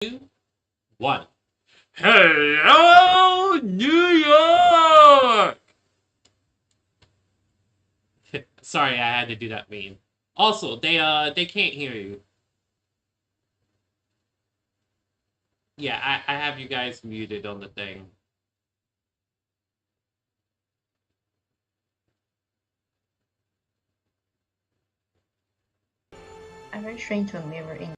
2, 1. Hello, New York! Sorry, I had to do that meme. Also, they can't hear you. Yeah, I have you guys muted on the thing. I'm very trained to a mirror in.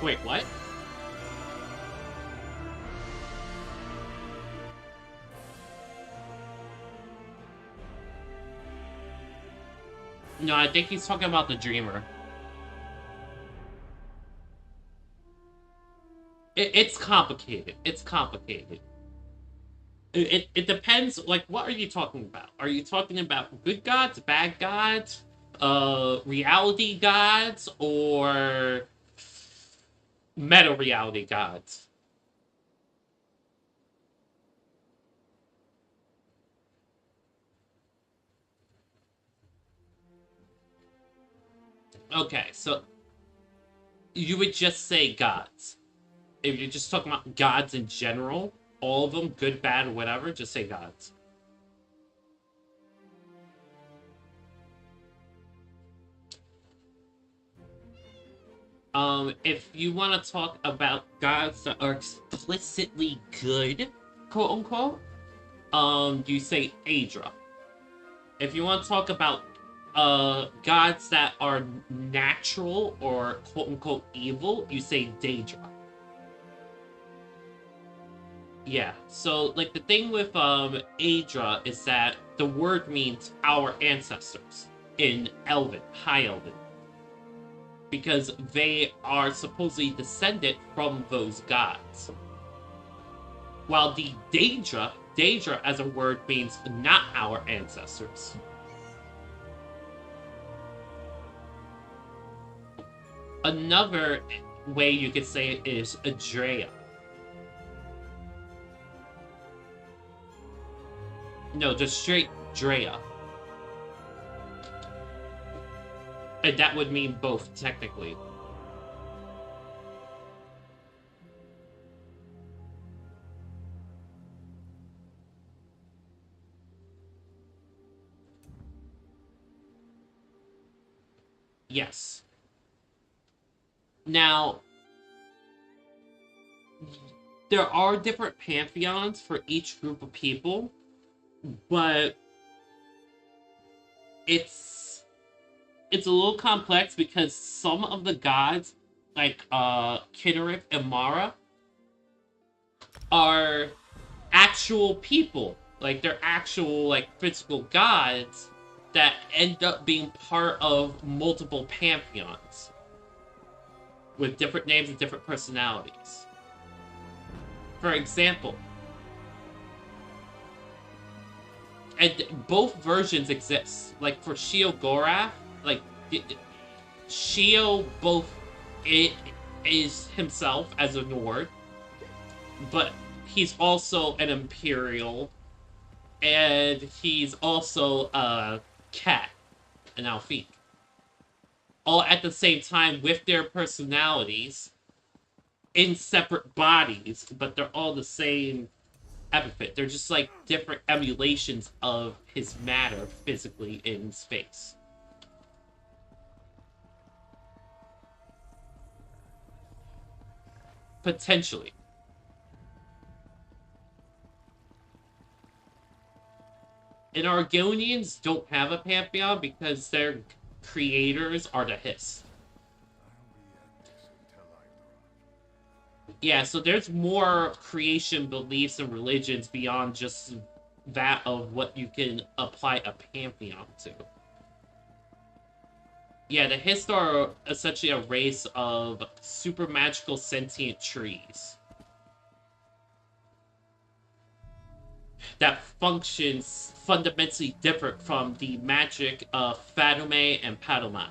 Wait, what? No, I think he's talking about the Dreamer. It's complicated. It's complicated. It depends, like, what are you talking about? Are you talking about good gods, bad gods, reality gods, or meta reality gods? Okay, so you would just say gods. If you're just talking about gods in general, all of them, good, bad, whatever, just say gods. If you want to talk about gods that are explicitly good, quote unquote, you say Aedra. If you want to talk about gods that are natural or quote unquote evil, you say Daedra. Yeah, so like the thing with Aedra is that the word means our ancestors in Elven, High Elven. Because they are supposedly descended from those gods. While the Daedra as a word means not our ancestors. Another way you could say it is Adrea. No, just straight Drea. And that would mean both, technically. Yes. Now, there are different pantheons for each group of people, but it's a little complex because some of the gods, like Kitterith and Mara, are actual people. Like they're actual like physical gods that end up being part of multiple pantheons with different names and different personalities. For example, and both versions exist. Like for Sheogorath, like Sheo both is himself as a Nord, but he's also an Imperial, and he's also a cat, an Alfiq. All at the same time with their personalities in separate bodies, but they're all the same epithet. They're just like different emulations of his matter physically in space. Potentially. And Argonians don't have a pantheon because their creators are the Hiss. Yeah, so there's more creation beliefs and religions beyond just that of what you can apply a pantheon to. Yeah, the Hiss are essentially a race of super magical sentient trees that functions fundamentally different from the magic of Fadume and Padomai.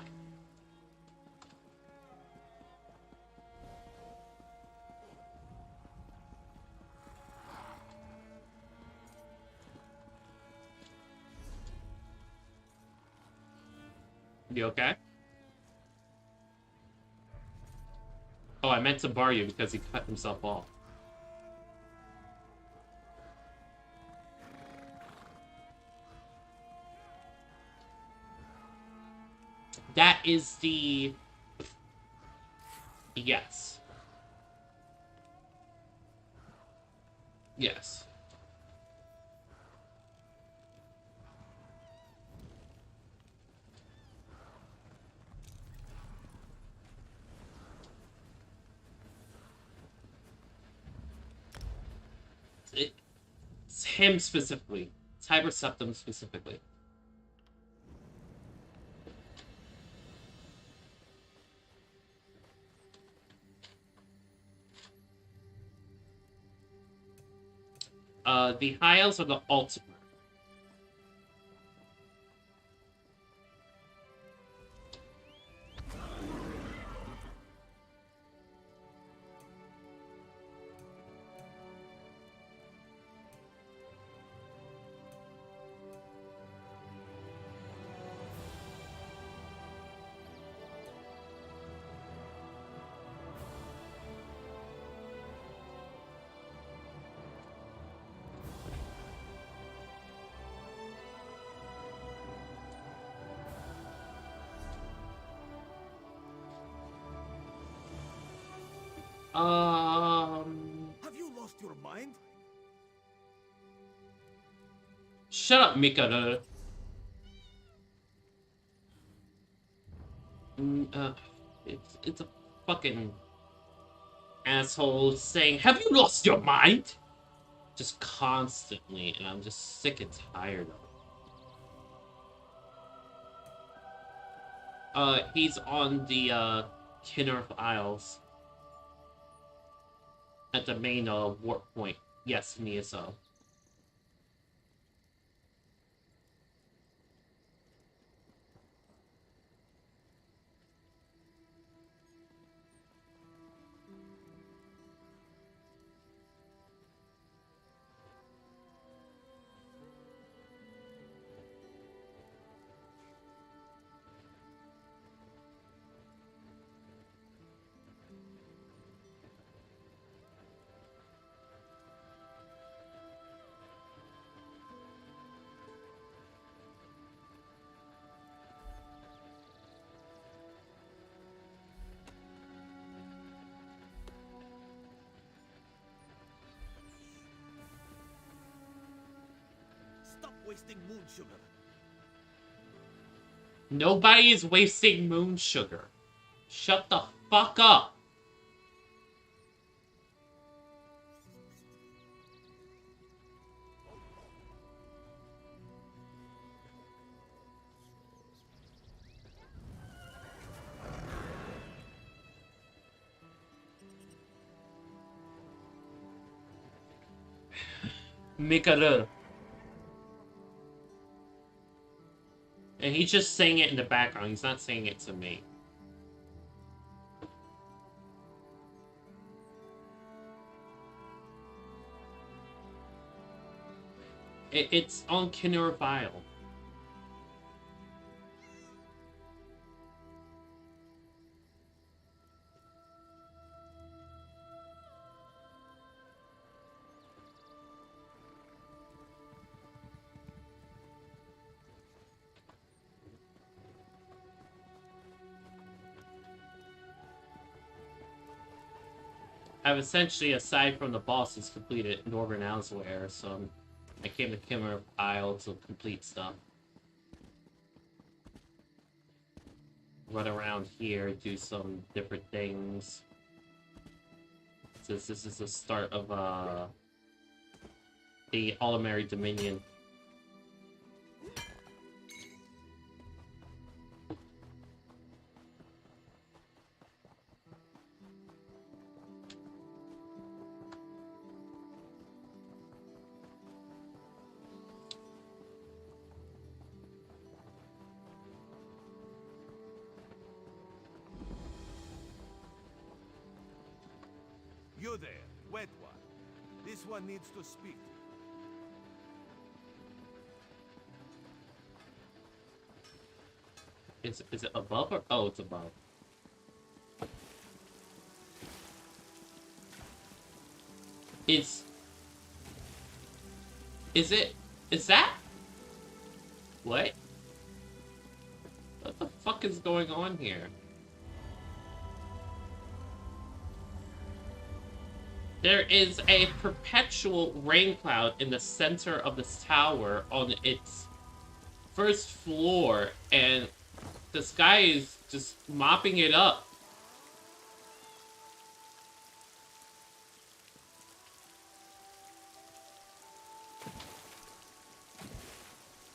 You okay? Oh, I meant to bar you because he cut himself off. That is the... Yes. Yes. It's him specifically. It's Hyperseptum specifically. The high elves are the ultimate. Have you lost your mind? Shut up, Mikado. It's a fucking asshole saying, "Have you lost your mind?" Just constantly, and I'm just sick and tired of it. He's on the Kinnerth Isles. At the main warp point. Yes, in ESO. Stop wasting moon sugar. Nobody is wasting moon sugar. Shut the fuck up. Mikado. And he's just saying it in the background. He's not saying it to me. It's on Kinnerth Isle. I've essentially, aside from the bosses, completed Northern Elsewhere, so I came to Kinnerth Isle to complete stuff. Run around here, do some different things. Since this is the start of the All-American Dominion. You there, wet one. This one needs to speak. Is it above or oh, it's above. Is that what? What the fuck is going on here? There is a perpetual rain cloud in the center of this tower on its first floor, and this guy is just mopping it up.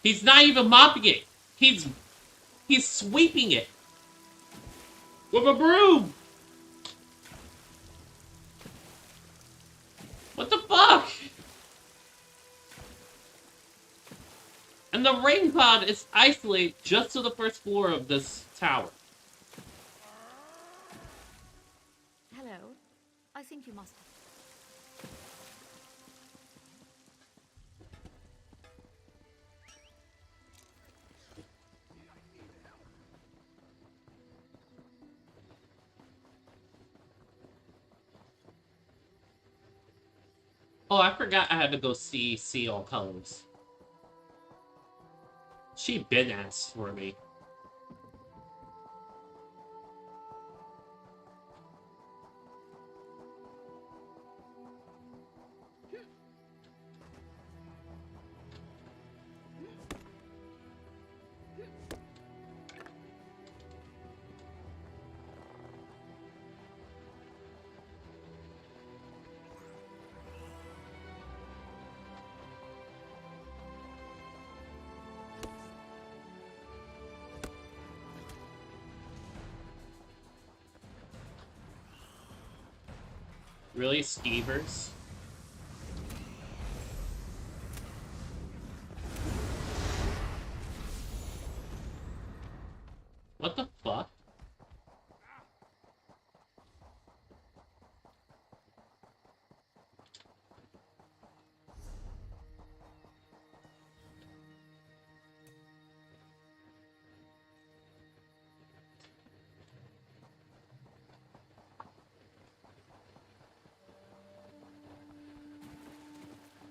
He's not even mopping it. He's sweeping it with a broom. What the fuck? And the rain cloud is isolated just to the first floor of this tower. Hello. I think you must. Oh, I forgot I had to go see all colors. She been asked for me. Really, skeevers? What the fuck?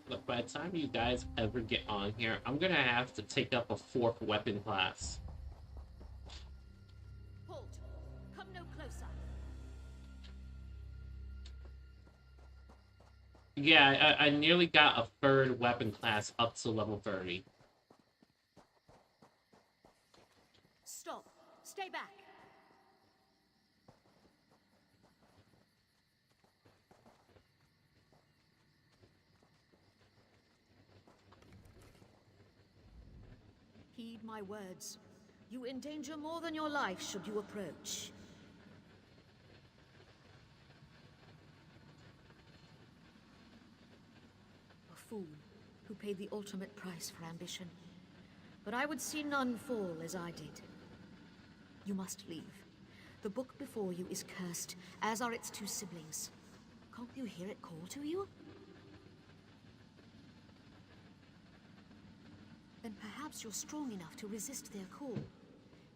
Look, by the time you guys ever get on here, I'm gonna have to take up a 4th weapon class. Halt! Come no closer. Yeah, I nearly got a 3rd weapon class up to level 30. Stop. Stay back. Heed my words. You endanger more than your life should you approach. A fool who paid the ultimate price for ambition. But I would see none fall as I did. You must leave. The book before you is cursed, as are its 2 siblings. Can't you hear it call to you? Then perhaps you're strong enough to resist their call.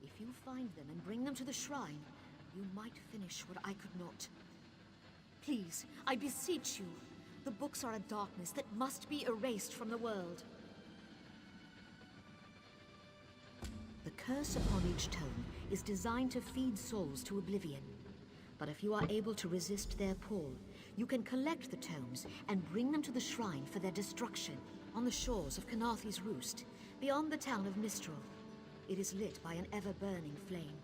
If you find them and bring them to the shrine, you might finish what I could not. Please, I beseech you. The books are a darkness that must be erased from the world. The curse upon each tome is designed to feed souls to oblivion. But if you are able to resist their pull, you can collect the tomes and bring them to the shrine for their destruction. On the shores of Kanathi's Roost, beyond the town of Mistral, it is lit by an ever-burning flame.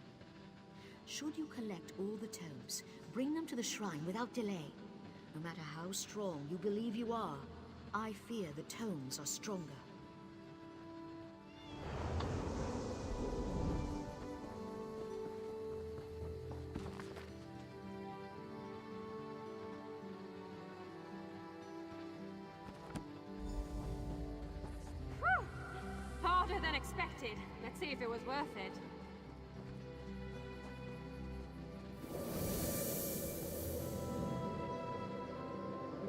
Should you collect all the tomes, bring them to the shrine without delay. No matter how strong you believe you are, I fear the tomes are stronger. Harder than expected. Let's see if it was worth it.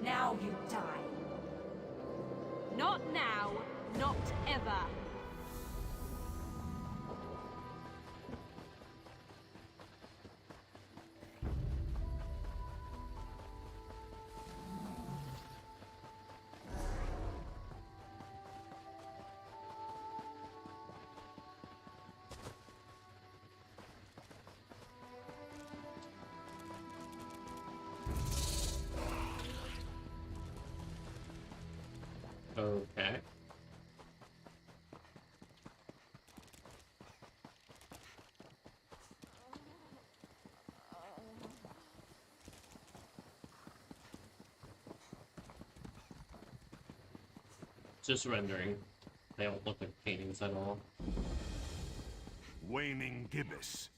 Now you die. Not now, not ever. Okay. Just rendering. They don't look like paintings at all. Waning gibbous.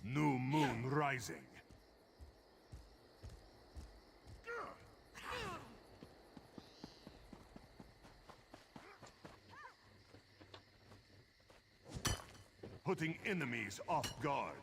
New moon rising. Putting enemies off guard.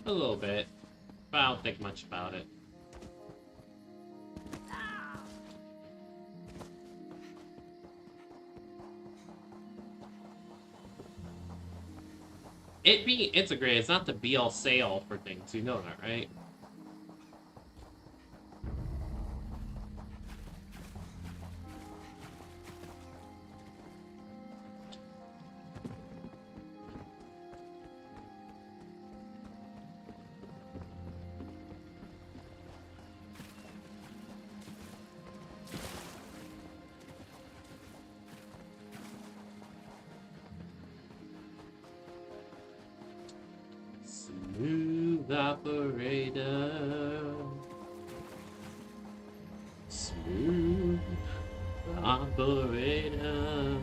A little bit. But I don't think much about it. It being integrated is not the be-all say-all for things, you know that, right? Smooth operator. Smooth operator.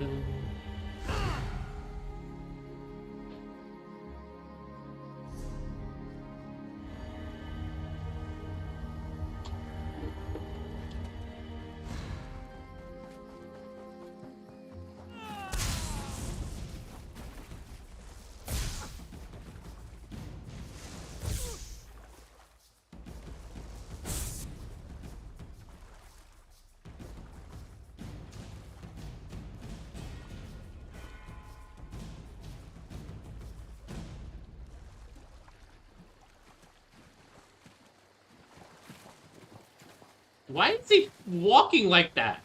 Why is he walking like that?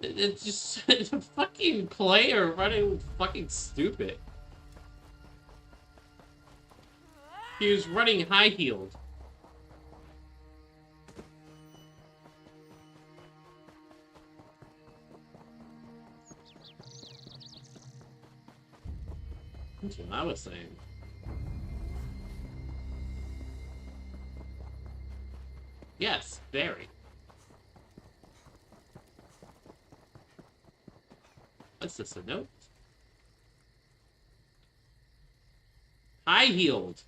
It's just a fucking player running fucking stupid. He was running high-heeled. That's what I was saying. Yes, very. What's this, a note? High-heeled.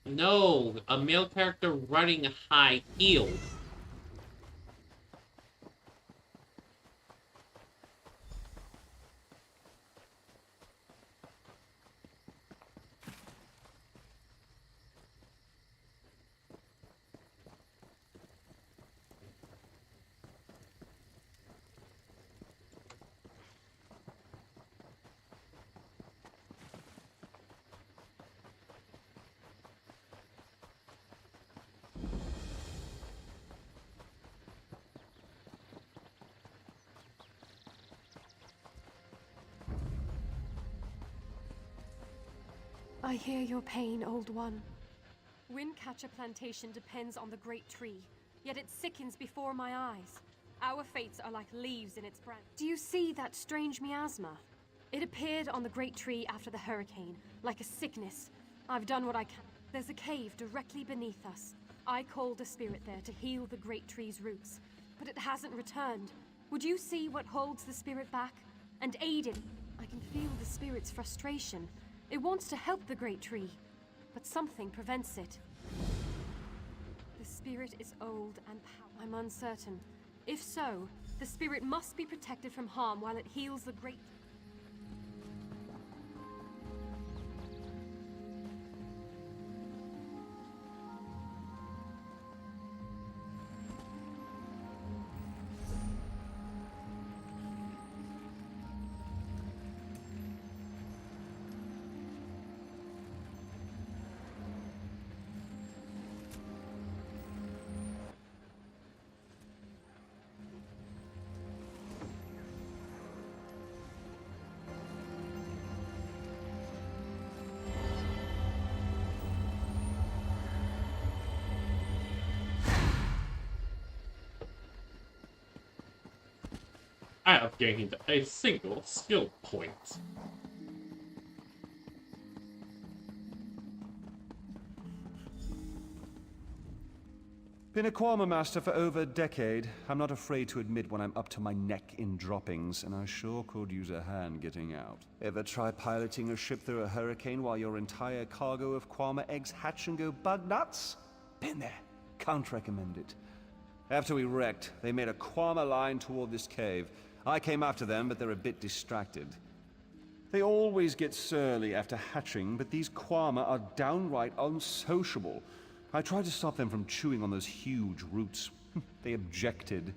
No, a male character running high-heeled. I hear your pain, old one. Windcatcher Plantation depends on the great tree, yet it sickens before my eyes. Our fates are like leaves in its branch. Do you see that strange miasma? It appeared on the great tree after the hurricane, like a sickness. I've done what I can. There's a cave directly beneath us. I called a spirit there to heal the great tree's roots, but it hasn't returned. Would you see what holds the spirit back? And aid it? I can feel the spirit's frustration. It wants to help the great tree, but something prevents it. The spirit is old and powerful. I'm uncertain. If so, The spirit must be protected from harm while it heals the great... I have gained a single skill point. Been a Kwama master for over a decade. I'm not afraid to admit when I'm up to my neck in droppings, and I sure could use a hand getting out. Ever try piloting a ship through a hurricane while your entire cargo of Kwama eggs hatch and go bug nuts? Been there. Can't recommend it. After we wrecked, they made a Kwama line toward this cave. I came after them, but they're a bit distracted. They always get surly after hatching, but these Kwama are downright unsociable. I tried to stop them from chewing on those huge roots. They objected.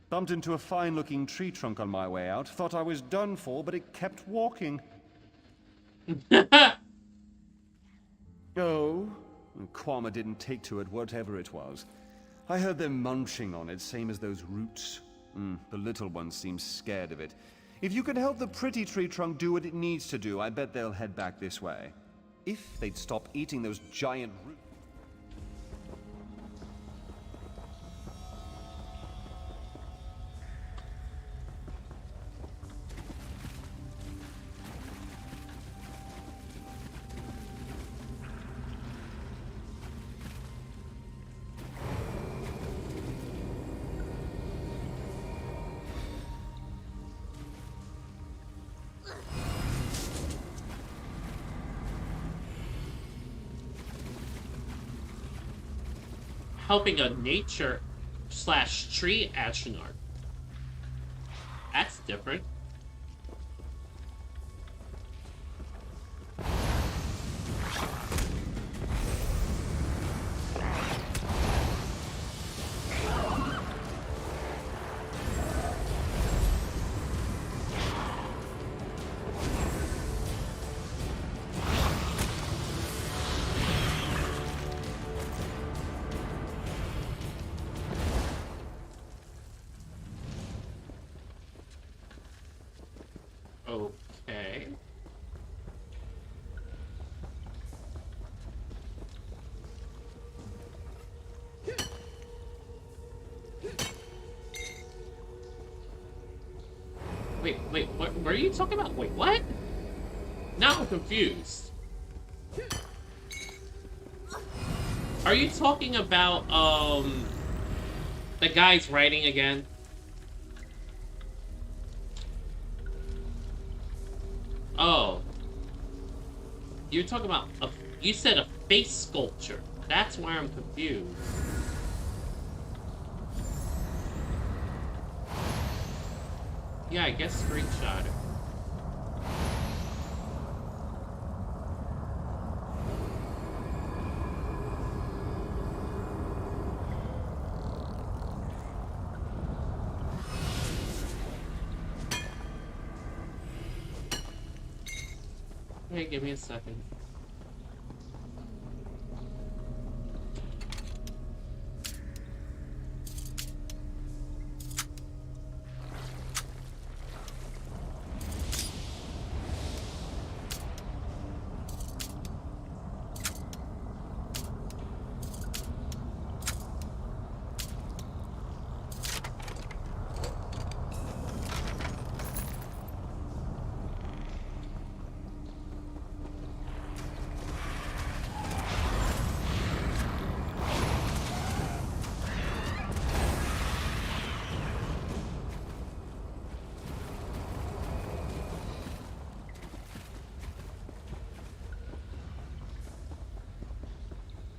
Bumped into a fine-looking tree trunk on my way out. Thought I was done for, but it kept walking. Oh, Kwama didn't take to it, whatever it was. I heard them munching on it, same as those roots. The little one seems scared of it. If you can help the pretty tree trunk do what it needs to do, I bet they'll head back this way. If they'd stop eating those giant roots. Helping a nature/tree astronaut. That's different. Okay. Wait, what are you talking about? Wait, what? Now I'm confused. Are you talking about, the guy's writing again? Oh. You're talking about you said a face sculpture. That's why I'm confused. Yeah, I guess screenshot it. Hey, give me a second.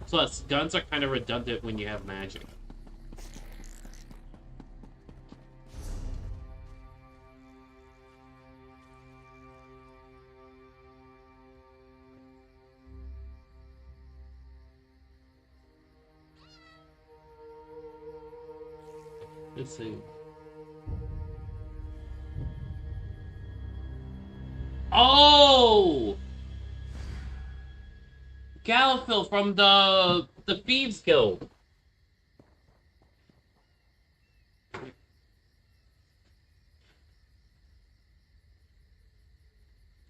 Plus, guns are kind of redundant when you have magic. Let's see. Oh! Gallifil from the Thieves Guild.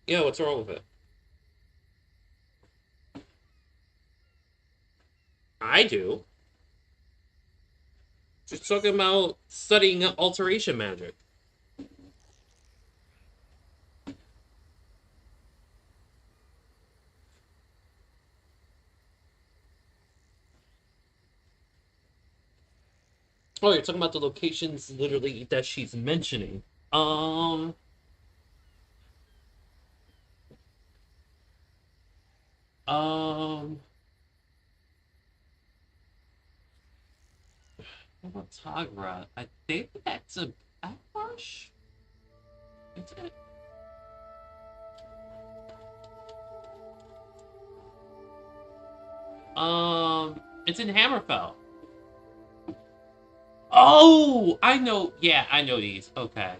Yeah, what's wrong with it? I do. Just talking about studying alteration magic. Oh, you're talking about the locations literally that she's mentioning. Um, um, what about Tagra? I think that's a backwash. Is it? It's in Hammerfell. Oh, I know. Yeah, I know these. Okay.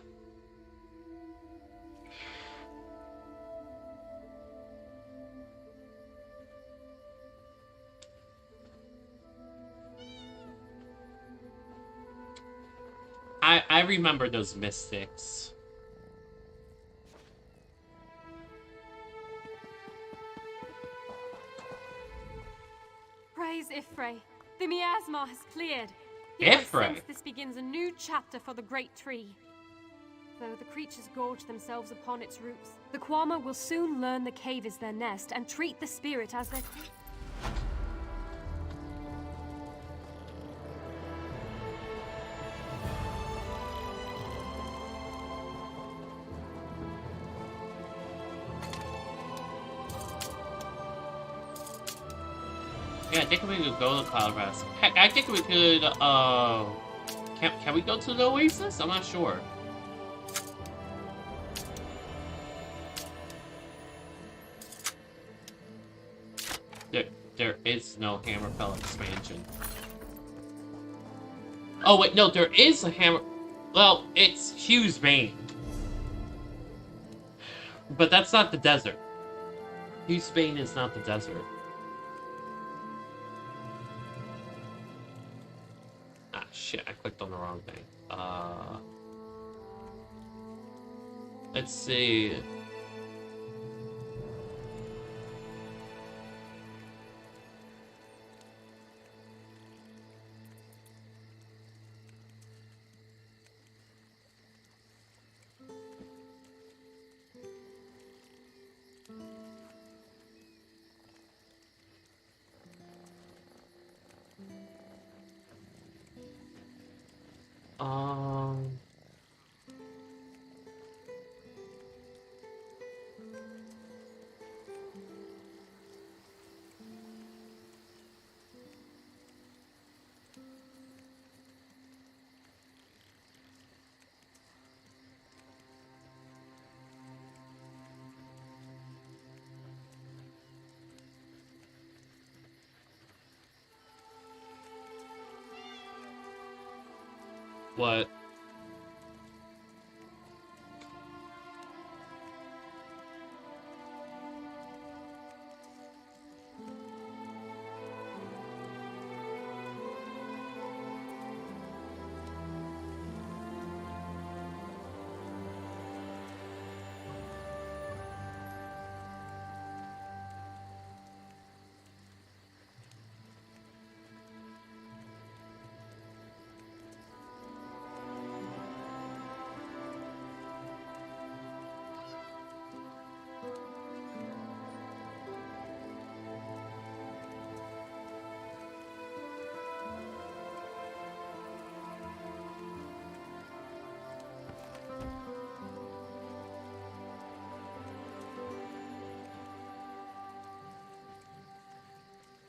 I remember those mystics. Praise Ifray. The miasma has cleared. Yet I Ifray? sense this begins a new chapter for the Great Tree. Though the creatures gorge themselves upon its roots, the Kwama will soon learn the cave is their nest and treat the spirit as their... Yeah, I think we could go to Cloud Rest. Heck, I think we could, can we go to the Oasis? I'm not sure. There is no Hammerfell expansion. Oh, wait, no, there is a Hammer... Well, it's Hugh's Bane. But that's not the desert. Hugh's Bane is not the desert. Ah, shit, I clicked on the wrong thing. Let's see. Um... What?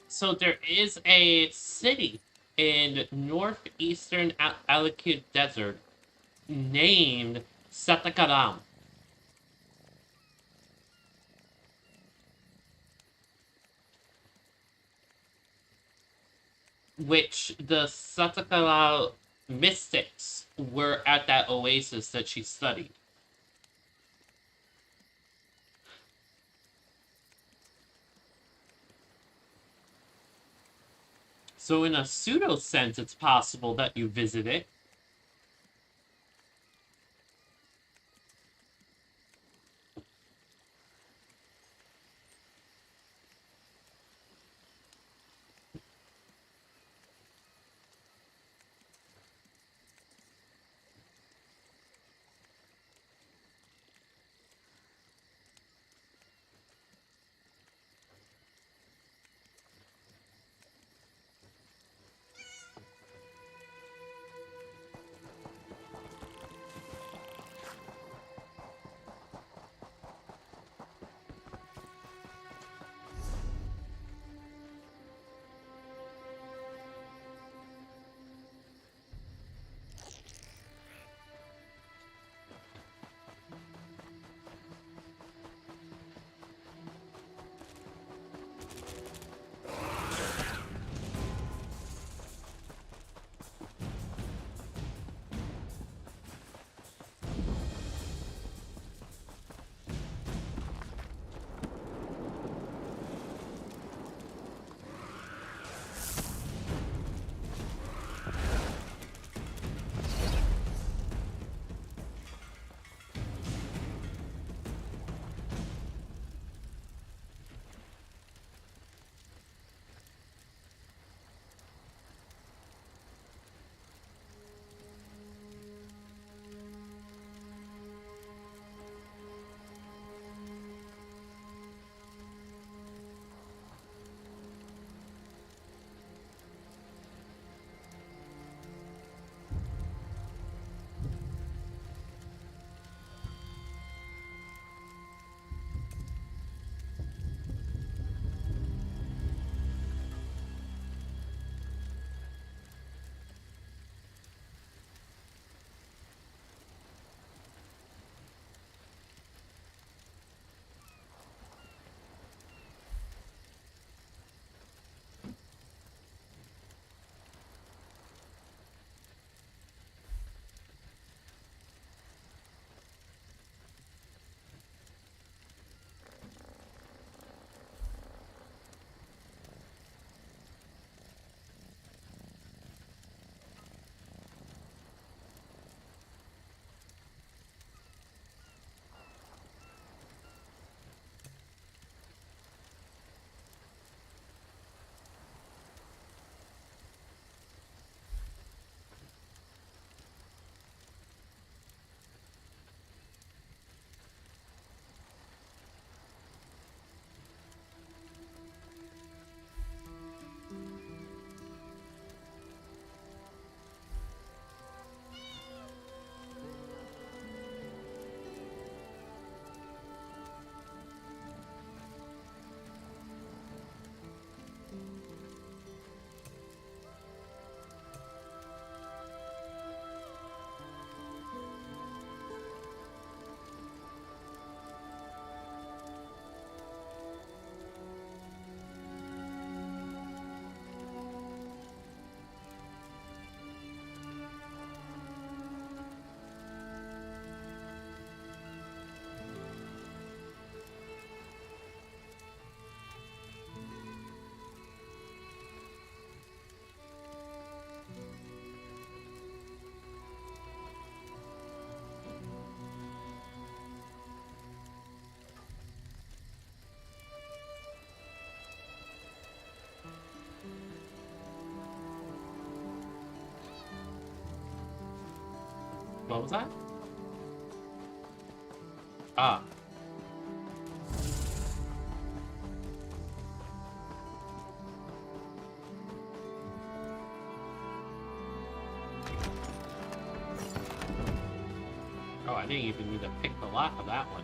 So there is a city in northeastern Alikid Desert named Satakaram. Which the Satakaram mystics were at that oasis that she studied. So in a pseudo sense, it's possible that you visit it. What was that? Ah. Oh, I didn't even need to pick the lock of that one.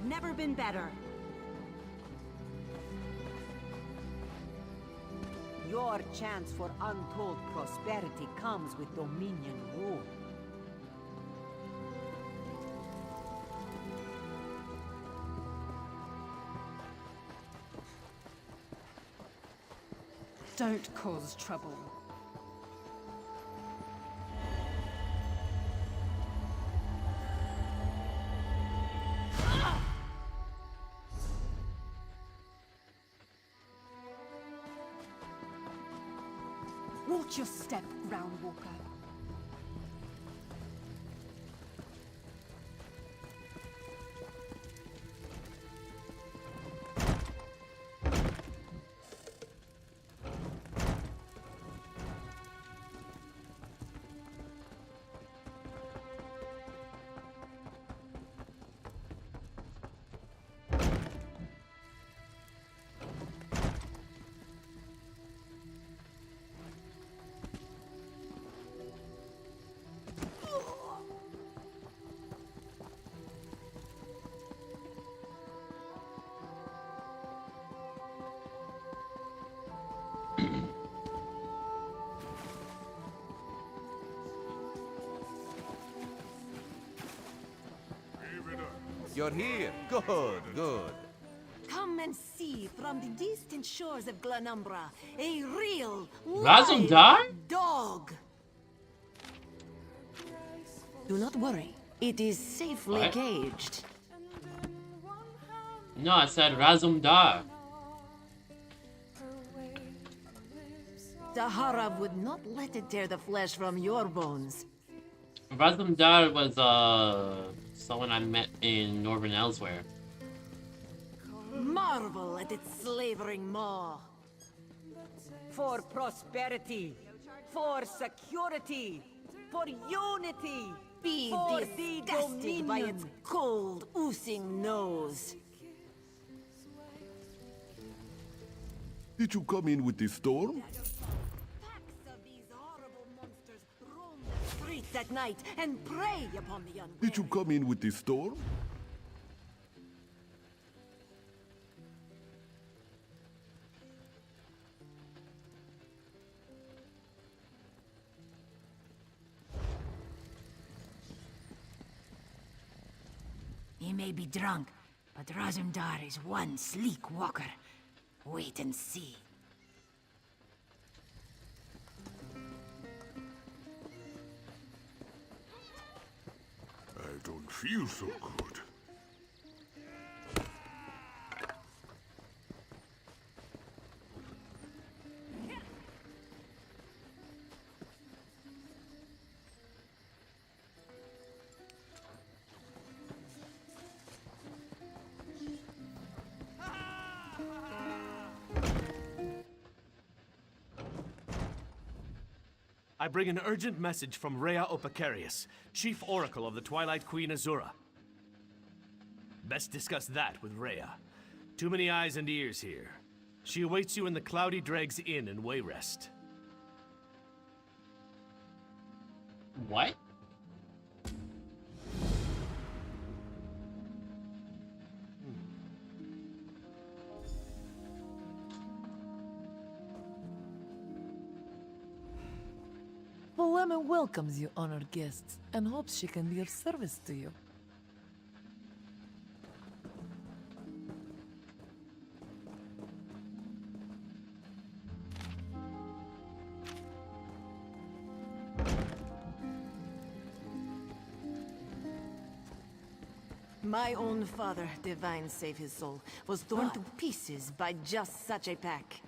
never been better. Your chance for untold prosperity comes with Dominion rule. Don't cause trouble. Watch your step, Groundwalker. You're here. Good, good. Come and see from the distant shores of Glanumbra a real Razumdar? live dog. Do not worry, it is safely What? caged. No, I said Razumdar. Sahara would not let it tear the flesh from your bones. Razumdar was someone I met in Northern Elsewhere. Marvel at its slavering maw. For prosperity, for security, for unity, be for disgusted by its cold, oozing nose. Did you come in with the storm? Packs of these horrible monsters roam the streets at night and prey upon the unwary. Did you come in with the storm? He may be drunk, but Razumdar is one sleek walker. Wait and see. I don't feel so good. I bring an urgent message from Rhea Opacarius, Chief Oracle of the Twilight Queen Azura. Best discuss that with Rhea. Too many eyes and ears here. She awaits you in the Cloudy Dregs Inn in Wayrest. What? The Lemon welcomes you, honored guests, and hopes she can be of service to you. My own father, divine save his soul, was torn to pieces by just such a pack.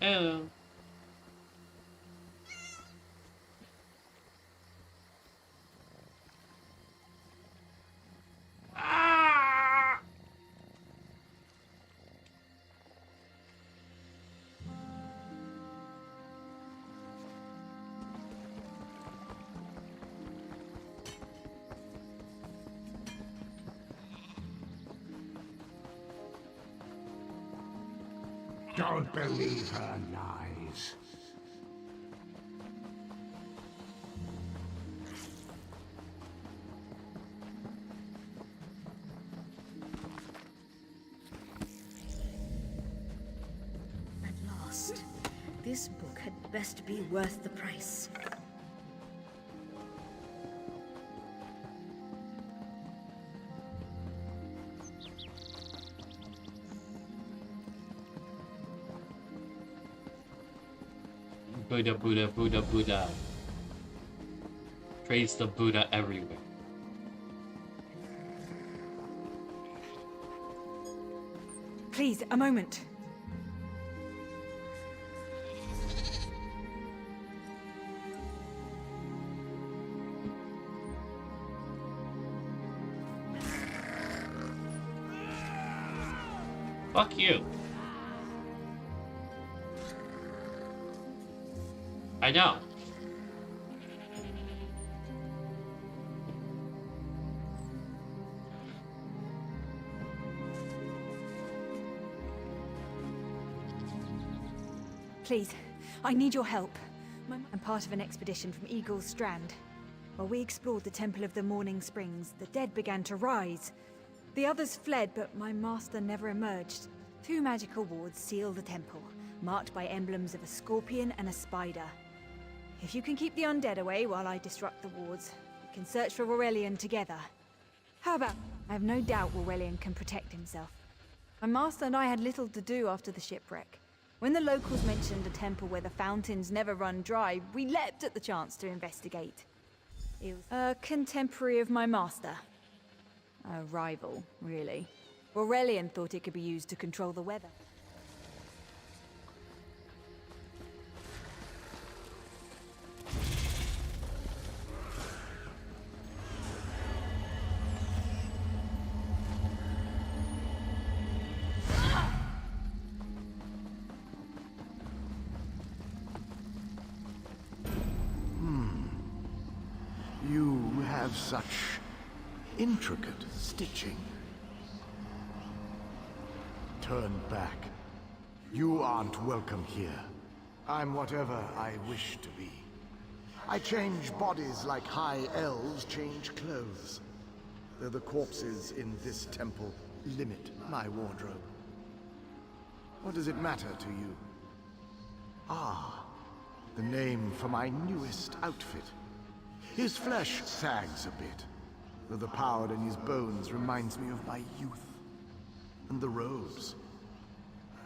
Oh. Ah! Don't believe her lies. At last. This book had best be worth the price. Buddha, Buddha, Buddha, Buddha. Praise the Buddha everywhere. Please, a moment. Fuck you. I know. Please, I need your help. I'm part of an expedition from Eagle's Strand. While we explored the Temple of the Morning Springs, the dead began to rise. The others fled, but my master never emerged. 2 magical wards seal the temple, marked by emblems of a scorpion and a spider. If you can keep the undead away while I disrupt the wards, we can search for Aurelian together. How about... I have no doubt Aurelian can protect himself. My master and I had little to do after the shipwreck. When the locals mentioned a temple where the fountains never run dry, we leapt at the chance to investigate. He was a contemporary of my master. A rival, really. Aurelian thought it could be used to control the weather. You have such intricate stitching. Turn back. You aren't welcome here. I'm whatever I wish to be. I change bodies like high elves change clothes. Though the corpses in this temple limit my wardrobe. What does it matter to you? Ah, the name for my newest outfit. His flesh sags a bit, though the power in his bones reminds me of my youth. And the robes.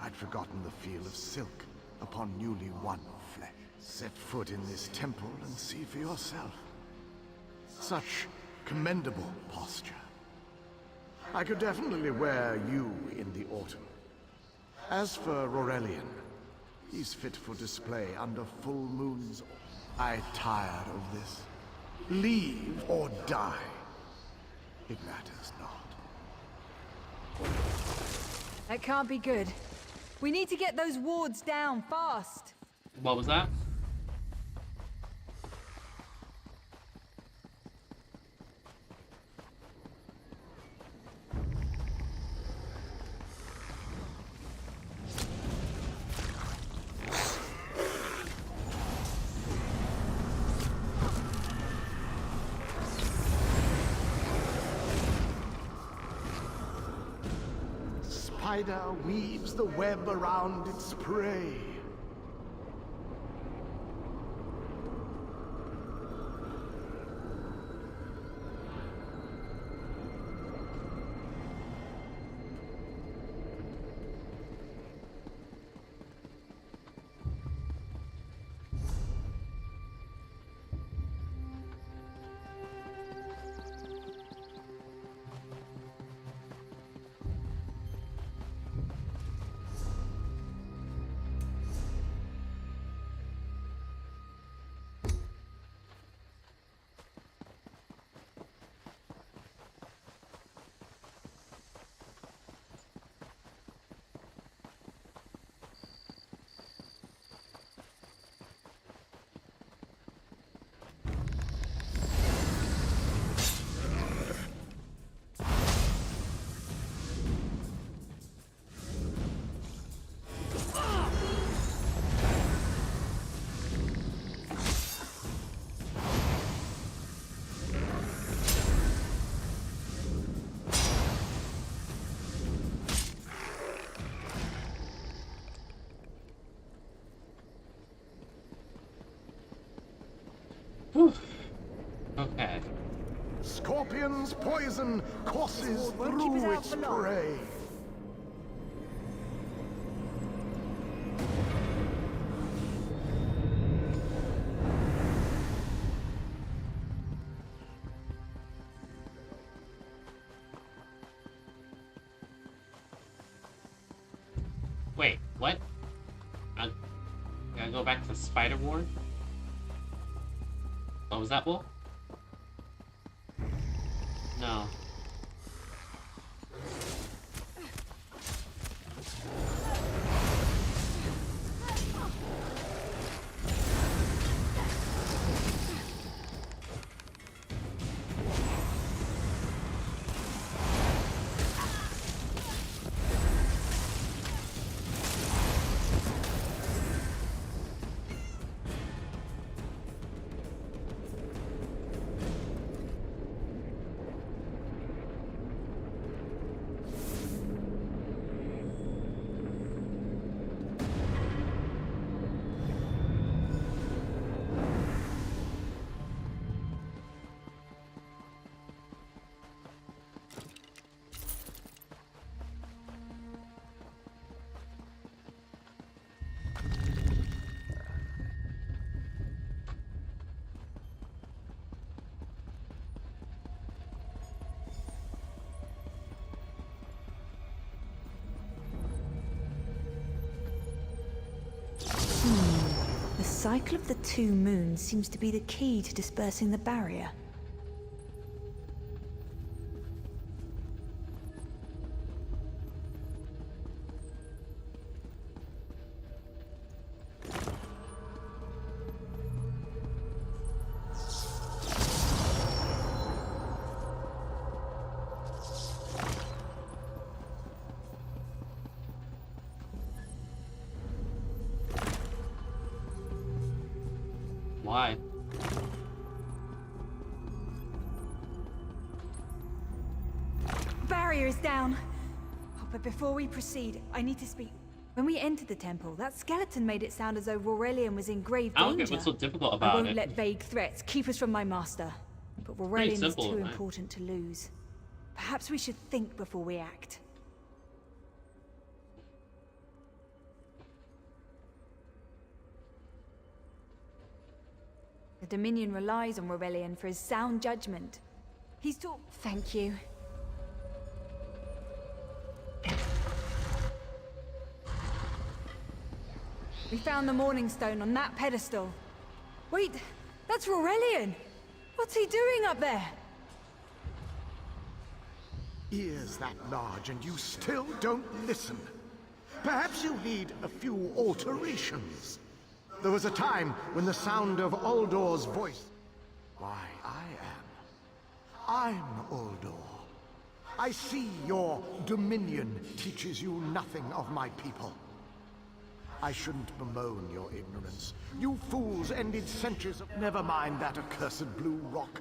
I'd forgotten the feel of silk upon newly won flesh. Set foot in this temple and see for yourself. Such commendable posture. I could definitely wear you in the autumn. As for Aurelian, he's fit for display under full moons. I'm tired of this. Leave or die. It matters not. That can't be good. We need to get those wards down fast. What was that? Spider weaves the web around its prey. Scorpion's poison courses Won't keep us through out its for long. prey. Wait, what? Gotta go back to Spider Ward? What was that, Wolf? No. The cycle of the two moons seems to be the key to dispersing the barrier. Why? Barrier is down. Oh, but before we proceed, I need to speak. When we entered the temple, that skeleton made it sound as though Aurelian was in grave I don't danger. get what's so difficult I about won't it. let vague threats keep us from my master. But Aurelian is simple, too right? important to lose. Perhaps we should think before we act. The Dominion relies on Aurelian for his sound judgment. He's taught... Thank you. We found the Morning Stone on that pedestal. Wait, that's Aurelian! What's he doing up there? Ears that large and you still don't listen. Perhaps you need a few alterations. There was a time when the sound of Uldor's voice... Why, I'm Uldor. I see your Dominion teaches you nothing of my people. I shouldn't bemoan your ignorance. You fools ended centuries of... Never mind that accursed blue rock.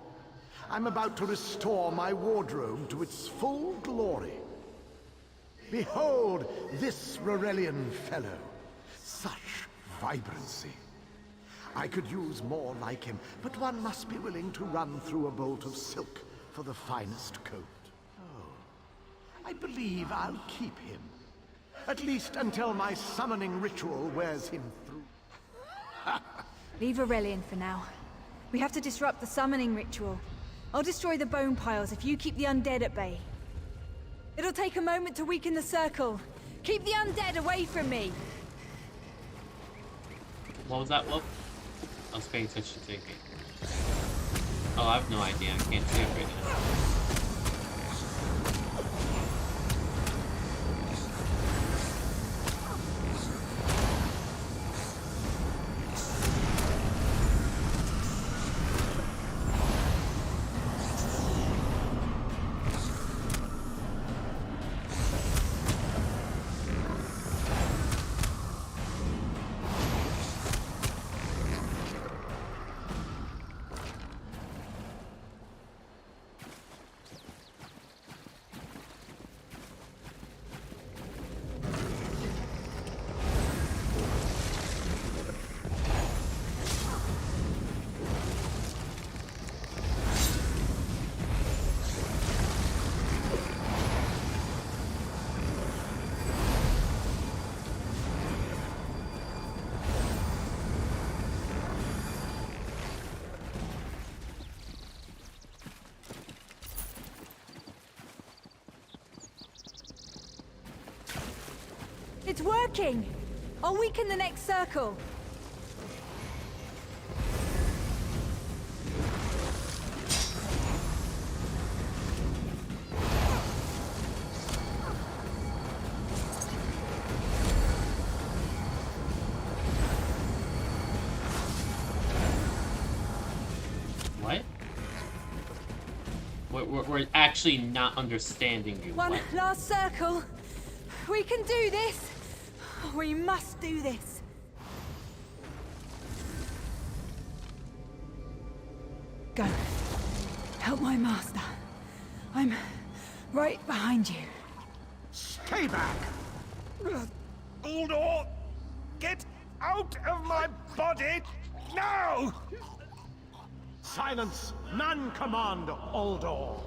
I'm about to restore my wardrobe to its full glory. Behold this Rorelian fellow. Such vibrancy. I could use more like him, but one must be willing to run through a bolt of silk for the finest coat. Oh, I believe I'll keep him. At least until my summoning ritual wears him through. Leave Aurelian for now. We have to disrupt the summoning ritual. I'll destroy the bone piles if you keep the undead at bay. It'll take a moment to weaken the circle. Keep the undead away from me! What was that, Wolf? I was paying attention to it. Oh, I have no idea. I can't see it right now. It's working! I'll weaken the next circle. What? We're actually not understanding you. One What? last circle. We can do this. We must do this. Go. Help my master. I'm right behind you. Stay back! Uldor! Get out of my body now! Silence! None command Uldor!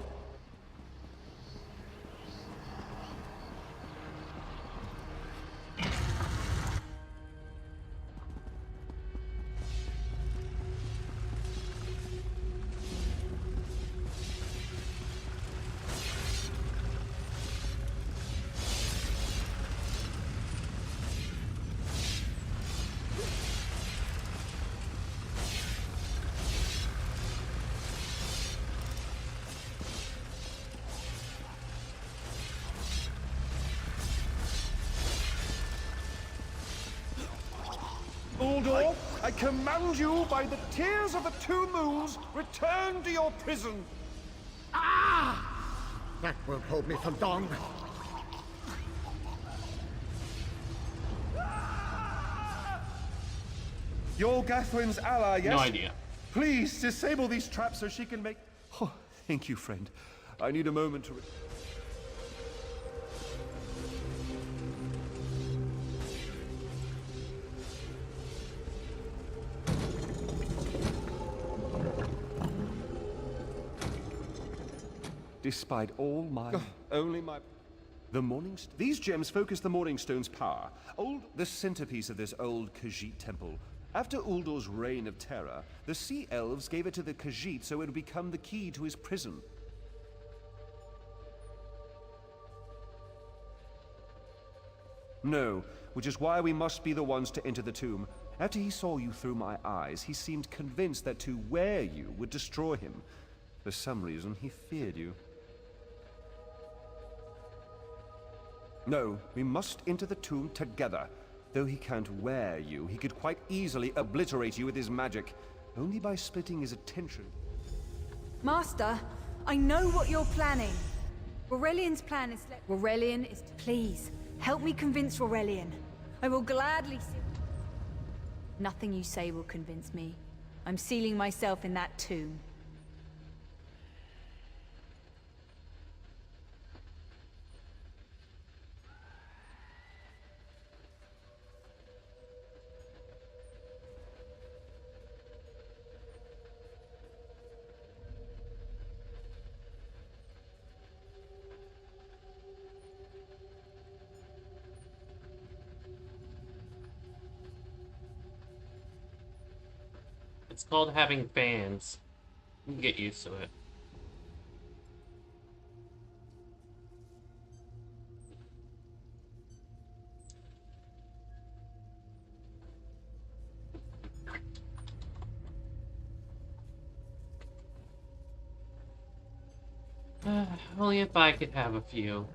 Uldor, I command you by the tears of the two moons, return to your prison. That won't hold me for long. You're Gathrin's ally, yes? No idea. Please disable these traps so she can make... Oh, thank you, friend. I need a moment to... Despite all my... only my... The These gems focus the Morningstone's power. The centerpiece of this old Khajiit temple. After Uldor's reign of terror, the Sea Elves gave it to the Khajiit so it would become the key to his prison. No, which is why we must be the ones to enter the tomb. After he saw you through my eyes, he seemed convinced that to wear you would destroy him. For some reason, he feared you. No, we must enter the tomb together. Though he can't wear you, he could quite easily obliterate you with his magic. Only by splitting his attention. Master, I know what you're planning. Aurelian's plan is Aurelian is... Please, help me convince Aurelian. I will gladly see... Nothing you say will convince me. I'm sealing myself in that tomb. It's called having fans. You can get used to it. Only if I could have a few.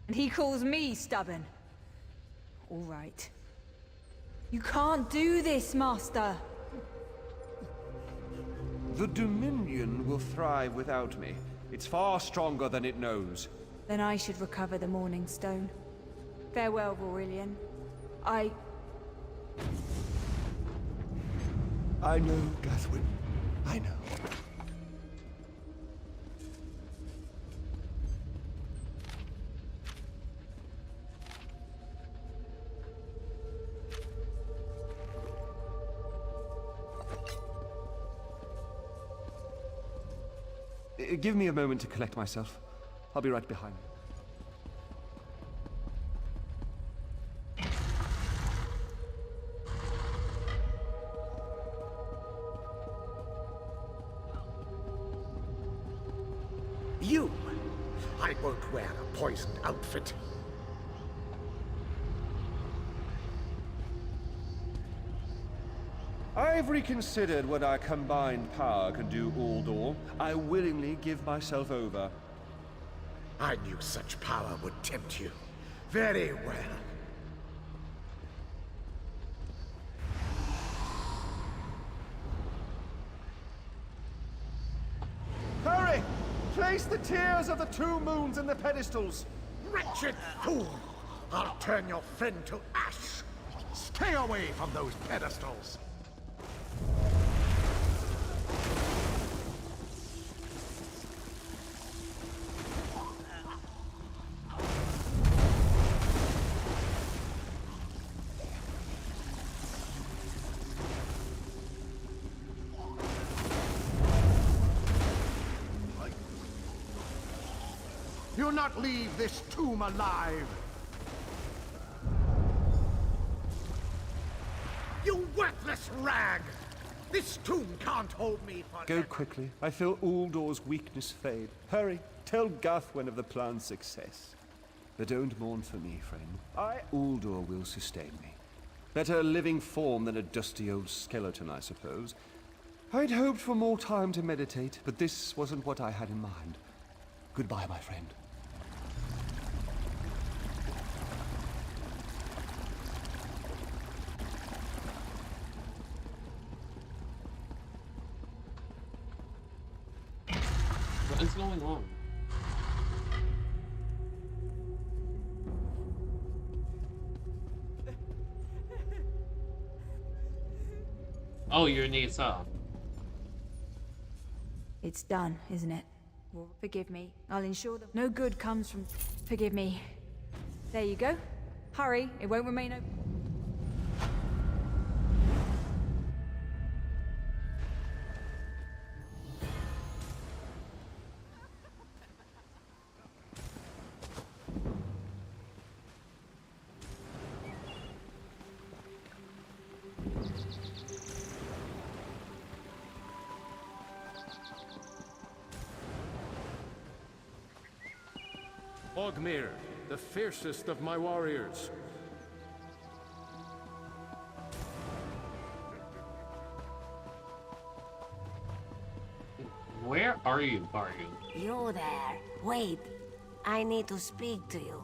And he calls me stubborn. All right. You can't do this, Master. The Dominion will thrive without me. It's far stronger than it knows. Then I should recover the Morning Stone. Farewell, Aurelian. I know, Gathwin. I know. Give me a moment to collect myself. I'll be right behind. You! I won't wear a poisoned outfit. I've reconsidered what our combined power can do, Uldor. I willingly give myself over. I knew such power would tempt you. Very well. Hurry! Place the tears of the two moons in the pedestals! Wretched fool! I'll turn your friend to ash! Stay away from those pedestals! You'll not leave this tomb alive! You worthless rag! This tomb can't hold me forever! Go quickly. I feel Uldor's weakness fade. Hurry, tell Gathwen of the plan's success. But don't mourn for me, friend. Uldor will sustain me. Better a living form than a dusty old skeleton, I suppose. I'd hoped for more time to meditate, but this wasn't what I had in mind. Goodbye, my friend. What is going on? Oh, you're an ESO. It's done, isn't it? Well, forgive me. I'll ensure that no good comes from... Forgive me. There you go. Hurry, it won't remain open. Ogmir, the fiercest of my warriors. Where are you, Baryu? You there. Wait. I need to speak to you.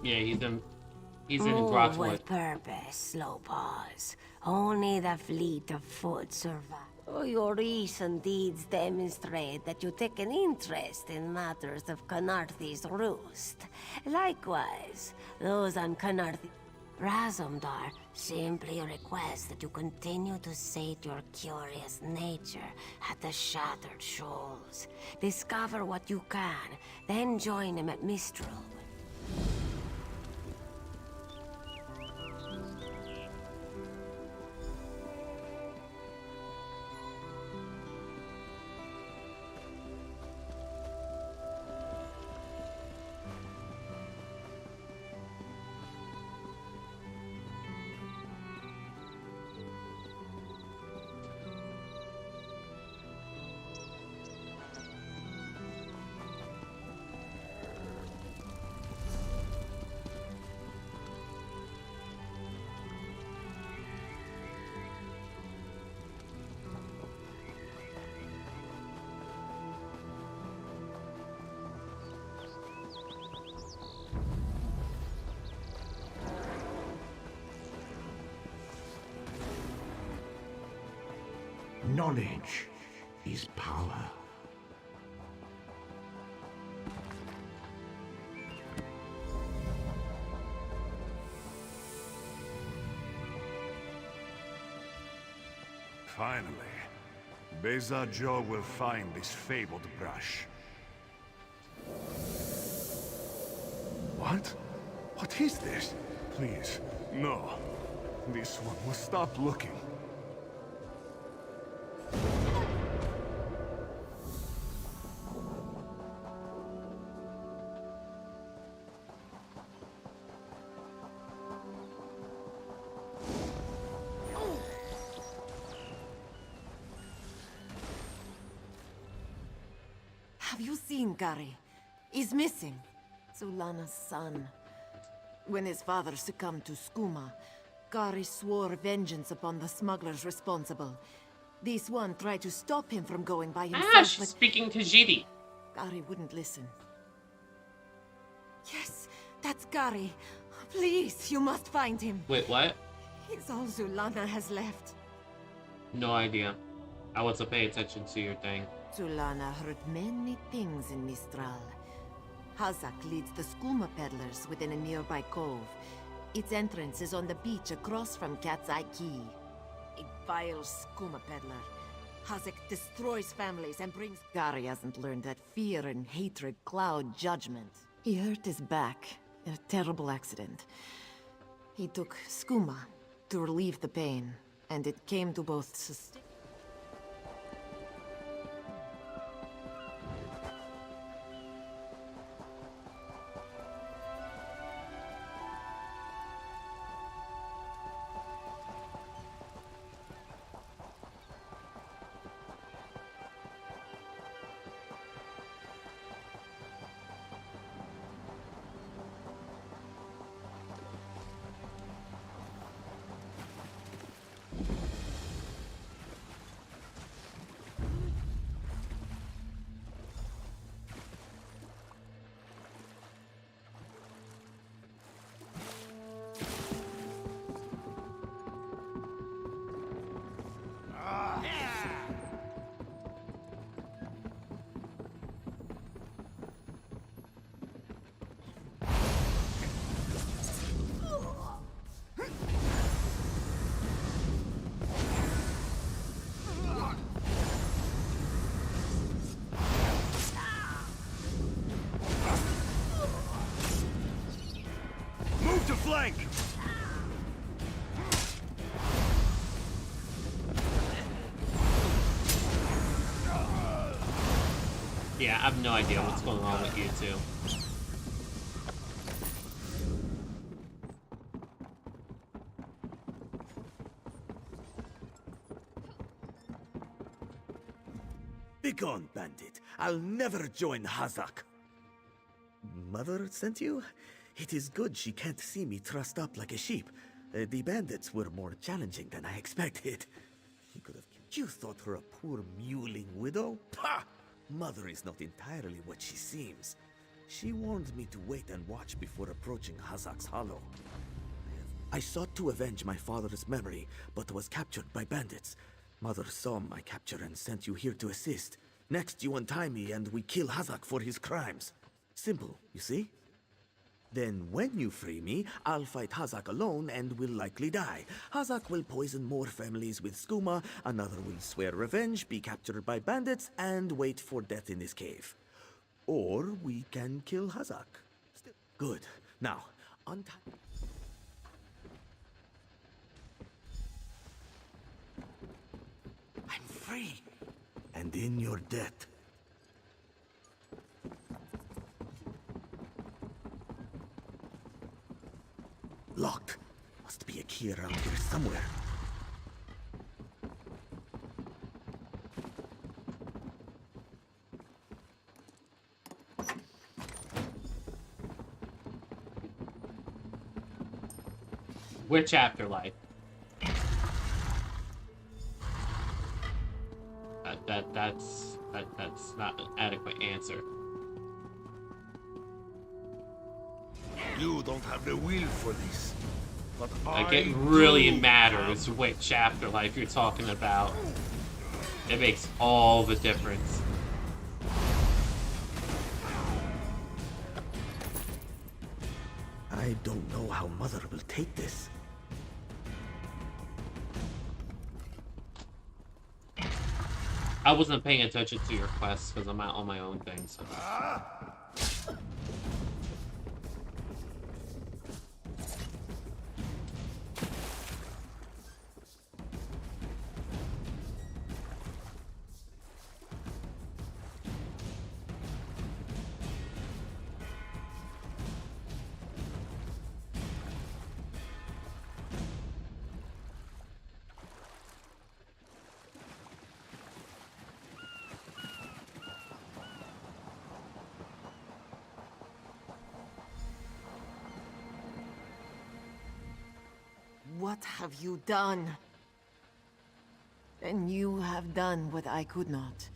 Yeah, he's in Move Grotwood. with purpose, slow pause. Only the fleet of foot survive. Your recent deeds demonstrate that you take an interest in matters of Canarthi's roost. Likewise, those on Canarthi... Razumdar simply requests that you continue to sate your curious nature at the Shattered Shoals. Discover what you can, then join him at Mistral. Knowledge is power. Finally, Beza Joe will find this fabled brush. What? What is this? Please, no. This one must stop looking. Have you seen Gary? He's missing. Zulana's son. When his father succumbed to skooma, Gary swore vengeance upon the smugglers responsible. This one tried to stop him from going by himself, she's but speaking to Jiri. Gary wouldn't listen. Yes, that's Gary. Please, you must find him. Wait, what? He's all Zulana has left. No idea. I wasn't paying attention to your thing. Zulana heard many things in Mistral. Hazak leads the skooma peddlers within a nearby cove. Its entrance is on the beach across from Cat's Eye Key. A vile skooma peddler. Hazak destroys families and brings... Gary hasn't learned that fear and hatred cloud judgment. He hurt his back in a terrible accident. He took skooma to relieve the pain, and it came to both sustain... Move to flank! Yeah, I have no idea what's going on with you two. Begone, bandit. I'll never join Hazak. Mother sent you? It is good she can't see me trussed up like a sheep. The bandits were more challenging than I expected. He could have killed. You thought her a poor mewling widow? Pah! Mother is not entirely what she seems. She warned me to wait and watch before approaching Hazak's Hollow. I sought to avenge my father's memory, but was captured by bandits. Mother saw my capture and sent you here to assist. Next, you untie me and we kill Hazak for his crimes. Simple, you see? Then when you free me, I'll fight Hazak alone and will likely die. Hazak will poison more families with skooma, another will swear revenge, be captured by bandits, and wait for death in this cave. Or we can kill Hazak. Good. Now, untie... I'm free. And in your debt. Locked. Must be a key around here somewhere. Which afterlife? That's not an adequate answer. You don't have the will for this. But Like, it really matters which afterlife you're talking about. It makes all the difference. I don't know how Mother will take this. I wasn't paying attention to your quests because I'm out on my own thing, so. What have you done? And you have done what I could not.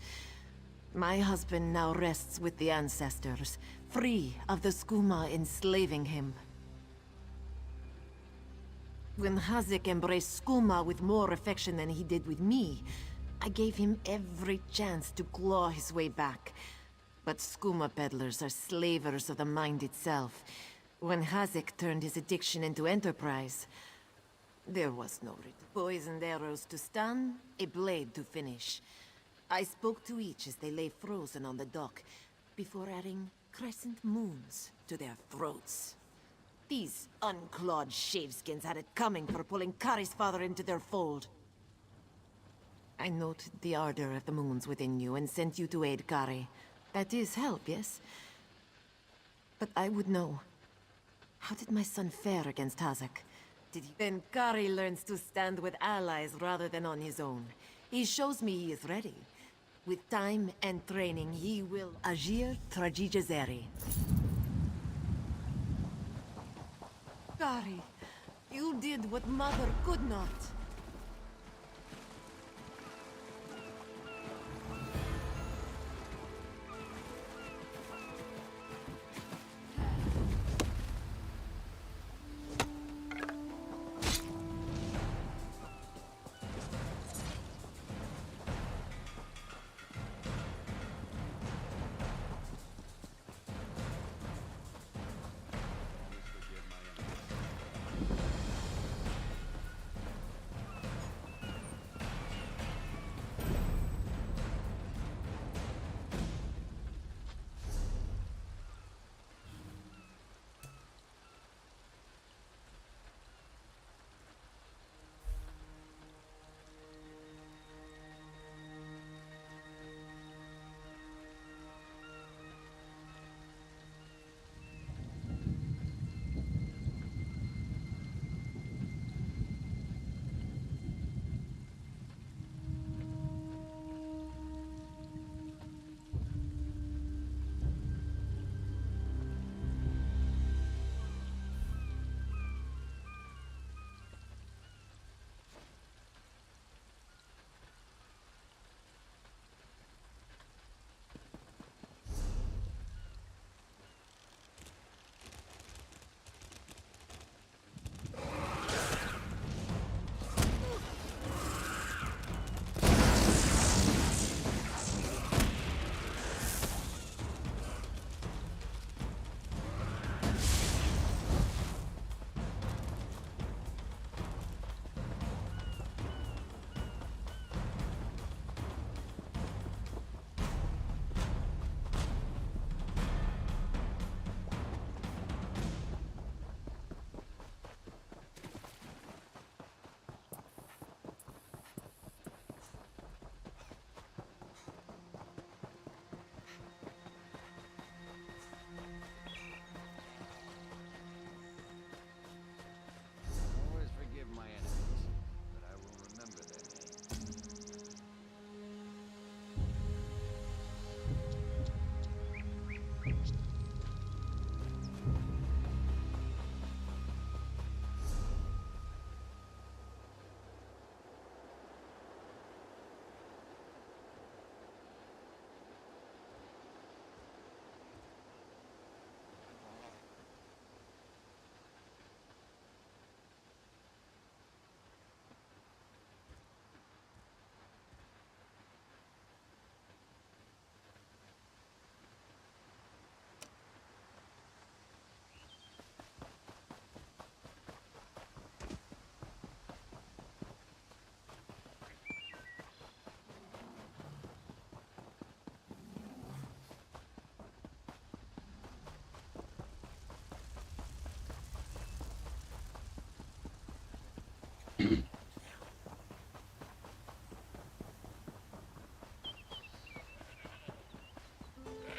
My husband now rests with the ancestors, free of the skooma enslaving him. When Hazik embraced skooma with more affection than he did with me, I gave him every chance to claw his way back. But skooma peddlers are slavers of the mind itself. When Hazik turned his addiction into enterprise, there was no return. Poisoned arrows to stun, a blade to finish. I spoke to each as they lay frozen on the dock, before adding crescent moons to their throats. These unclawed shaveskins had it coming for pulling Kari's father into their fold. I noted the ardor of the moons within you and sent you to aid Kari. That is help, yes? But I would know. How did my son fare against Hazak? Then Kari learns to stand with allies rather than on his own. He shows me he is ready. With time and training, he will agir tragijazeri. Kari, you did what Mother could not.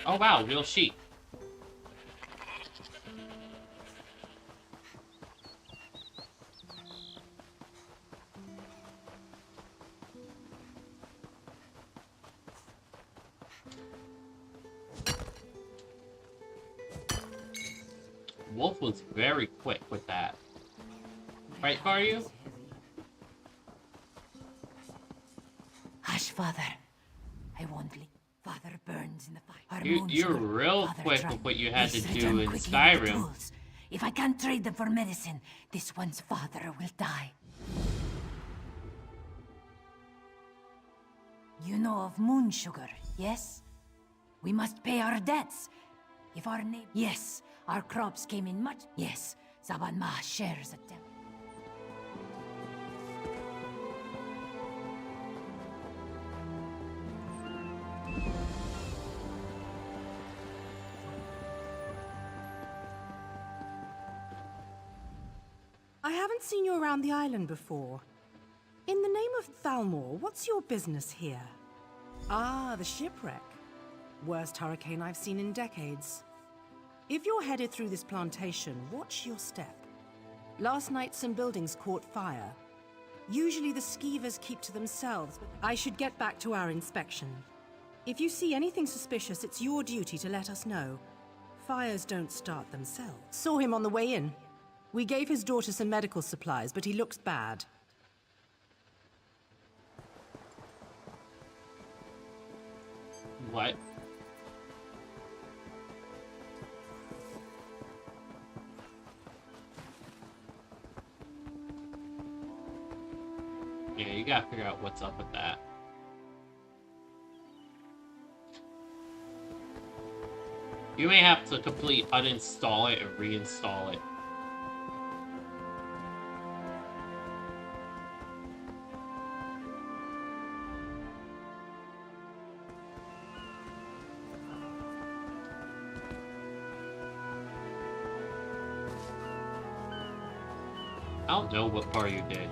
Oh wow, real sheep. Wolf was very quick with that. Right, Baryu? Hush, Father. I won't leave. Father burns in the fire. You're real quick with what you had to do in Skyrim. If I can't trade them for medicine, this one's father will die. You know of moon sugar, yes? We must pay our debts. If our name... Yes, our crops came in much... Yes, Zaban Ma shares a temple. I haven't seen you around the island before. In the name of Thalmor, what's your business here? Ah, the shipwreck. Worst hurricane I've seen in decades. If you're headed through this plantation, watch your step. Last night some buildings caught fire. Usually the skeevers keep to themselves, but I should get back to our inspection. If you see anything suspicious, it's your duty to let us know. Fires don't start themselves. Saw him on the way in. We gave his daughter some medical supplies, but he looks bad. What? Yeah, you gotta figure out what's up with that. You may have to completely uninstall it and reinstall it. I don't know what part you did.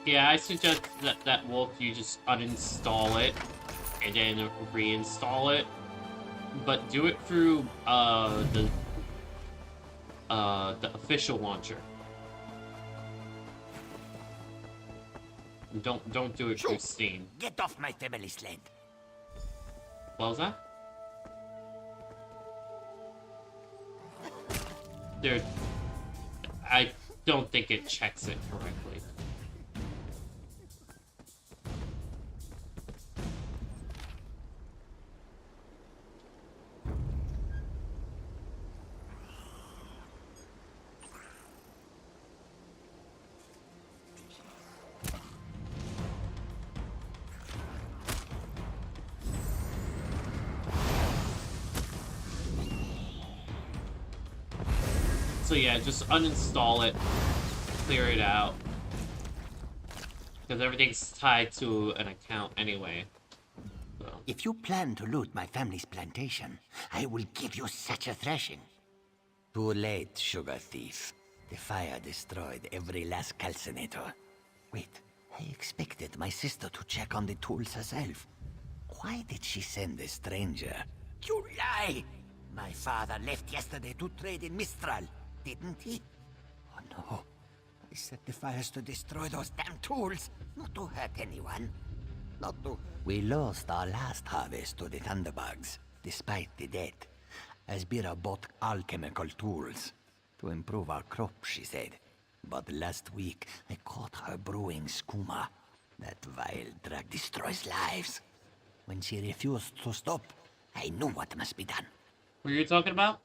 Yeah, I suggest that Wolf, you just uninstall it and then reinstall it, but do it through the official launcher. Don't do it through Steam. Get off my family's land. What was that? Dude, I don't think it checks it correctly. So yeah, just uninstall it, clear it out, because everything's tied to an account anyway. So. If you plan to loot my family's plantation, I will give you such a thrashing. Too late, sugar thief. The fire destroyed every last calcinator. Wait, I expected my sister to check on the tools herself. Why did she send a stranger? You lie! My father left yesterday to trade in Mistral. Didn't he? Oh no. I set the fires to destroy those damn tools, not to hurt anyone. Not to... We lost our last harvest to the thunderbugs, despite the debt. Asbira bought alchemical tools to improve our crop, she said. But last week, I caught her brewing skooma. That vile drug destroys lives. When she refused to stop, I knew what must be done. What are you talking about?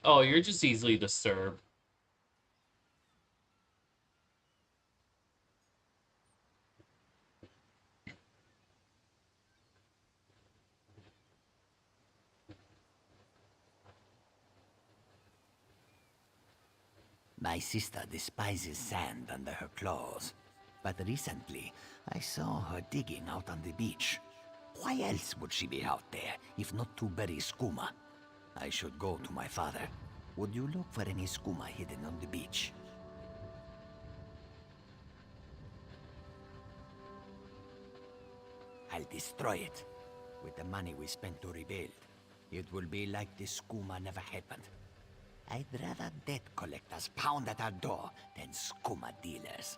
Oh, you're just easily disturbed. My sister despises sand under her claws. But recently, I saw her digging out on the beach. Why else would she be out there, if not to bury skooma? I should go to my father. Would you look for any skooma hidden on the beach? I'll destroy it. With the money we spent to rebuild, it will be like the skooma never happened. I'd rather debt collectors pound at our door than skooma dealers.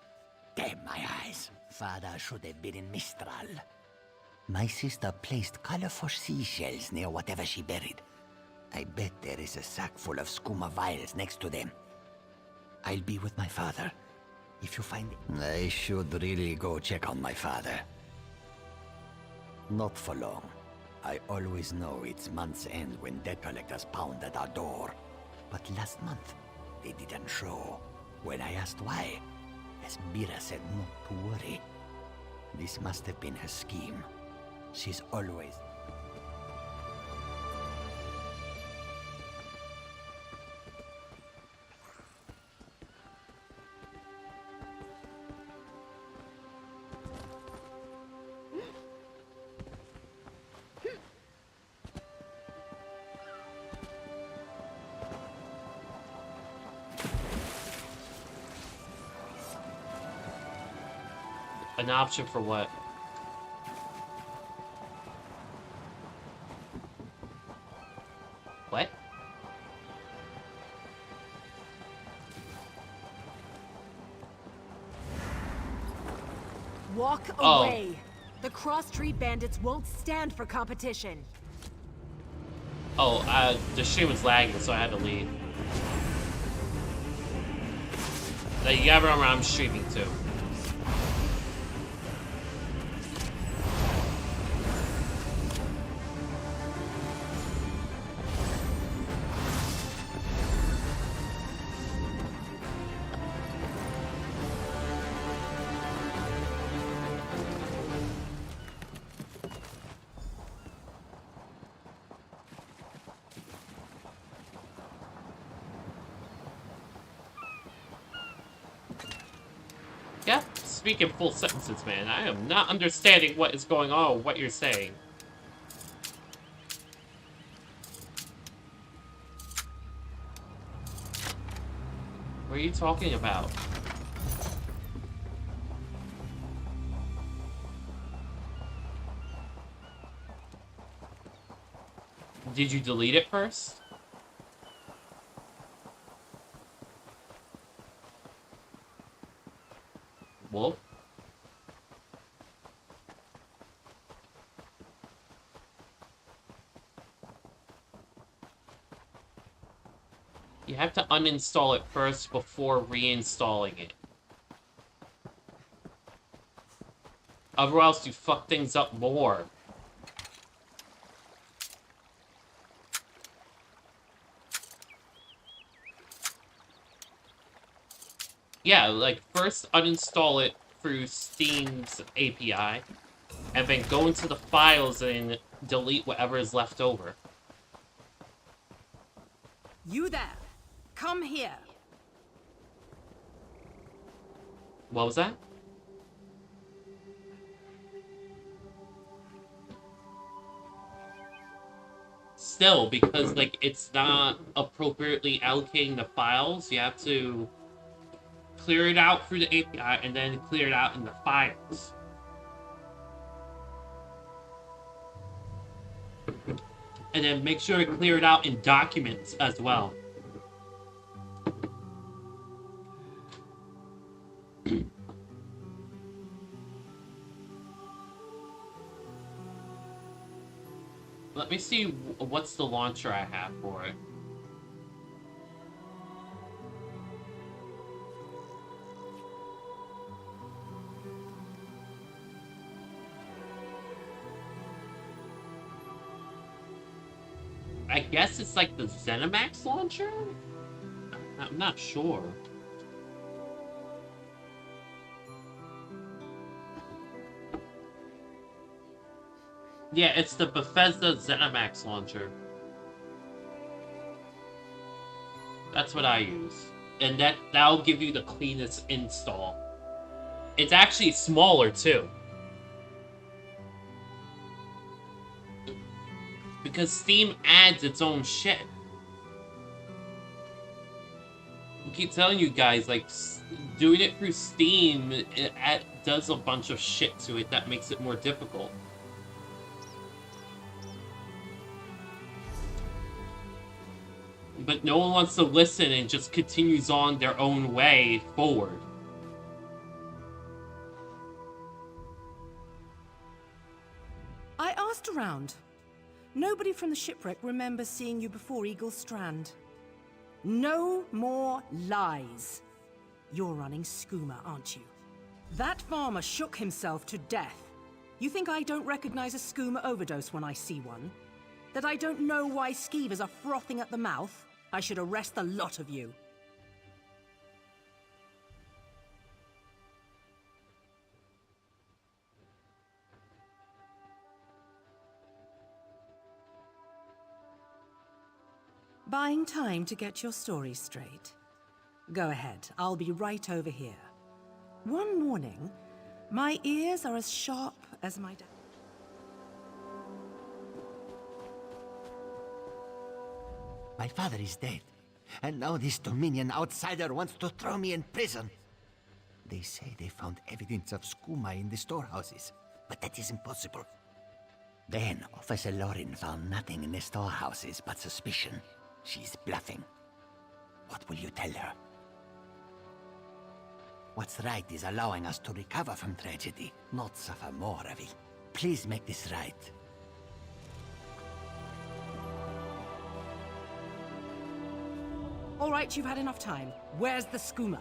Damn my eyes. Father should have been in Mistral. My sister placed colorful seashells near whatever she buried. I bet there is a sack full of skooma vials next to them. I'll be with my father. If you find it, I should really go check on my father. Not for long. I always know it's month's end when debt collectors pound at our door. But last month, they didn't show. When I asked why, Esbira said not to worry. This must have been her scheme. She's always... An option for what? What? Walk away. The cross-street bandits won't stand for competition. Oh, the stream was lagging, so I had to leave. You gotta remember I'm streaming too. Yeah, speak in full sentences, man. I am not understanding what is going on, what you're saying. What are you talking about? Did you delete it first? Wolf? You have to uninstall it first before reinstalling it. Otherwise you fuck things up more. Yeah, like, first uninstall it through Steam's API, and then go into the files and delete whatever is left over. You there! Come here! What was that? Still, because, like, it's not appropriately allocating the files, you have to clear it out through the API and then clear it out in the files. And then make sure to clear it out in documents as well. Let me see what's the launcher I have for it. I guess it's like the ZeniMax launcher? I'm not sure. Yeah, it's the Bethesda ZeniMax launcher. That's what I use. and that'll give you the cleanest install. It's actually smaller too, because Steam adds its own shit. I keep telling you guys, like, doing it through Steam does a bunch of shit to it that makes it more difficult. But no one wants to listen and just continues on their own way forward. I asked around. Nobody from the shipwreck remembers seeing you before Eagle Strand. No more lies. You're running Skooma, aren't you? That farmer shook himself to death. You think I don't recognize a Skooma overdose when I see one? That I don't know why skeevers are frothing at the mouth? I should arrest the lot of you. Buying time to get your story straight? Go ahead, I'll be right over here. One morning, my ears are as sharp as my dad. My father is dead, and now this Dominion outsider wants to throw me in prison. They say they found evidence of skooma in the storehouses, but that is impossible. Then Officer Lauren found nothing in the storehouses but suspicion. She's bluffing. What will you tell her? What's right is allowing us to recover from tragedy, not suffer more of it. Please make this right. All right, you've had enough time. Where's the skooma?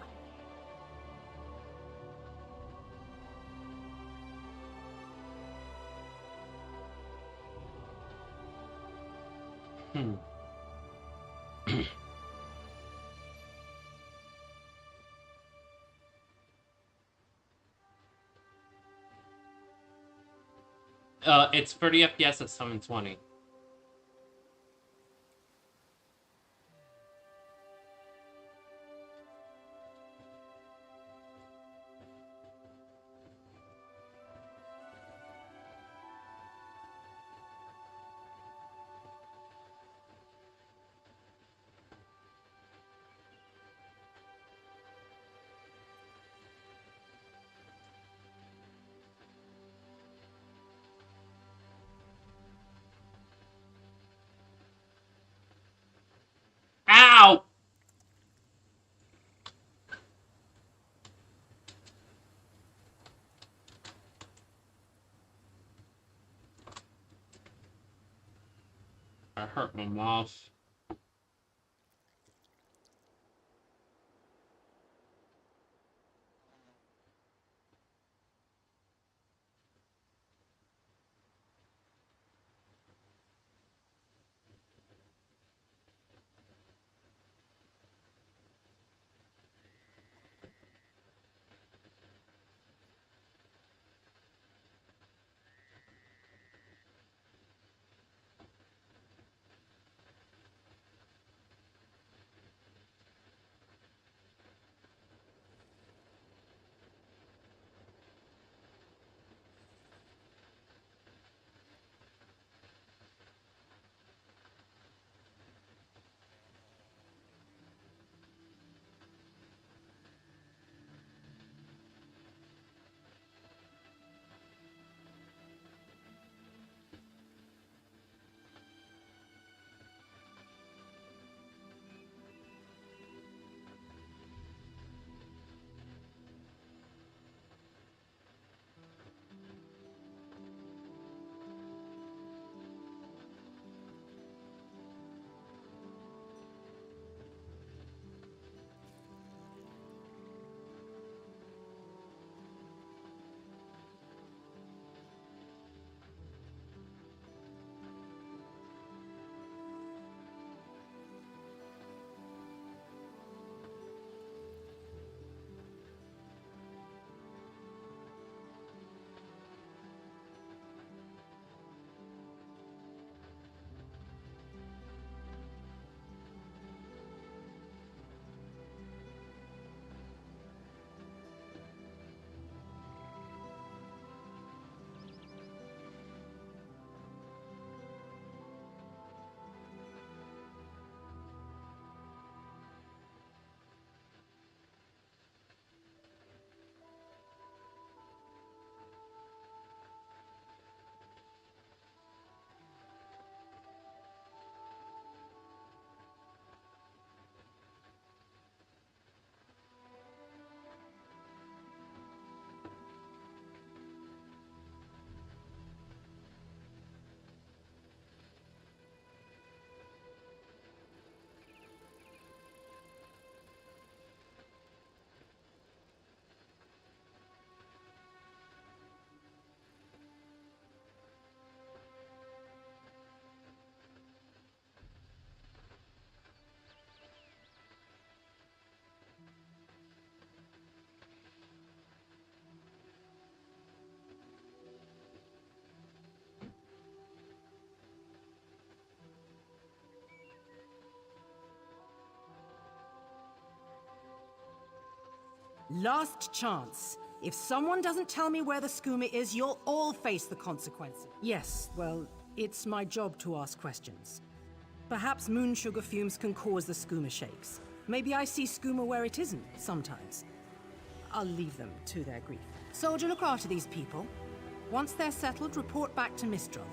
It's 30 FPS at 720. Ow! I hurt my mouse. Last chance. If someone doesn't tell me where the skooma is, you'll all face the consequences. Yes, well, it's my job to ask questions. Perhaps moon sugar fumes can cause the skooma shakes. Maybe I see skooma where it isn't, sometimes. I'll leave them to their grief. Soldier, look after these people. Once they're settled, report back to Mistral.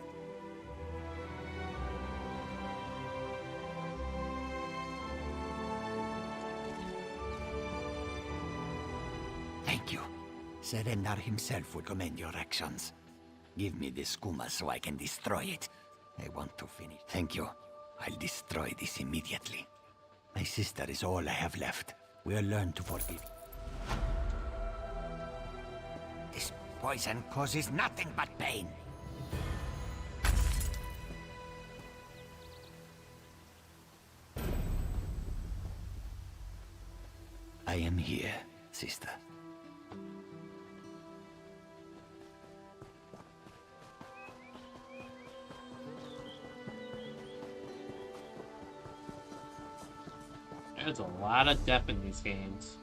Thank you. Serendar himself will commend your actions. Give me this skooma so I can destroy it. I want to finish. Thank you. I'll destroy this immediately. My sister is all I have left. We'll learn to forgive. This poison causes nothing but pain. I am here, sister. There's a lot of depth in these games.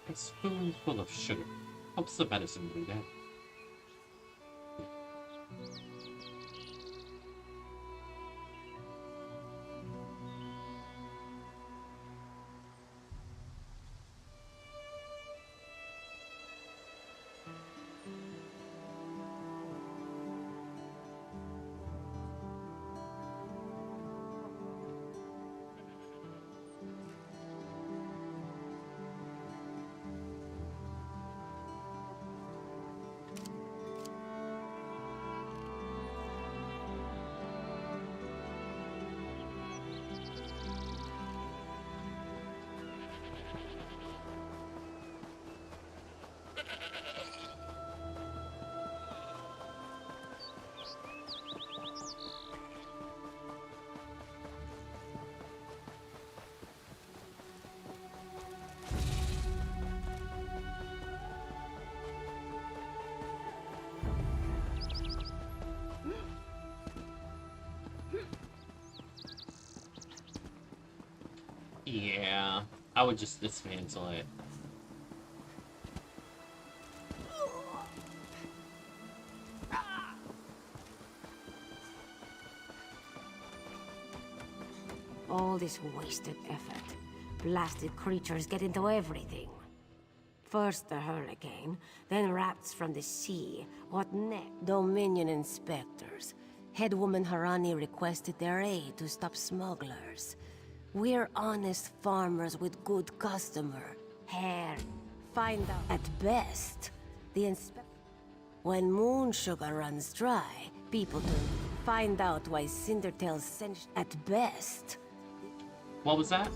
A spoonful of sugar helps the medicine do that. Yeah, I would just dismantle it. All this wasted effort. Blasted creatures get into everything. First the hurricane, then rats from the sea. What next? Dominion inspectors. Headwoman Harani requested their aid to stop smugglers. We're honest farmers with good customer. Hair. Find out. At best, the when moon sugar runs dry, people turn. Find out why Cindertail's sent. At best. What was that?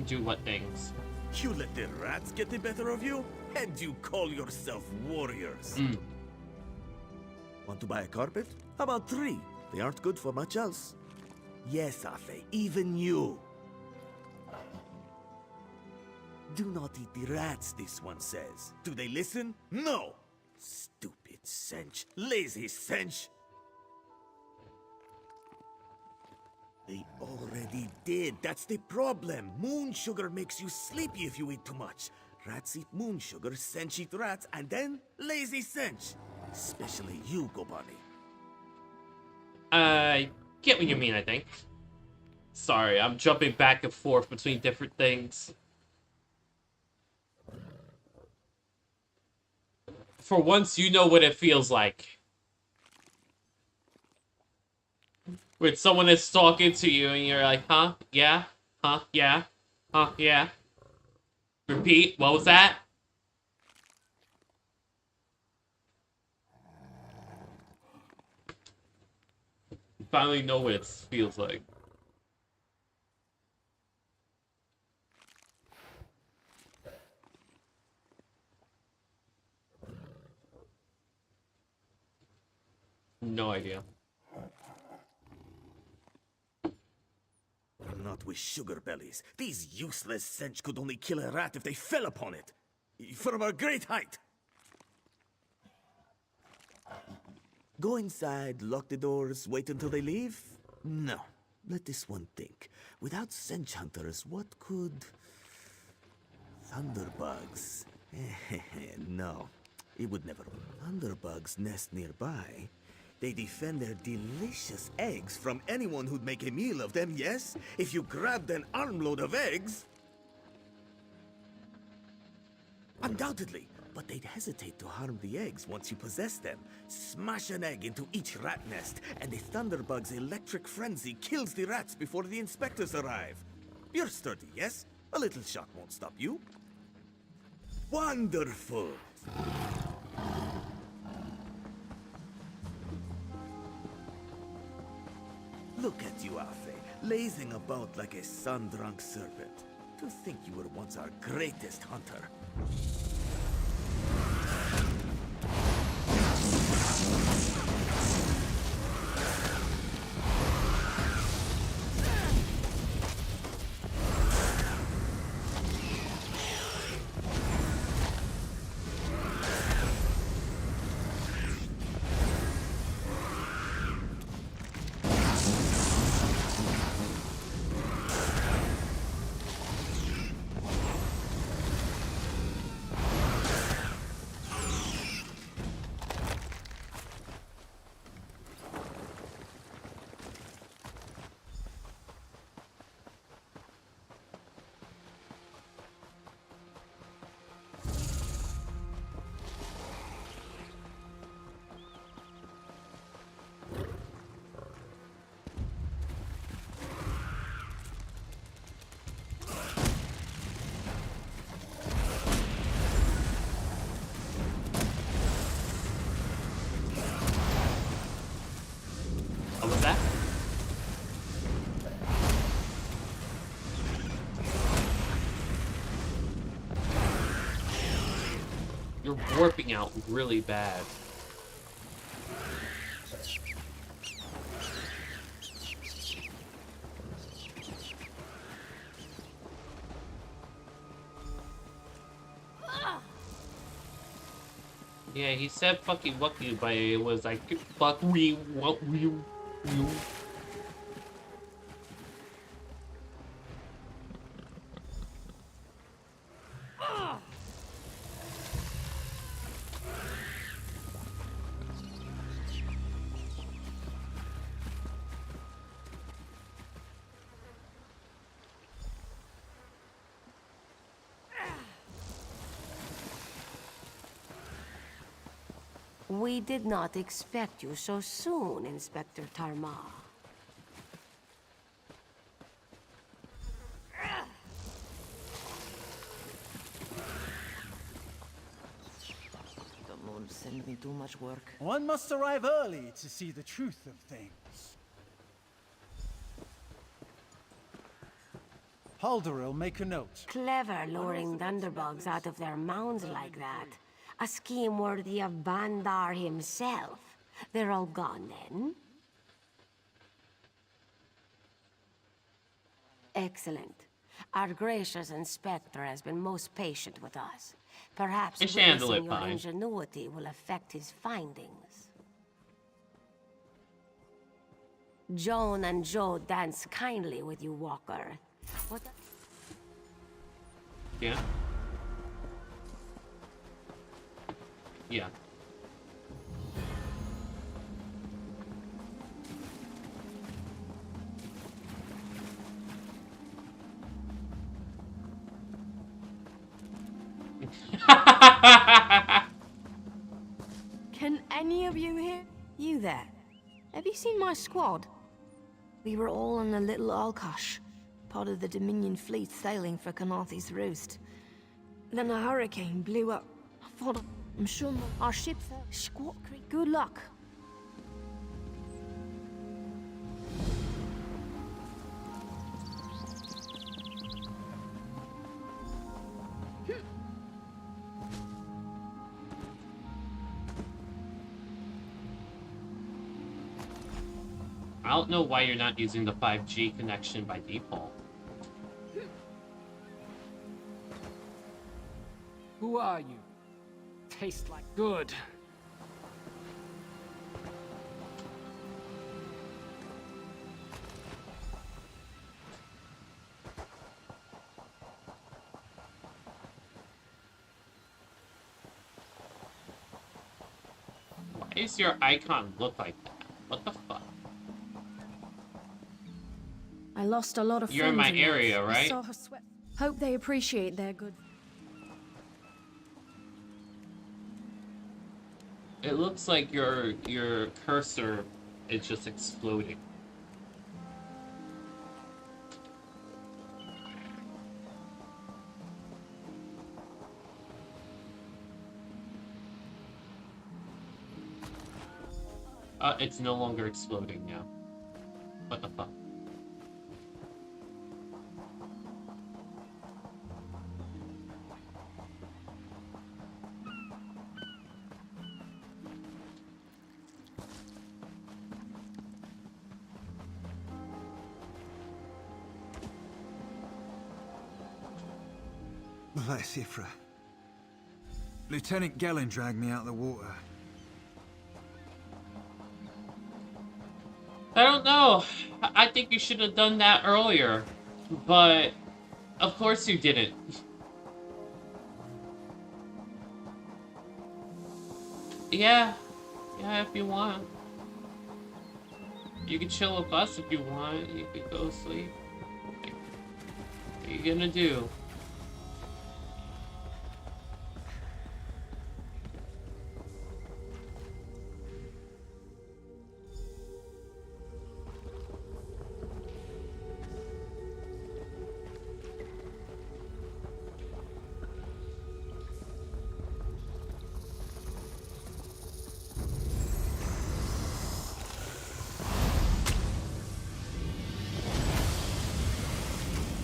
Do what things? You let the rats get the better of you? And you call yourself warriors? Want to buy a carpet? How about 3? They aren't good for much else. Yes, Afe, even you. Do not eat the rats, this one says. Do they listen? No! Stupid cinch. Lazy cinch. They already did. That's the problem. Moon sugar makes you sleepy if you eat too much. Rats eat moon sugar, cinch eat rats, and then lazy cinch. Especially you, Gobani. I get what you mean, I think. Sorry, I'm jumping back and forth between different things. For once, you know what it feels like. When someone is talking to you and you're like, huh? Yeah? Huh? Yeah? Huh? Yeah? Repeat, what was that? finally know what it feels like. No idea. Not with sugar bellies. These useless cinch could only kill a rat if they fell upon it. From a great height. Go inside, lock the doors, wait until they leave? No. Let this one think. Without cinch hunters, what could... Thunderbugs? No. It would never... Thunderbugs nest nearby. They defend their delicious eggs from anyone who'd make a meal of them, yes? If you grabbed an armload of eggs... Undoubtedly, but they'd hesitate to harm the eggs once you possess them. Smash an egg into each rat nest, and the Thunderbug's electric frenzy kills the rats before the inspectors arrive. You're sturdy, yes? A little shock won't stop you. Wonderful! Look at you, Afe, lazing about like a sun-drunk serpent. To think you were once our greatest hunter. What was that? You're warping out really bad. Yeah, he said fucking fuck you, but it was like fuck we what you. We did not expect you so soon, Inspector Tarma. Don't send me too much work. One must arrive early to see the truth of things. Halderil, make a note. Clever luring Thunderbugs out of their mounds like that. A scheme worthy of Bandar himself. They're all gone then? Excellent. Our gracious inspector has been most patient with us. Perhaps witnessing your ingenuity will affect his findings. Joan and Joe dance kindly with you, Walker. What? Yeah. Yeah. Can any of you hear? You there? Have you seen my squad? We were all on a little Alkosh, part of the Dominion fleet sailing for Kanathi's Roost. Then a hurricane blew up. I thought, I'm sure our ship fell. Squat Creek. Good luck. I don't know why you're not using the 5G connection by default. Who are you? Tastes like good. Why does your icon look like that? What the fuck? I lost a lot of You're in friends my area, life. right? I saw her sweat. Hope they appreciate their good. It looks like your cursor is just exploding. It's no longer exploding now. What the fuck? Bless Ifra. Lieutenant Gellin dragged me out of the water. I don't know. I think you should have done that earlier. But, of course you didn't. Yeah. Yeah, if you want. You can chill with us if you want. You can go sleep. What are you gonna do?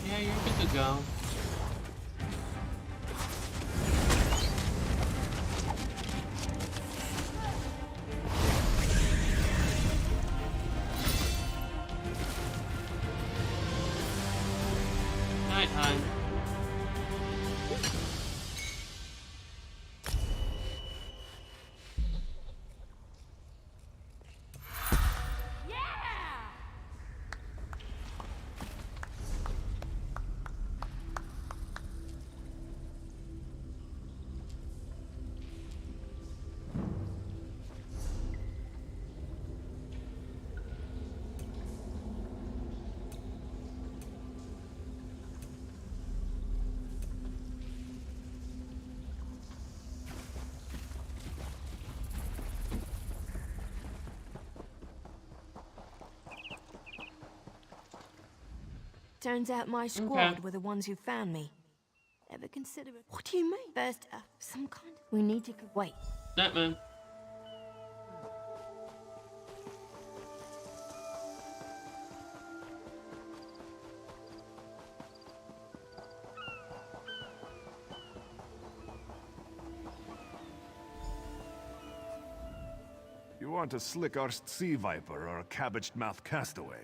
Yeah, you're good to go. Night, hon. Turns out my squad were the ones who found me. Ever consider it? What do you mean? First, some kind of... We need to... Wait. Night, man. You aren't a slick-arsed sea viper or a cabbage-mouthed castaway.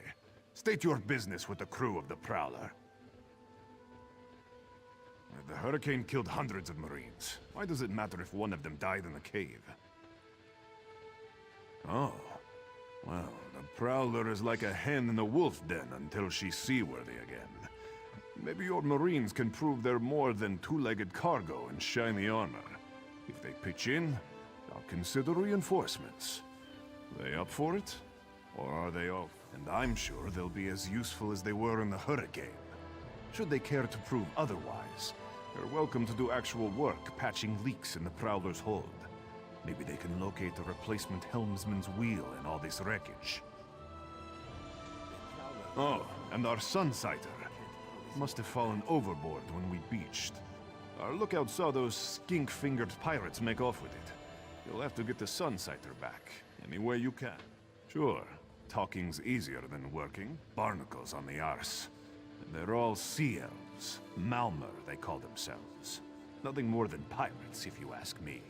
State your business with the crew of the Prowler. The hurricane killed hundreds of Marines. Why does it matter if one of them died in the cave? Oh. Well, the Prowler is like a hen in a wolf den until she's seaworthy again. Maybe your Marines can prove they're more than two-legged cargo and shiny armor. If they pitch in, I'll consider reinforcements. They up for it? Or are they off? And I'm sure they'll be as useful as they were in the hurricane. Should they care to prove otherwise, they're welcome to do actual work patching leaks in the Prowler's hold. Maybe they can locate a replacement helmsman's wheel in all this wreckage. Oh, and our Sunsighter. Must have fallen overboard when we beached. Our lookout saw those skink-fingered pirates make off with it. You'll have to get the Sunsighter back, any way you can. Sure, talking's easier than working. Barnacles on the arse. And they're all sea elves. Malmer, they call themselves. Nothing more than pirates, if you ask me.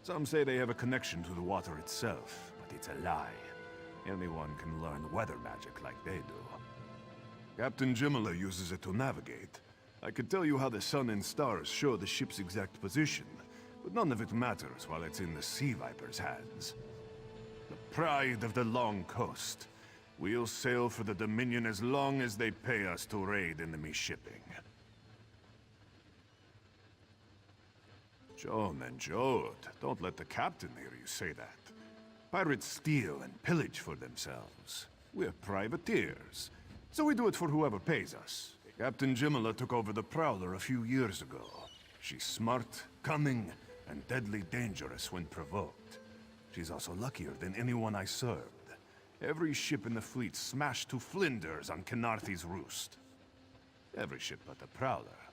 Some say they have a connection to the water itself, but it's a lie. Anyone can learn weather magic like they do. Captain Jimala uses it to navigate. I could tell you how the sun and stars show the ship's exact position, but none of it matters while it's in the Sea Viper's hands. The pride of the long coast. We'll sail for the Dominion as long as they pay us to raid enemy shipping. Joan and Jode, don't let the captain hear you say that. Pirates steal and pillage for themselves. We're privateers, so we do it for whoever pays us. Captain Jimala took over the Prowler a few years ago. She's smart, cunning, and deadly dangerous when provoked. She's also luckier than anyone I served. Every ship in the fleet smashed to flinders on Khenarthi's roost. Every ship but the Prowler.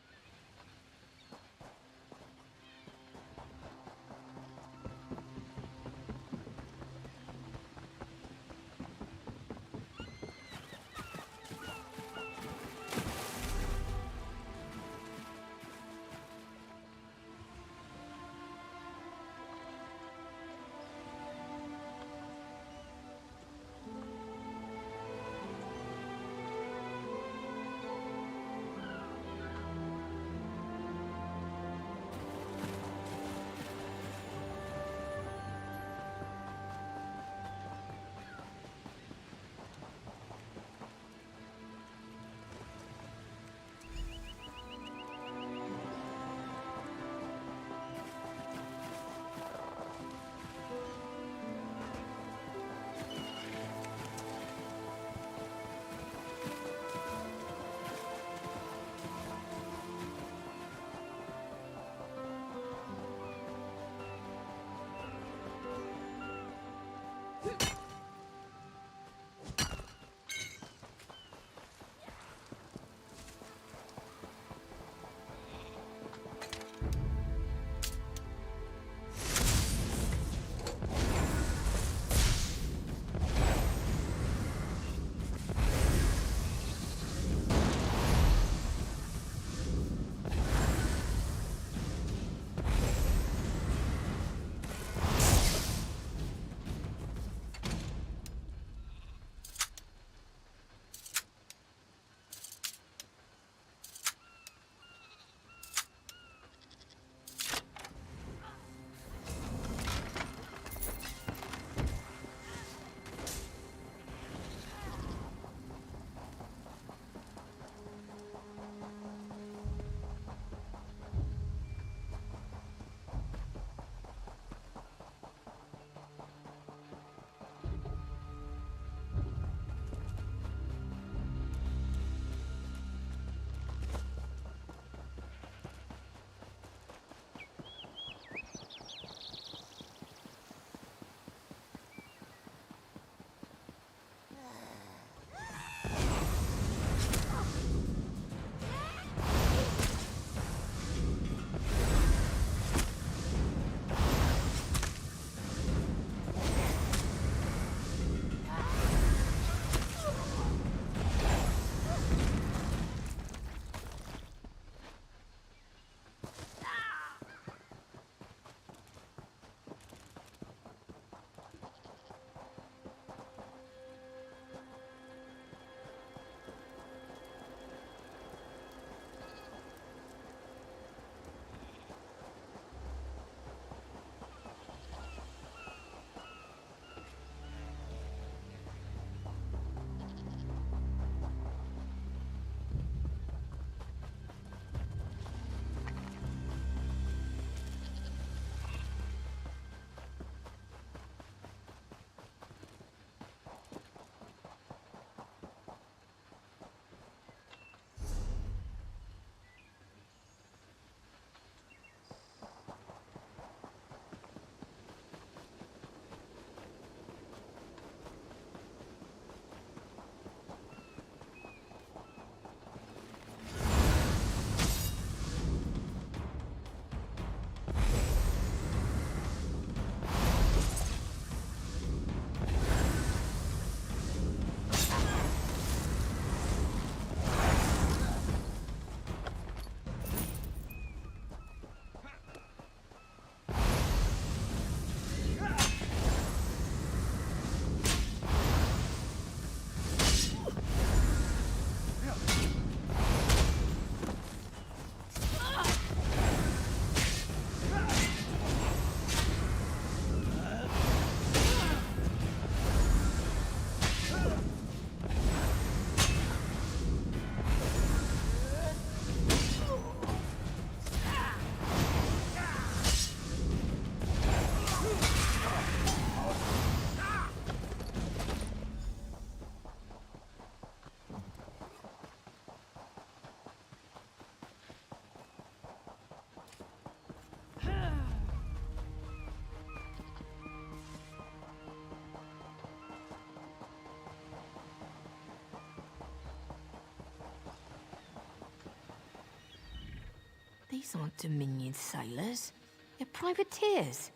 These aren't Dominion sailors. They're privateers.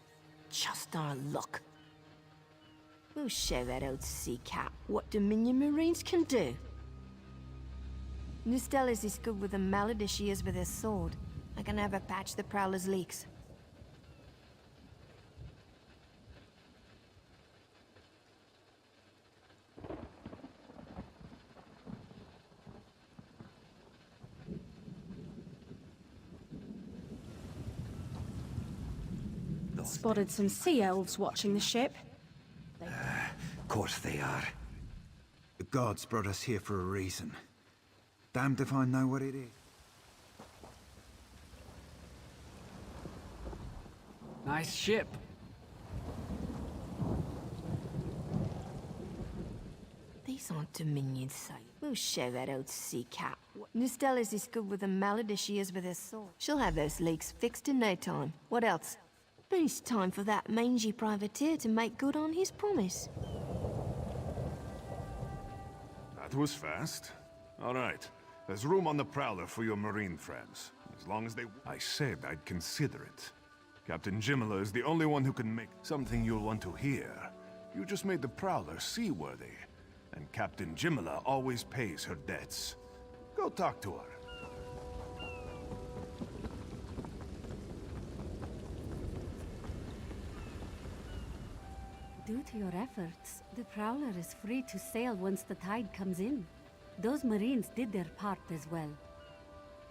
Just our luck. We'll show that old sea cat what Dominion Marines can do. Nustella's as good with a mallet as she is with her sword. I can have her patch the Prowler's leaks. Spotted some sea elves watching the ship. Of course they are. The gods brought us here for a reason. Damned if I know what it is. Nice ship. These aren't Dominion sailors. We'll show that old sea cat. Nustella's as good with a mallet as she is with her sword. She'll have those leaks fixed in no time. What else? But it's time for that mangy privateer to make good on his promise. That was fast. All right. There's room on the Prowler for your Marine friends. As long as they... I said I'd consider it. Captain Jimala is the only one who can make something you'll want to hear. You just made the Prowler seaworthy. And Captain Jimala always pays her debts. Go talk to her. Due to your efforts, the Prowler is free to sail once the tide comes in. Those Marines did their part as well.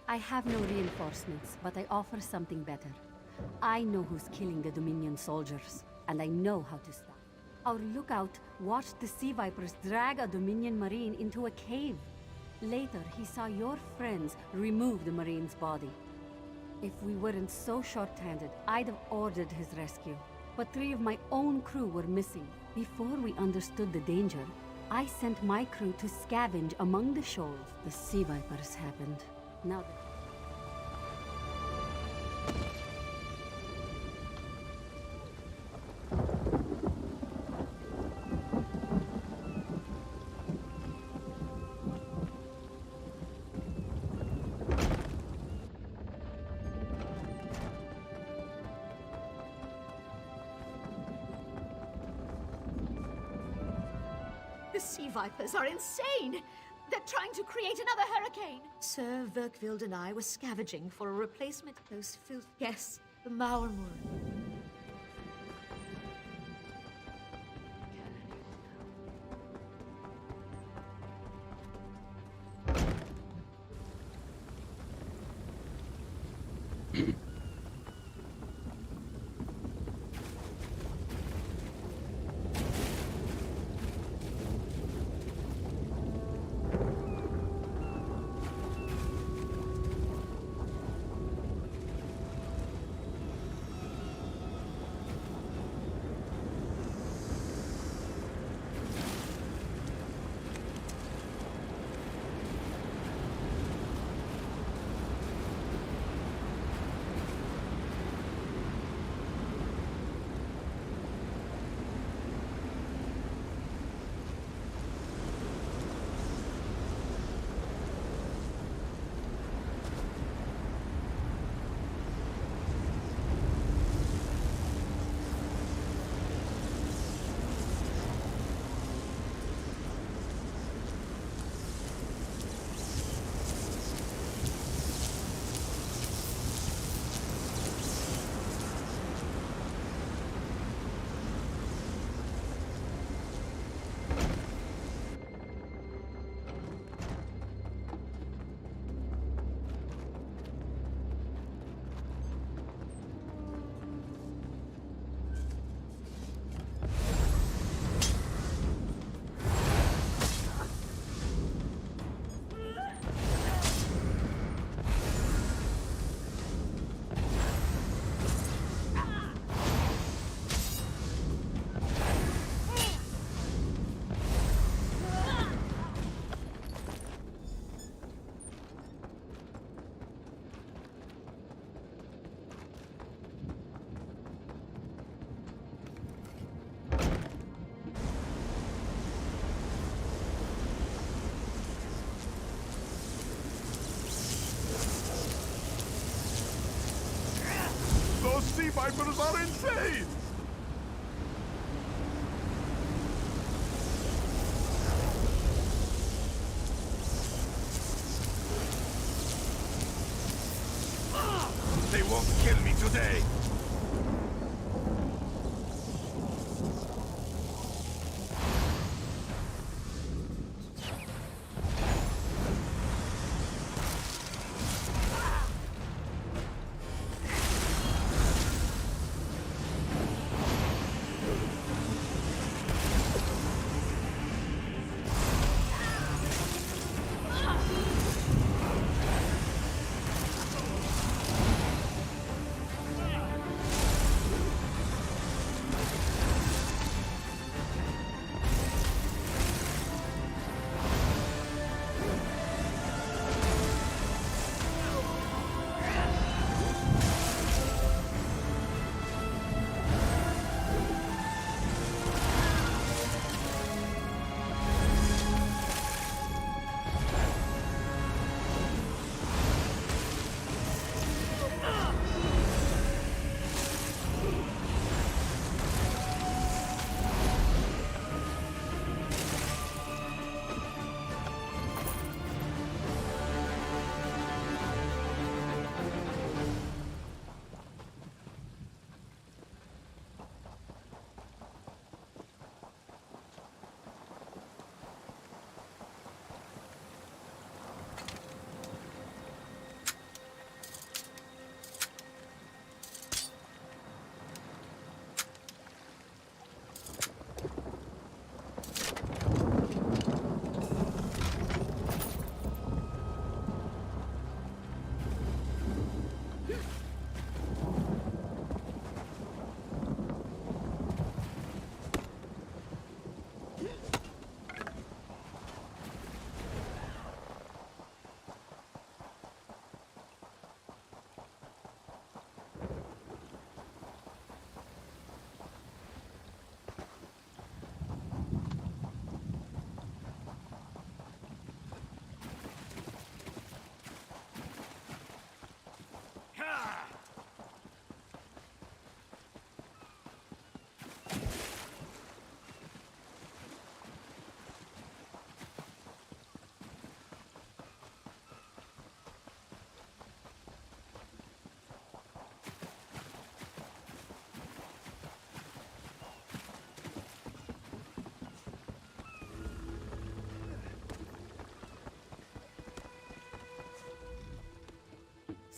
I have no reinforcements, but I offer something better. I know who's killing the Dominion soldiers, and I know how to stop. Our lookout watched the Sea Vipers drag a Dominion Marine into a cave. Later, he saw your friends remove the Marine's body. If we weren't so short-handed, I'd have ordered his rescue. But 3 of my own crew were missing. Before we understood the danger, I sent my crew to scavenge among the shoals. The Sea Vipers happened. Now that... The Sea Vipers are insane! They're trying to create another hurricane! Sir Verkvild and I were scavenging for a replacement. Those filth guests, the Maurmur. vipers are insane! They won't kill me today!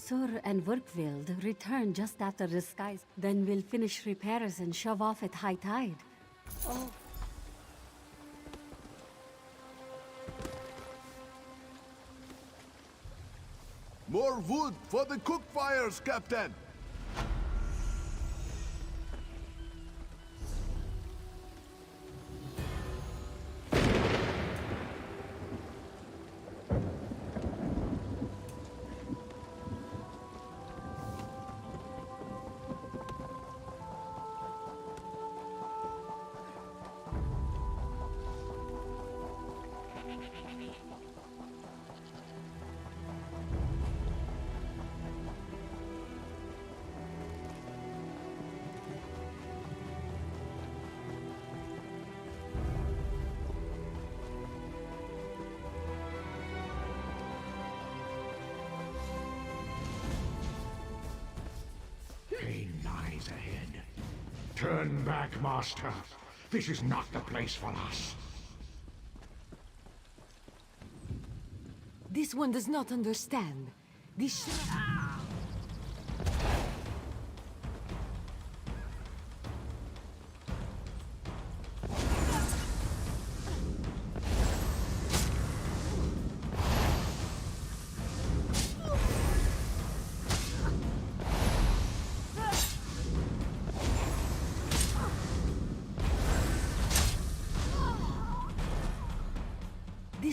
Sur and Werkveld return just after the skies. Then we'll finish repairs and shove off at high tide. Oh. More wood for the cook fires, Captain! Pain lies ahead. Turn back, Master. This is not the place for us. This one does not understand. This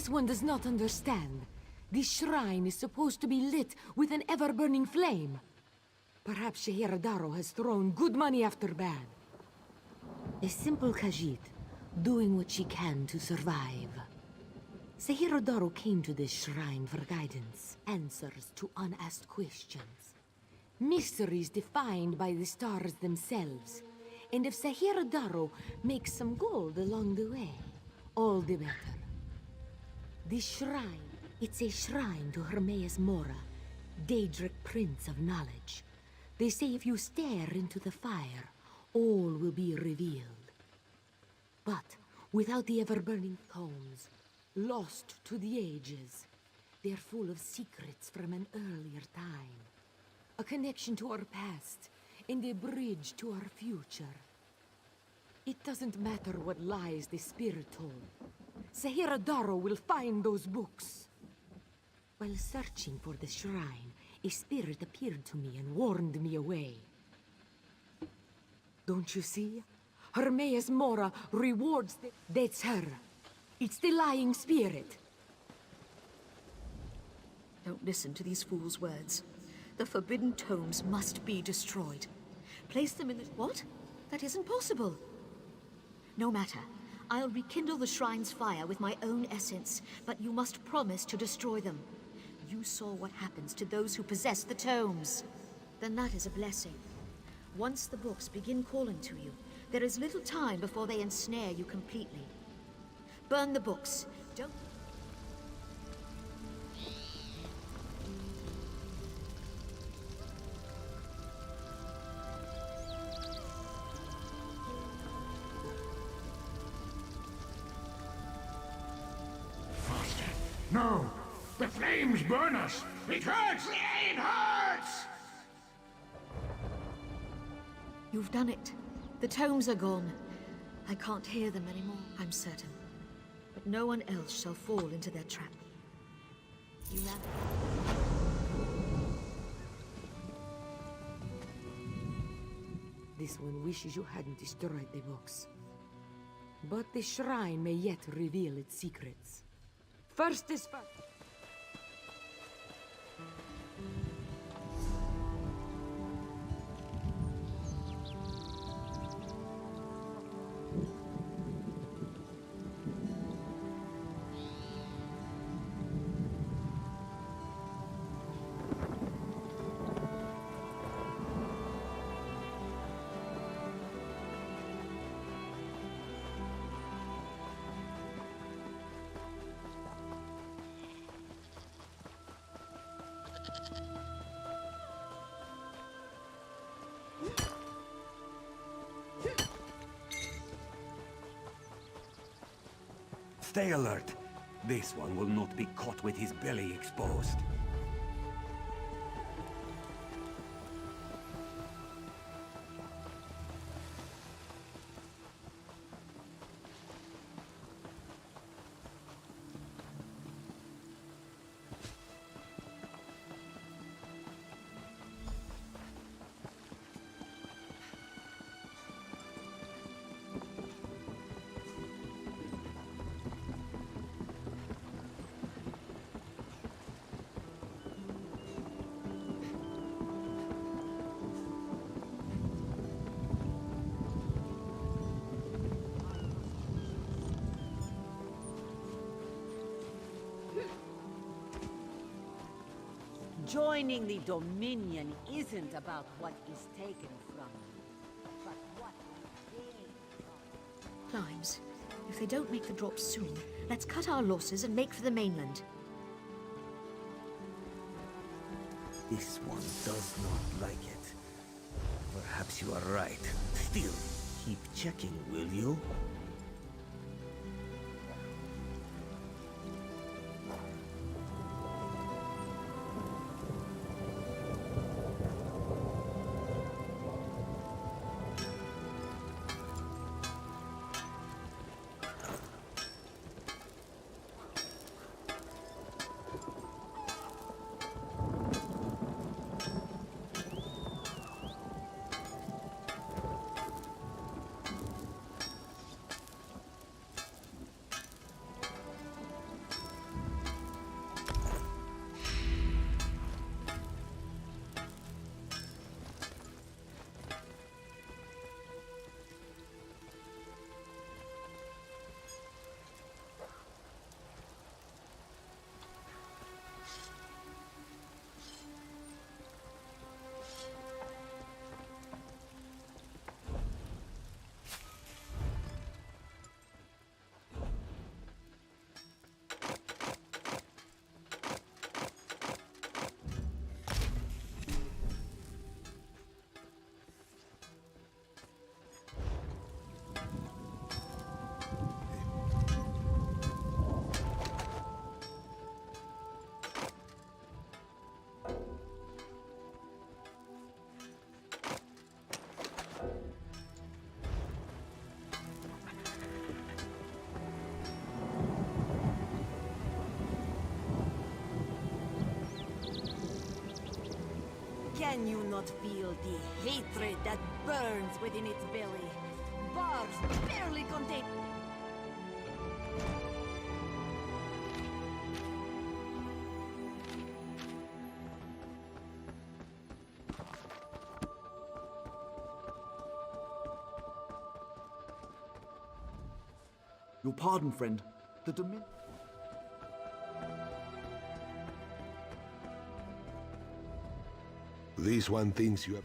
This one does not understand. This shrine is supposed to be lit with an ever-burning flame. Perhaps Shehiradaro has thrown good money after bad. A simple Khajiit, doing what she can to survive. Shehiradaro came to this shrine for guidance, answers to unasked questions. mysteries defined by the stars themselves. And if Sahira Darrow makes some gold along the way, all the better. This shrine, it's a shrine to Hermaeus Mora, Daedric Prince of Knowledge. They say if you stare into the fire, all will be revealed. But without the ever-burning tomes, lost to the ages, they're full of secrets from an earlier time. A connection to our past, and a bridge to our future. It doesn't matter what lies the spirit told. Sahira Darrow will find those books. While searching for the shrine, a spirit appeared to me and warned me away. Don't you see? Hermaeus Mora rewards the... That's her. It's the lying spirit. Don't listen to these fools' words. The forbidden tomes must be destroyed. Place them in the... What? That isn't possible. No matter. I'll rekindle the shrine's fire with my own essence, but you must promise to destroy them. You saw what happens to those who possess the tomes. Then that is a blessing. Once the books begin calling to you, there is little time before they ensnare you completely. Burn the books. Don't... Faster. No! The flames burn us! It hurts! It hurts! You've done it. The tomes are gone. I can't hear them anymore, I'm certain. But no one else shall fall into their trap. You now... This one wishes you hadn't destroyed the books. But the shrine may yet reveal its secrets. First is first. Stay alert. This one will not be caught with his belly exposed. Joining the Dominion isn't about what is taken from you, but what is gained from you. Limes, if they don't make the drop soon, let's cut our losses and make for the mainland. This one does not like it. Perhaps you are right. Still, keep checking, will you? not feel the hatred that burns within its belly. Barbs barely contain... Your pardon, friend. The Dominion... This one thinks you have...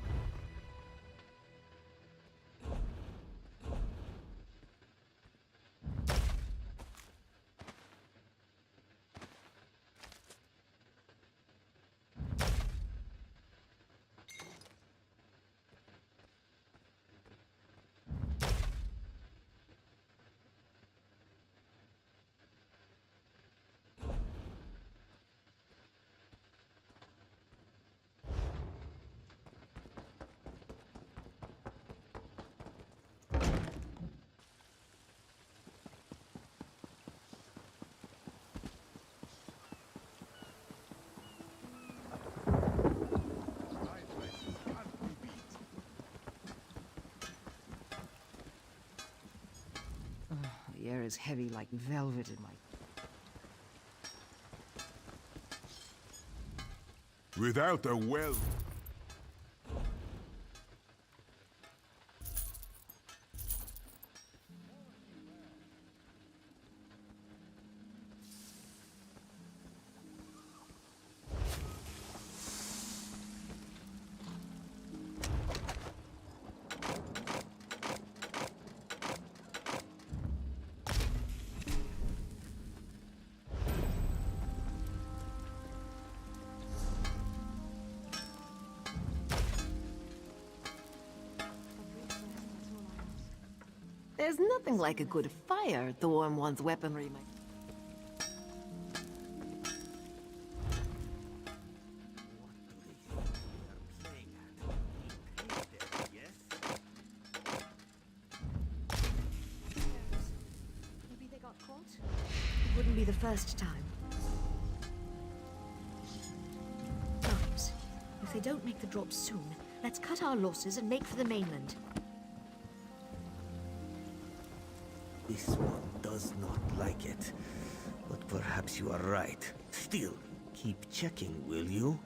The air is heavy like velvet in my... Without a well... There's nothing like a good fire to warm one's weaponry, my... Maybe they got caught? It wouldn't be the first time. Guys, if they don't make the drop soon, let's cut our losses and make for the mainland. This one does not like it. But perhaps you are right. Still, keep checking, will you?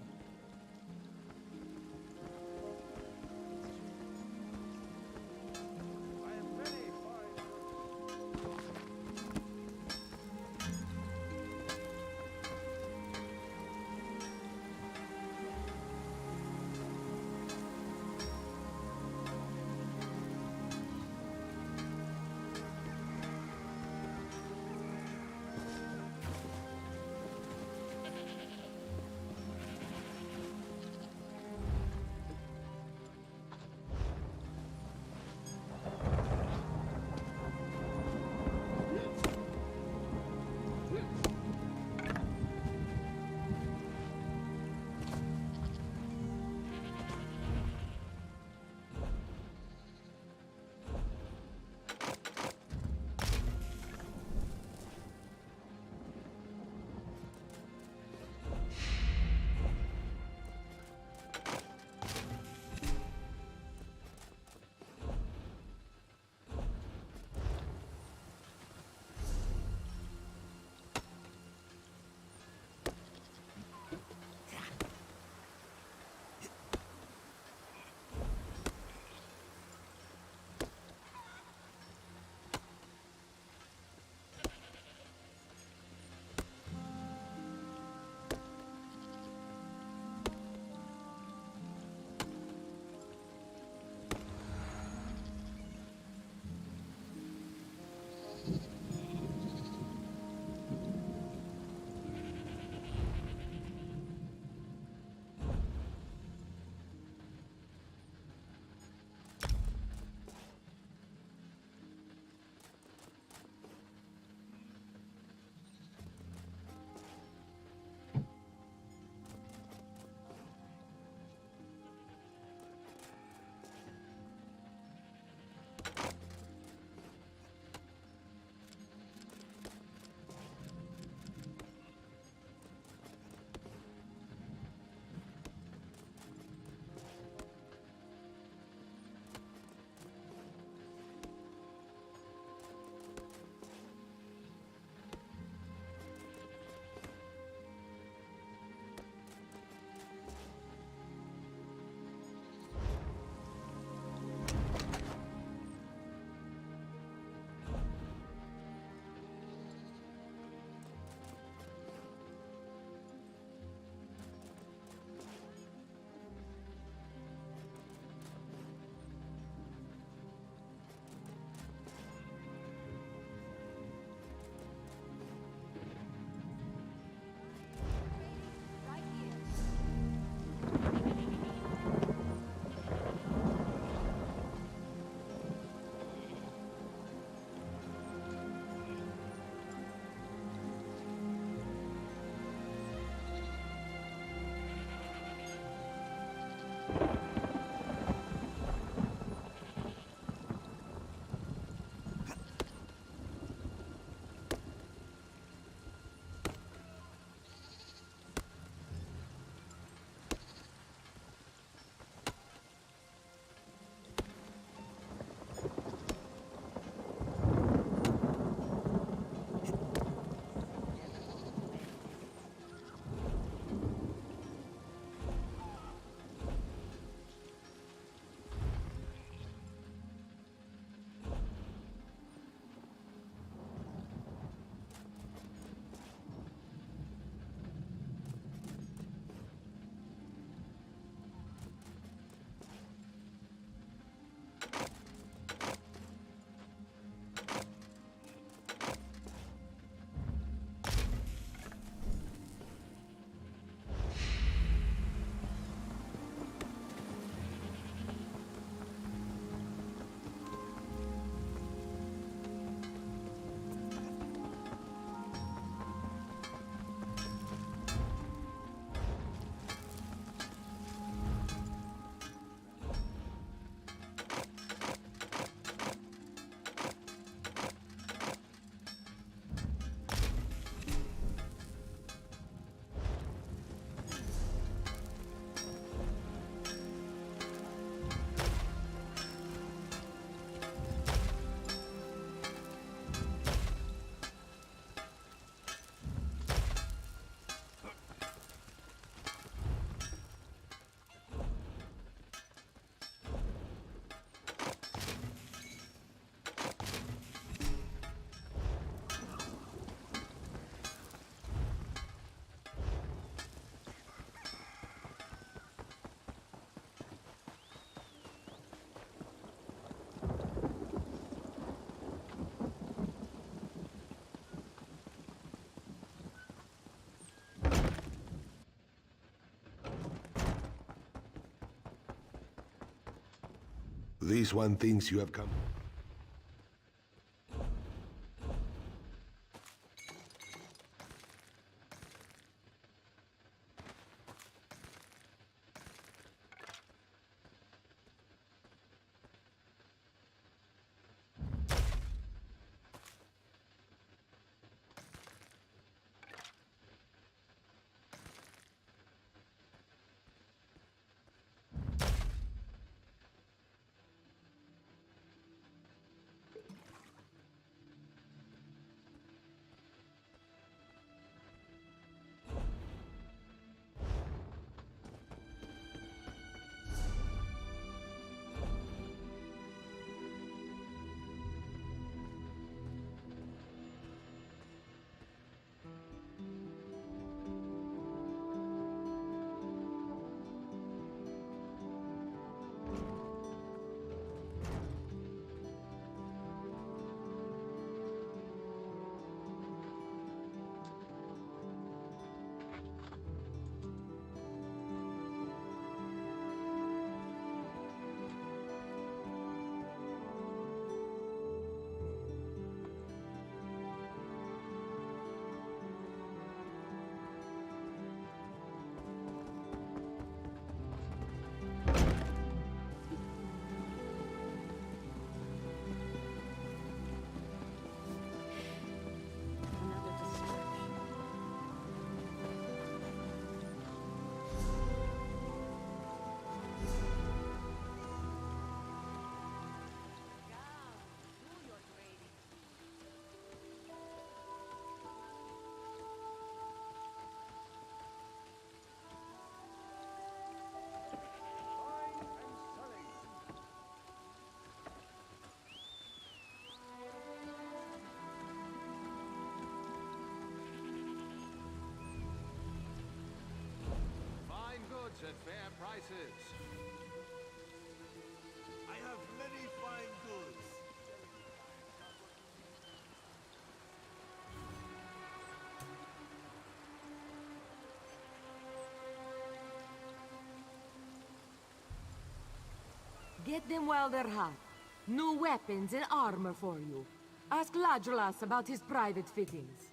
These one things you have come... At fair prices. I have many fine goods. Get them while they're hot. New weapons and armor for you. Ask Ladrolas about his private fittings.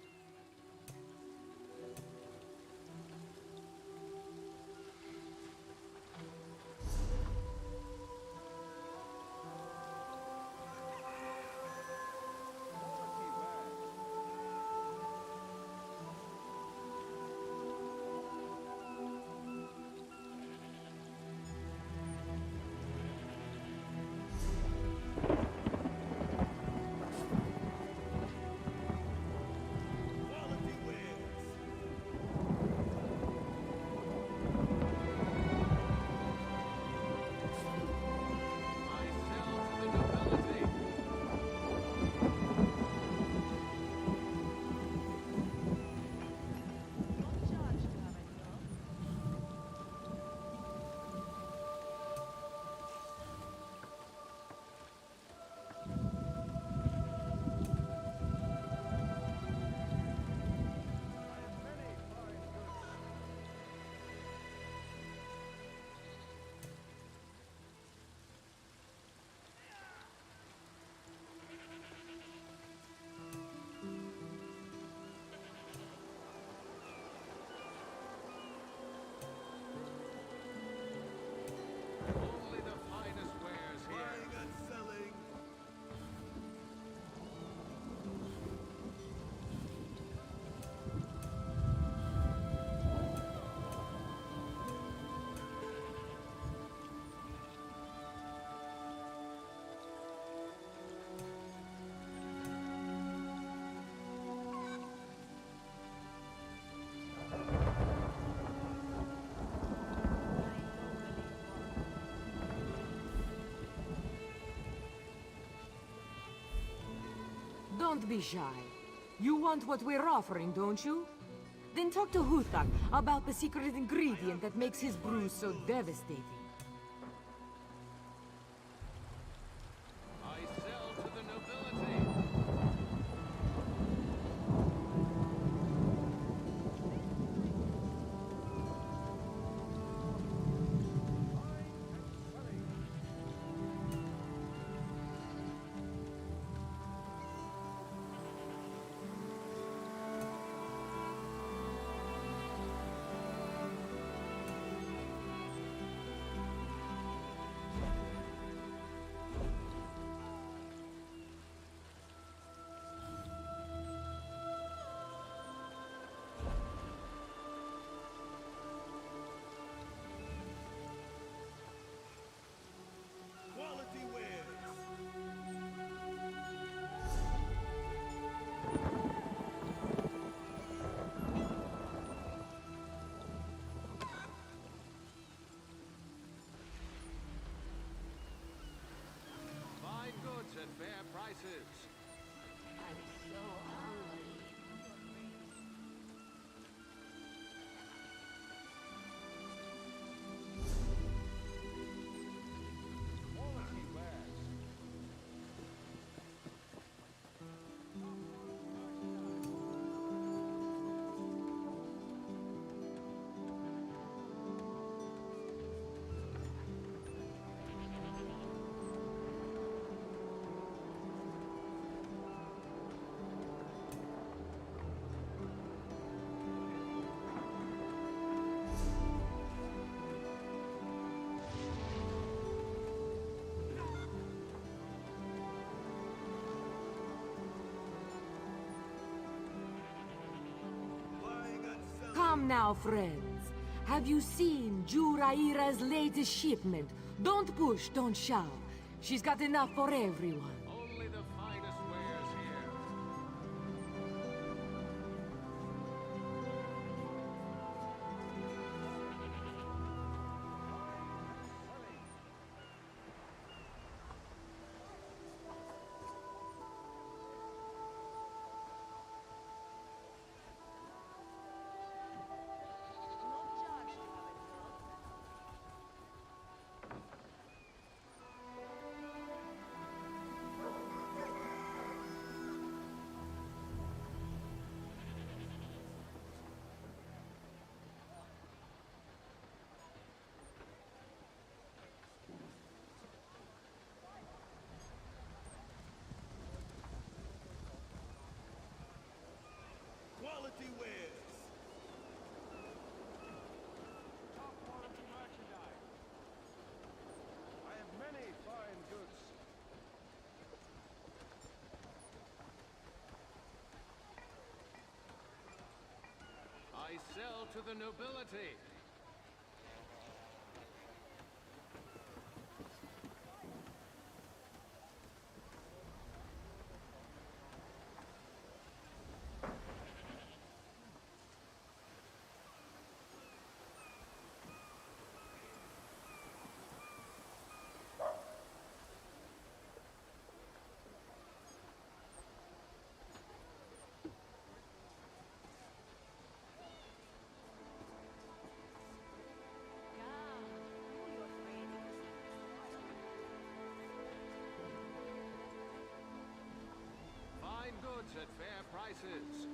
Don't be shy. You want what we're offering, don't you? Then talk to Huthak about the secret ingredient that makes his brew so devastating. I sell to the nobility. prices. I'm so hungry. Quality wares. Come now, friends. Have you seen Juraira's latest shipment? Don't push, don't shove. She's got enough for everyone. Only the finest wares here. Quality wares. Top quality merchandise. I have many fine goods. I sell to the nobility. Fine goods at fair prices.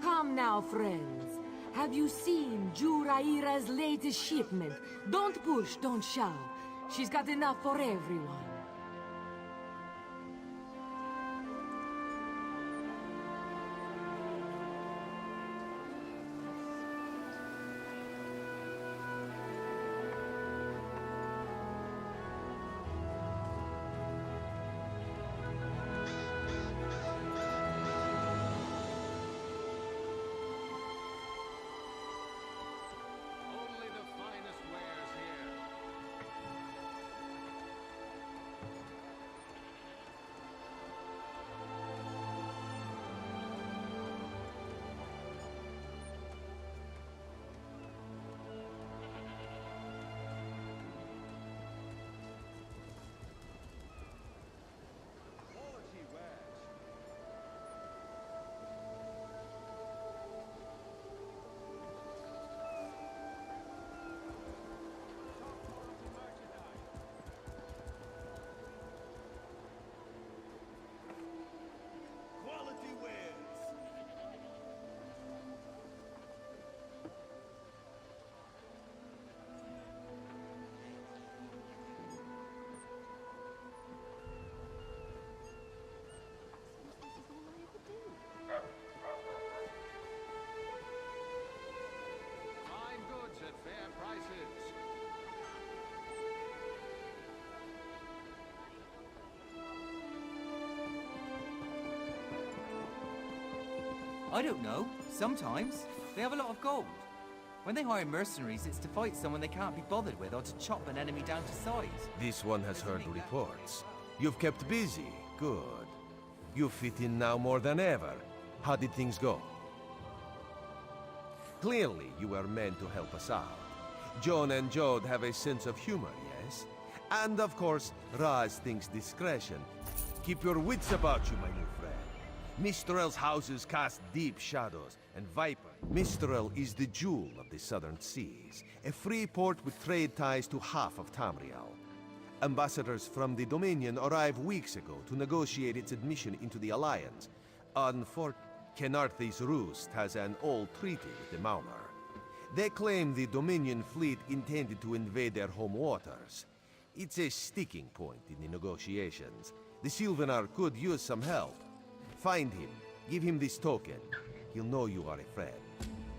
Come now, friends. Have you seen Juraira's latest shipment? Don't push, don't shove. She's got enough for everyone. Only the finest wares here. Quality wares. Top quality merchandise. Quality wares. Fine goods at fair prices. I don't know. Sometimes. They have a lot of gold. When they hire mercenaries, it's to fight someone they can't be bothered with or to chop an enemy down to size. This one has heard reports. You've kept busy. Good. You fit in now more than ever. How did things go? Clearly, you were meant to help us out. Joan and Jode have a sense of humor, yes? And of course, Raz thinks discretion. Keep your wits about you, my new friend. Mistral's houses cast deep shadows, and Viper. Mistral is the jewel of the southern seas, a free port with trade ties to half of Tamriel. Ambassadors from the Dominion arrived weeks ago to negotiate its admission into the Alliance. Unfortunately, Kenarthi's Roost has an old treaty with the Maumar. They claim the Dominion fleet intended to invade their home waters. It's a sticking point in the negotiations. The Sylvanar could use some help. Find him, give him this token. He'll know you are a friend.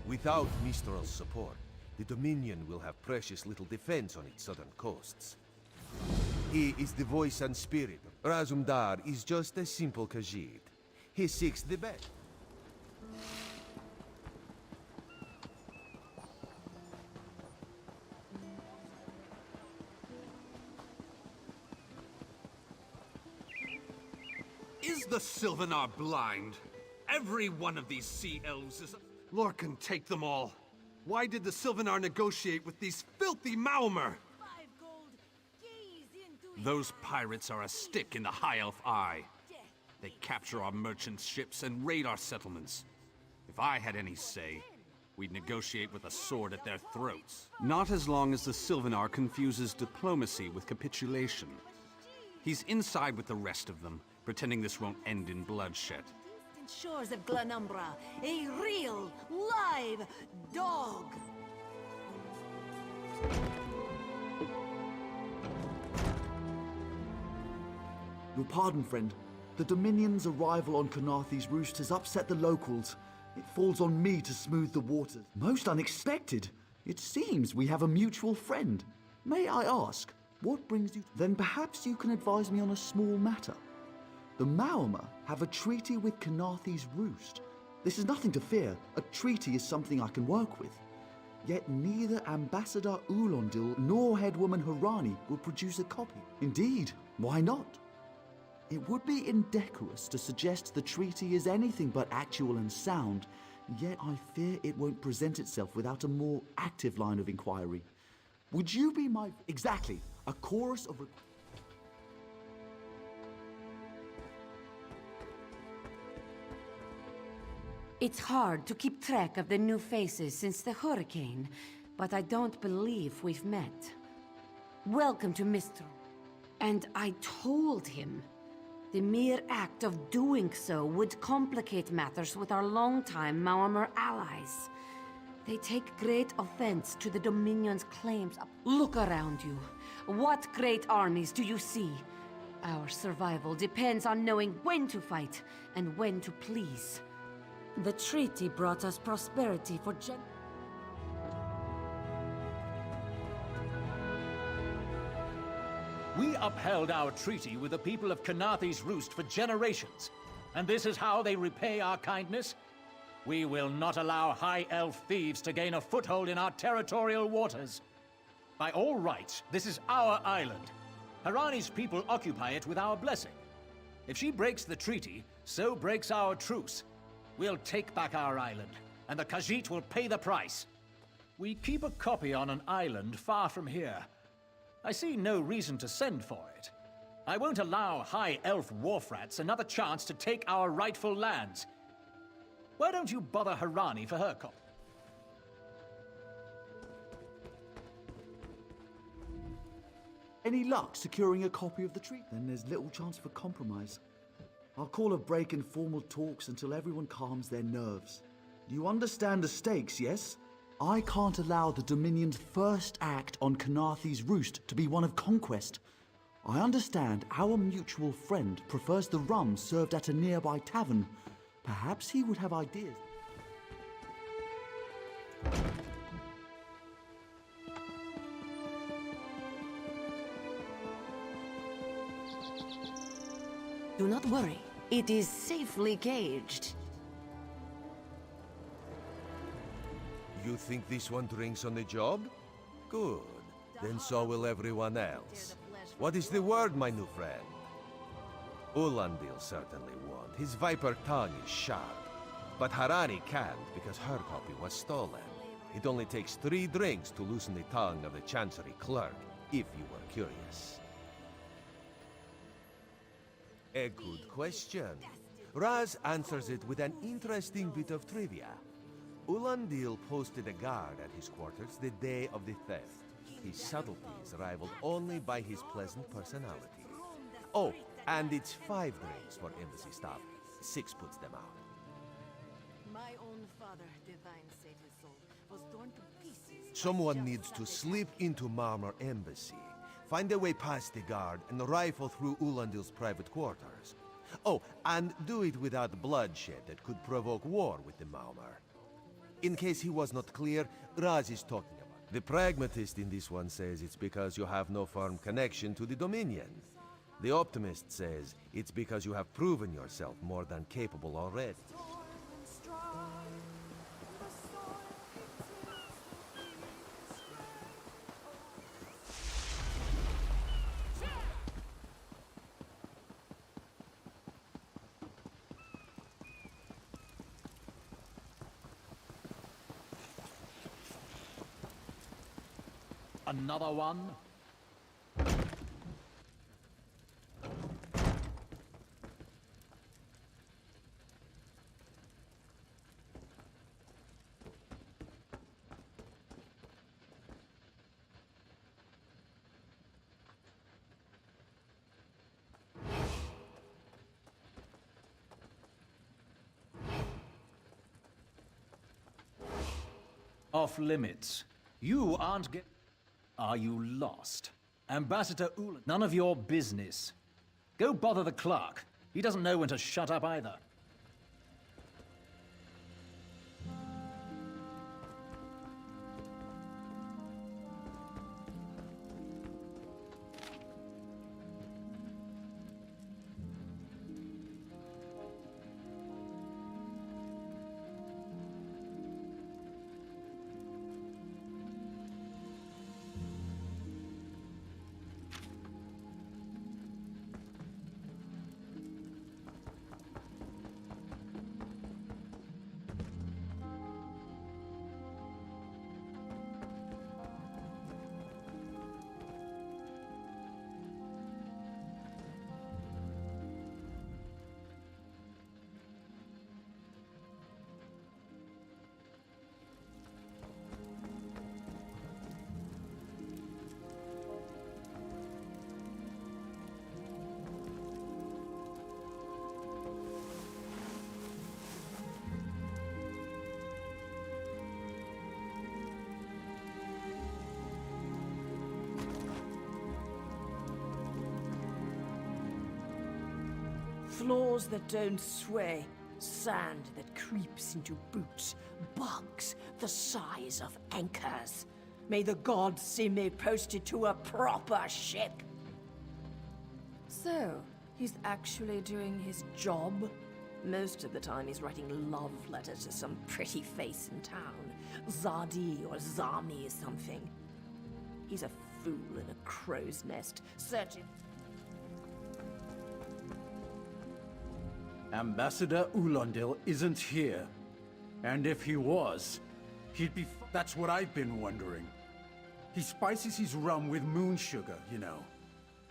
Without Mistral's support, the Dominion will have precious little defense on its southern coasts. He is the voice and spirit. Razumdar is just a simple Khajiit. He seeks the best. Is the Sylvanar blind? Every one of these sea elves is... Lorcan, take them all. Why did the Sylvanar negotiate with these filthy Maumar? Those pirates are a stick in the High Elf eye. They capture our merchants' ships and raid our settlements. If I had any say, we'd negotiate with a sword at their throats. Not as long as the Sylvanar confuses diplomacy with capitulation. He's inside with the rest of them, pretending this won't end in bloodshed. Shores of Glanumbra, a real, live dog. Your pardon, friend. The Dominion's arrival on Kenarthi's Roost has upset the locals. It falls on me to smooth the waters. Most unexpected. It seems we have a mutual friend. May I ask, what brings you... Then perhaps you can advise me on a small matter. The Maumar have a treaty with Kenarthi's Roost. This is nothing to fear. A treaty is something I can work with. Yet neither Ambassador Ulondil nor Headwoman Harani will produce a copy. Indeed, why not? It would be indecorous to suggest the treaty is anything but actual and sound, yet I fear it won't present itself without a more active line of inquiry. Would you be my... Exactly, a chorus of... It's hard to keep track of the new faces since the hurricane, but I don't believe we've met. Welcome to Mistral. And I told him the mere act of doing so would complicate matters with our longtime Maumar allies. They take great offense to the Dominion's claims. Look around you. What great armies do you see? Our survival depends on knowing when to fight and when to please. The treaty brought us prosperity for We upheld our treaty with the people of Kenarthi's Roost for generations, and this is how they repay our kindness? We will not allow High Elf thieves to gain a foothold in our territorial waters. By all rights, this is our island. Harani's people occupy it with our blessing. If she breaks the treaty, so breaks our truce. We'll take back our island, and the Khajiit will pay the price. We keep a copy on an island far from here. I see no reason to send for it. I won't allow High Elf wharf-rats another chance to take our rightful lands. Why don't you bother Harani for her copy? Any luck securing a copy of the treaty? Then there's little chance for compromise. I'll call a break in formal talks until everyone calms their nerves. You understand the stakes, yes? I can't allow the Dominion's first act on Kenarthi's Roost to be one of conquest. I understand our mutual friend prefers the rum served at a nearby tavern. Perhaps he would have ideas. Do not worry. It is safely caged. You think this one drinks on the job? Good. Then so will everyone else. What is the word, my new friend? Ulandil certainly won't. His viper tongue is sharp. But Harani can't because her copy was stolen. It only takes 3 drinks to loosen the tongue of the Chancery clerk, if you were curious. A good question. Raz answers it with an interesting bit of trivia. Ulandil posted a guard at his quarters the day of the theft. His subtleties rivaled only by his pleasant personality. Oh, and it's 5 drinks for embassy staff. 6 puts them out. My own father, divine save his soul, was torn to pieces. Someone needs to slip into Marmor Embassy, find a way past the guard, and rifle through Ulandil's private quarters. Oh, and do it without bloodshed that could provoke war with the Marmor. In case he was not clear, Raz is talking about. The pragmatist in this one says it's because you have no firm connection to the Dominion. The optimist says it's because you have proven yourself more than capable already. Another one? Off limits. You aren't get... Are you lost? Ambassador Ulan... None of your business. Go bother the clerk. He doesn't know when to shut up either. Floors that don't sway, sand that creeps into boots, bugs the size of anchors. May the gods see me posted to a proper ship. So, he's actually doing his job? Most of the time he's writing love letters to some pretty face in town. Zadi or Zami or something. He's a fool in a crow's nest, searching... Ambassador Ulandil isn't here. And if he was, he'd be... That's what I've been wondering. He spices his rum with moon sugar, you know.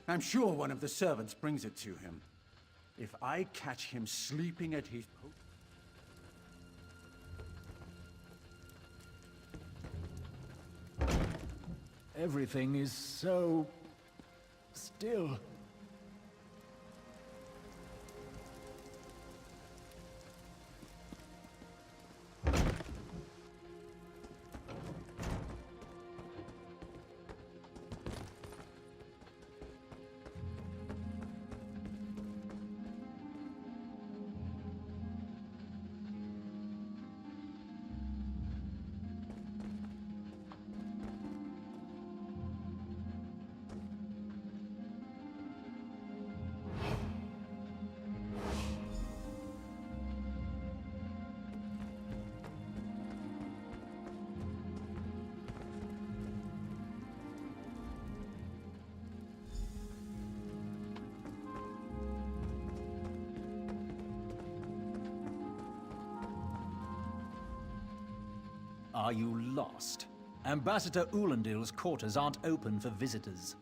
I'm sure one of the servants brings it to him. If I catch him sleeping at his... Everything is so... still. are you lost? Ambassador Ulendil's quarters aren't open for visitors.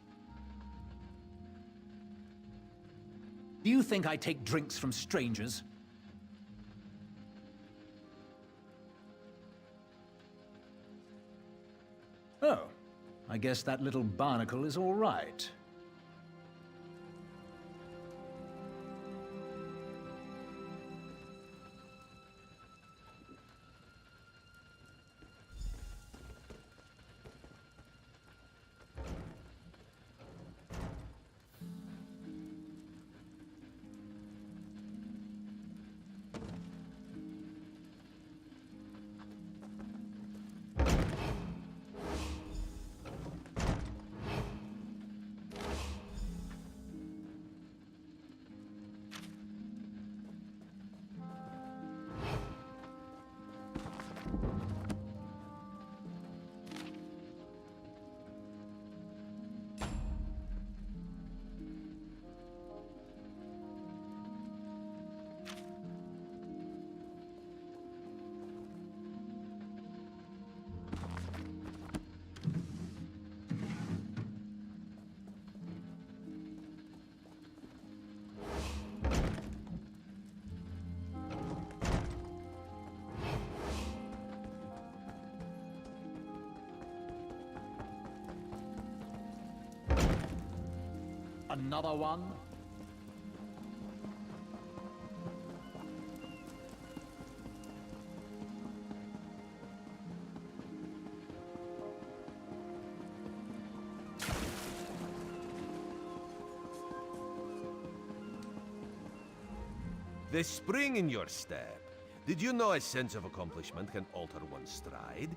Do you think I take drinks from strangers? Oh, I guess that little barnacle is all right. Another one? The spring in your step. Did you know a sense of accomplishment can alter one's stride?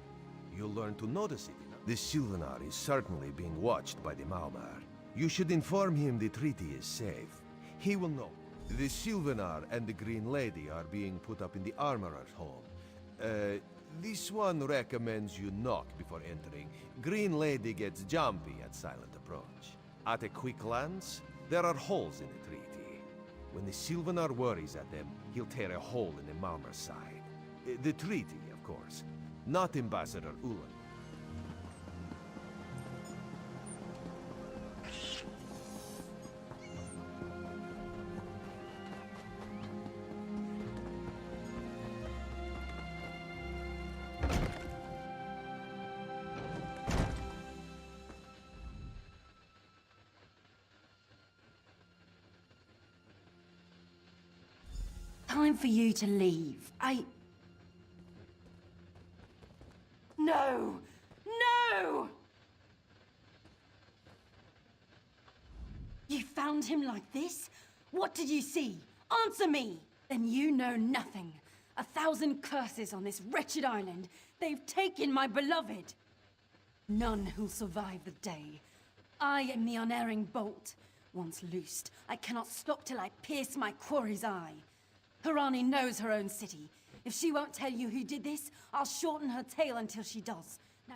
You'll learn to notice it. The Sylvanar is certainly being watched by the Maumar. You should inform him the treaty is safe. He will know. The Sylvanar and the Green Lady are being put up in the Armorer's home. This one recommends you knock before entering. Green Lady gets jumpy at silent approach. At a quick glance, there are holes in the treaty. When the Sylvanar worries at them, he'll tear a hole in the Malmer's side. The treaty, of course, not Ambassador Ulan. Time for you to leave. No! No! You found him like this? What did you see? Answer me! Then you know nothing. 1,000 curses on this wretched island. They've taken my beloved. None who'll survive the day. I am the unerring bolt. Once loosed, I cannot stop till I pierce my quarry's eye. Harani knows her own city. If she won't tell you who did this, I'll shorten her tale until she does. Now...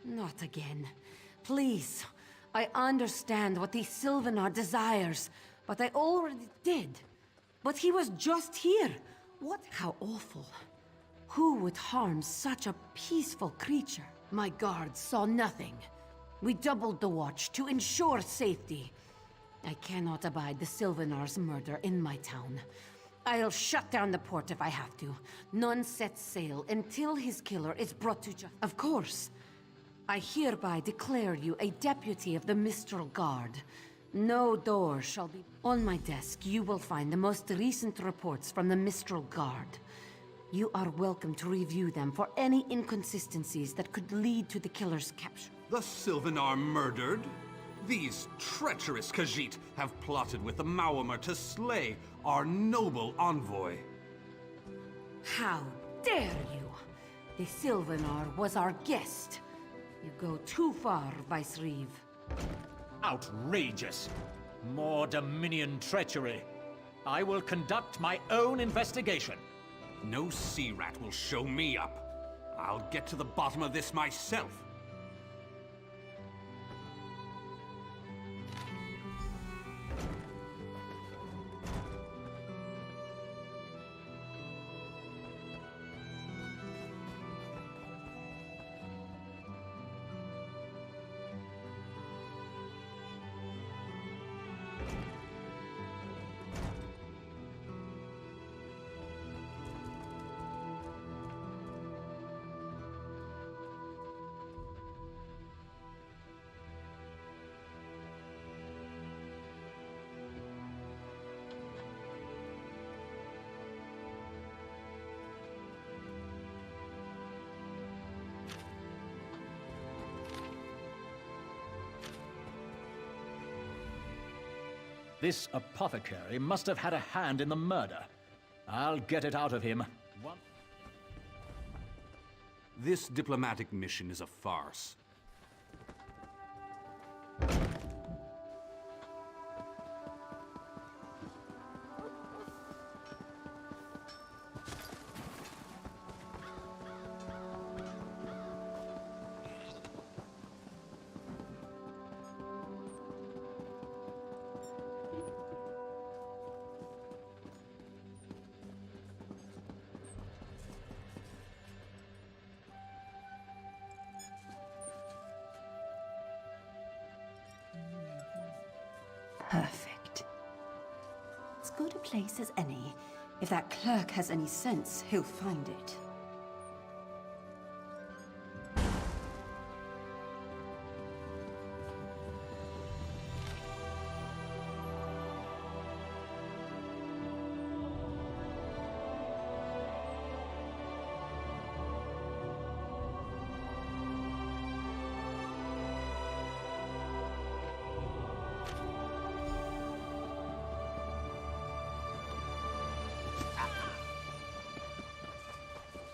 Not again. Please. I understand what the Sylvanar desires, but I already did. But he was just here. What? How awful. Who would harm such a peaceful creature? My guards saw nothing. We doubled the watch to ensure safety. I cannot abide the Sylvanar's murder in my town. I'll shut down the port if I have to. None sets sail until his killer is brought to justice. Of course. I hereby declare you a deputy of the Mistral Guard. No door shall be... On my desk, you will find the most recent reports from the Mistral Guard. You are welcome to review them for any inconsistencies that could lead to the killer's capture. The Sylvanar murdered? These treacherous Khajiit have plotted with the Maumar to slay our noble envoy. How dare you! The Sylvanar was our guest. You go too far, Vice Reeve. Outrageous! More Dominion treachery. I will conduct my own investigation. No sea rat will show me up. I'll get to the bottom of this myself. This apothecary must have had a hand in the murder. I'll get it out of him. This diplomatic mission is a farce. Perfect. As good a place as any. If that clerk has any sense, he'll find it.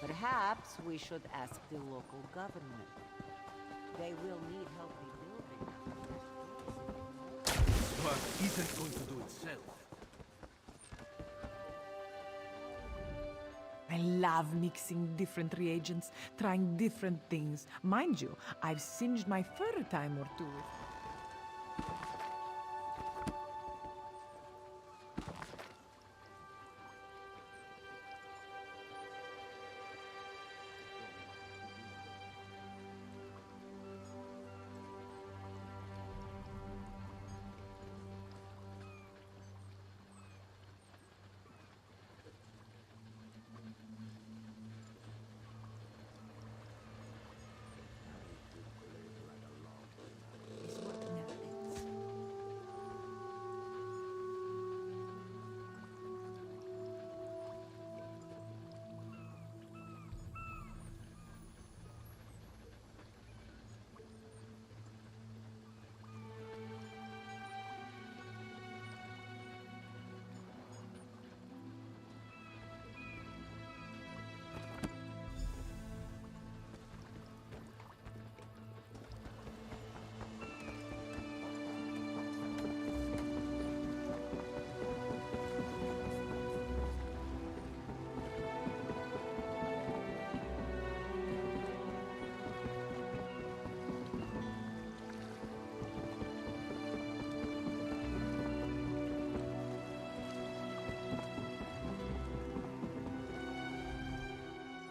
Perhaps we should ask the local government. They will need help rebuilding. Work isn't going to do itself. I love mixing different reagents, trying different things. Mind you, I've singed my fur a time or two.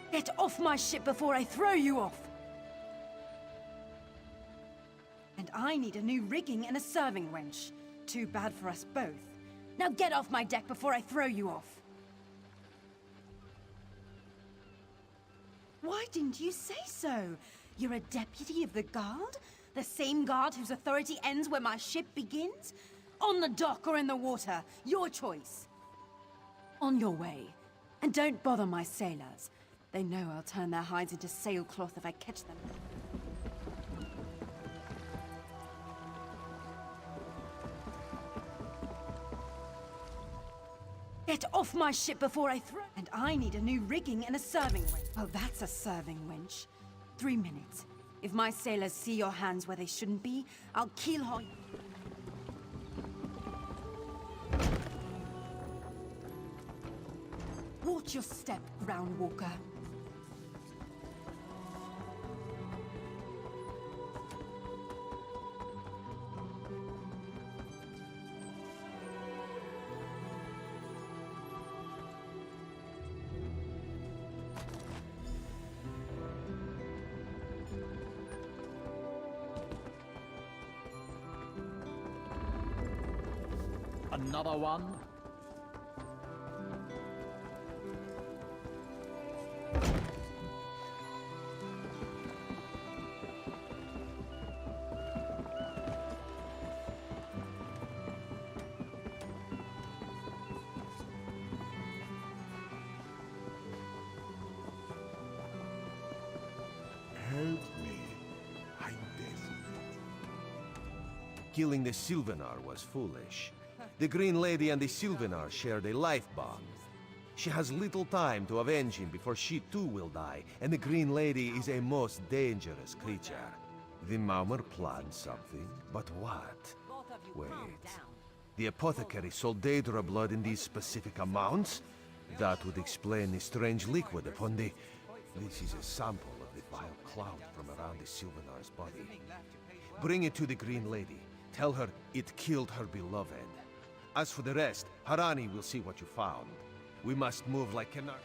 Get off my ship before I throw you off! And I need a new rigging and a serving wench. Too bad for us both. Now get off my deck before I throw you off! Why didn't you say so? You're a deputy of the guard? The same guard whose authority ends where my ship begins? On the dock or in the water, your choice. On your way. And don't bother my sailors. They know I'll turn their hides into sailcloth if I catch them. Get off my ship before I throw. And I need a new rigging and a serving wench. Oh, that's a serving wench. 3 minutes. If my sailors see your hands where they shouldn't be, I'll keelhaul you. Watch your step, Groundwalker. Another one? Help me. I'm desperate. Killing the Sylvanar was foolish. The Green Lady and the Sylvanar shared a life bond. She has little time to avenge him before she too will die, and the Green Lady is a most dangerous creature. The Maumer planned something, but what? Wait. The apothecary sold Daedra blood in these specific amounts? That would explain the strange liquid upon the... This is a sample of the vile cloud from around the Sylvanar's body. Bring it to the Green Lady. Tell her it killed her beloved. As for the rest, Harani will see what you found. We must move like canard.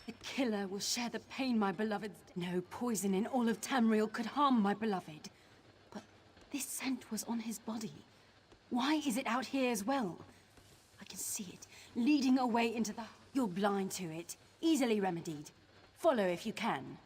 The killer will share the pain my beloved... No poison in all of Tamriel could harm my beloved. But this scent was on his body. Why is it out here as well? I can see it, leading away into the... You're blind to it. Easily remedied. Follow if you can.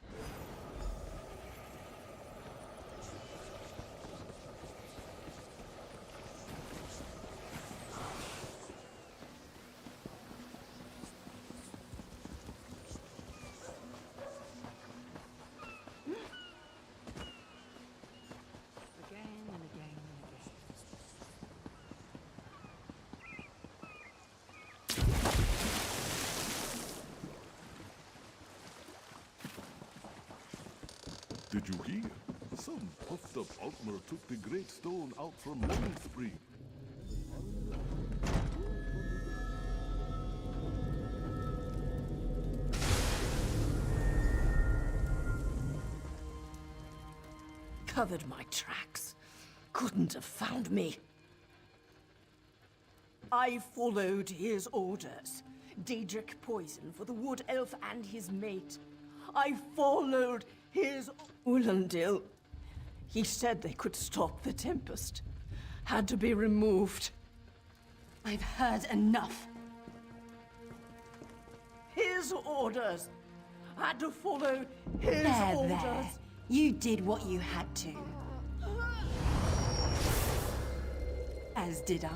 Did you hear? Some puffed up Altmer took the great stone out from Morning Spring. Covered my tracks. Couldn't have found me. I followed his orders. Daedric poison for the wood elf and his mate. I followed his... Ulandil. He said they could stop the Tempest. Had to be removed. I've heard enough. His orders. Had to follow his orders. There. You did what you had to. As did I.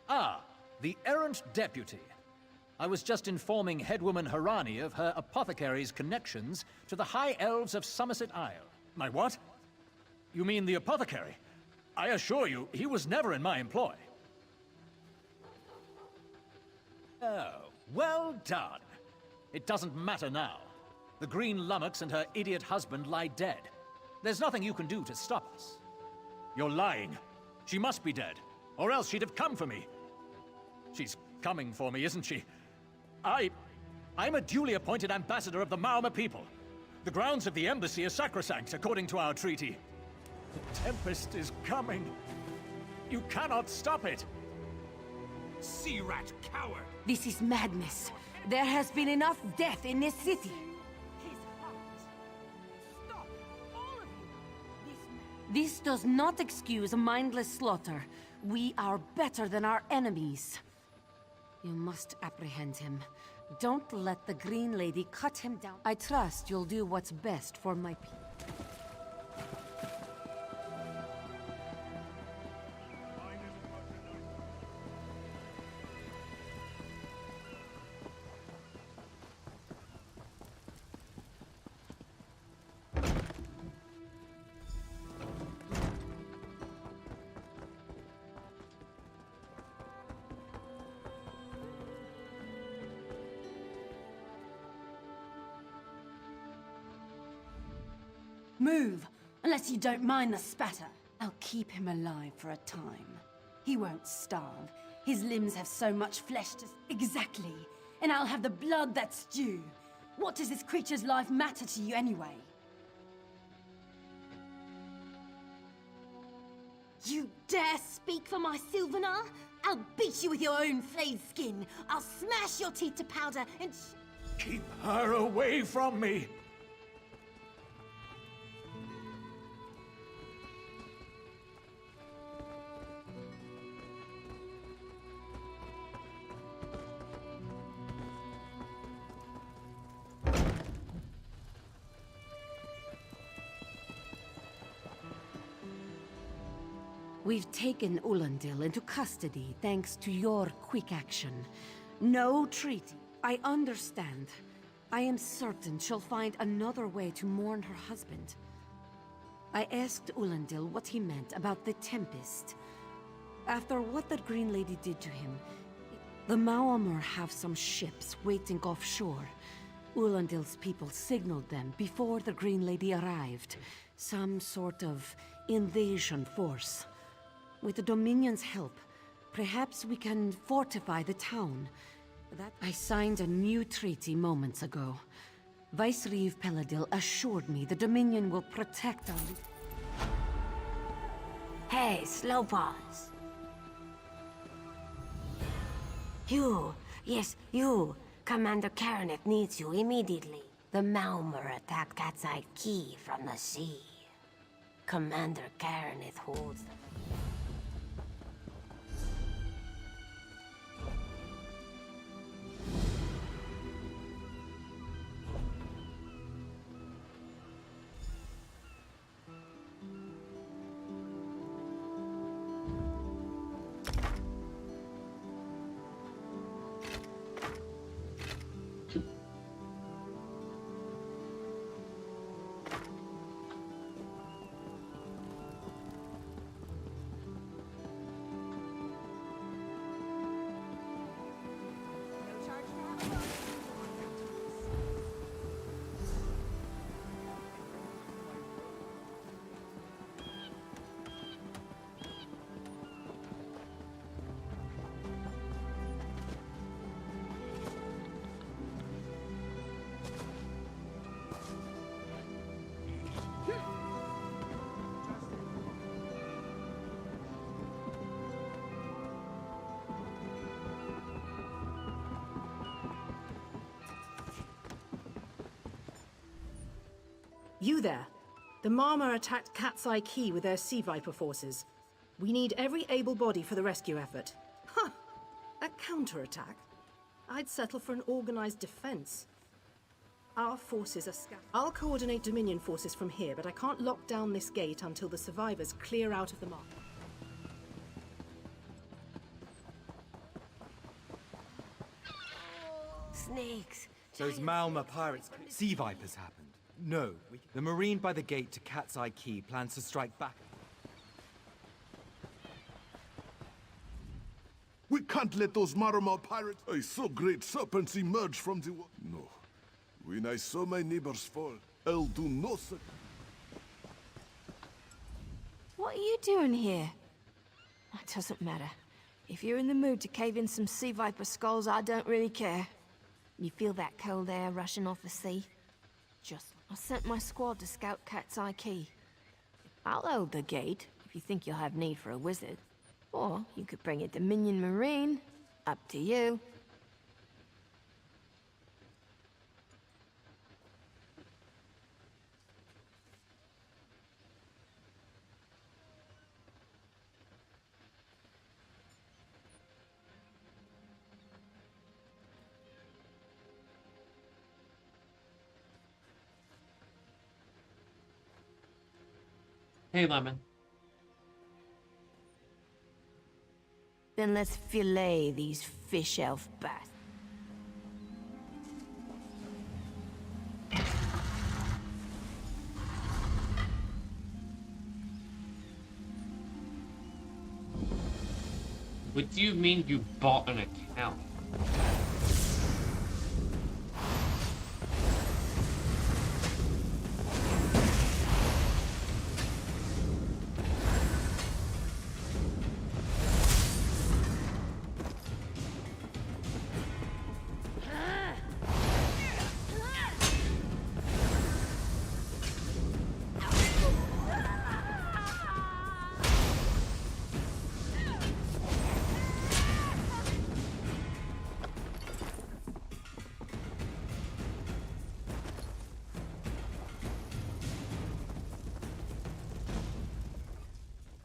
Ah, the errant deputy. I was just informing headwoman Harani of her apothecary's connections to the High Elves of Somerset Isle. My what? You mean the apothecary? I assure you, he was never in my employ. Oh, well done. It doesn't matter now. The Green Lummox and her idiot husband lie dead. There's nothing you can do to stop us. You're lying. She must be dead, or else she'd have come for me. She's coming for me, isn't she? I'm a duly appointed ambassador of the Mauma people. The grounds of the embassy are sacrosanct, according to our treaty. The Tempest is coming. You cannot stop it. Sea rat coward! This is madness. There has been enough death in this city. This does not excuse mindless slaughter. We are better than our enemies. You must apprehend him. Don't let the Green Lady cut him down. I trust you'll do what's best for my people. Move, unless you don't mind the spatter. I'll keep him alive for a time. He won't starve. His limbs have so much flesh to... Exactly. And I'll have the blood that's due. What does this creature's life matter to you anyway? You dare speak for my Sylvanar? I'll beat you with your own flayed skin. I'll smash your teeth to powder and... Keep her away from me! We've taken Ulandil into custody thanks to your quick action. No treaty. I understand. I am certain she'll find another way to mourn her husband. I asked Ulandil what he meant about the Tempest. After what that Green Lady did to him, the Maomur have some ships waiting offshore. Ulandil's people signaled them before the Green Lady arrived. Some sort of invasion force. With the Dominion's help, perhaps we can fortify the town. I signed a new treaty moments ago. Vice-Reeve Peladil assured me the Dominion will protect our... Hey, slow pause. You, yes, you. Commander Karaneth needs you immediately. The Maomur attacked Cat's Eye Key from the sea. Commander Karaneth holds the... You there. The Marmor attacked Cat's Eye Key with their Sea Viper forces. We need every able body for the rescue effort. Huh! A counterattack? I'd settle for an organized defense. Our forces are scattered. I'll coordinate Dominion forces from here, but I can't lock down this gate until the survivors clear out of the mark. Snakes! Those Malma pirates... Sea Vipers happened. No, the Marine by the gate to Cat's Eye Key plans to strike back. We can't let those Marama pirates... I saw great serpents emerge from the... No. When I saw my neighbors fall, I'll do no such... What are you doing here? That doesn't matter. If you're in the mood to cave in some sea viper skulls, I don't really care. You feel that cold air rushing off the sea? I sent my squad to scout Cat's Eye Key. I'll hold the gate, if you think you'll have need for a wizard. Or you could bring a Dominion Marine. Up to you. Hey, Lemon. Then let's fillet these fish elf bastards. What do you mean you bought an account?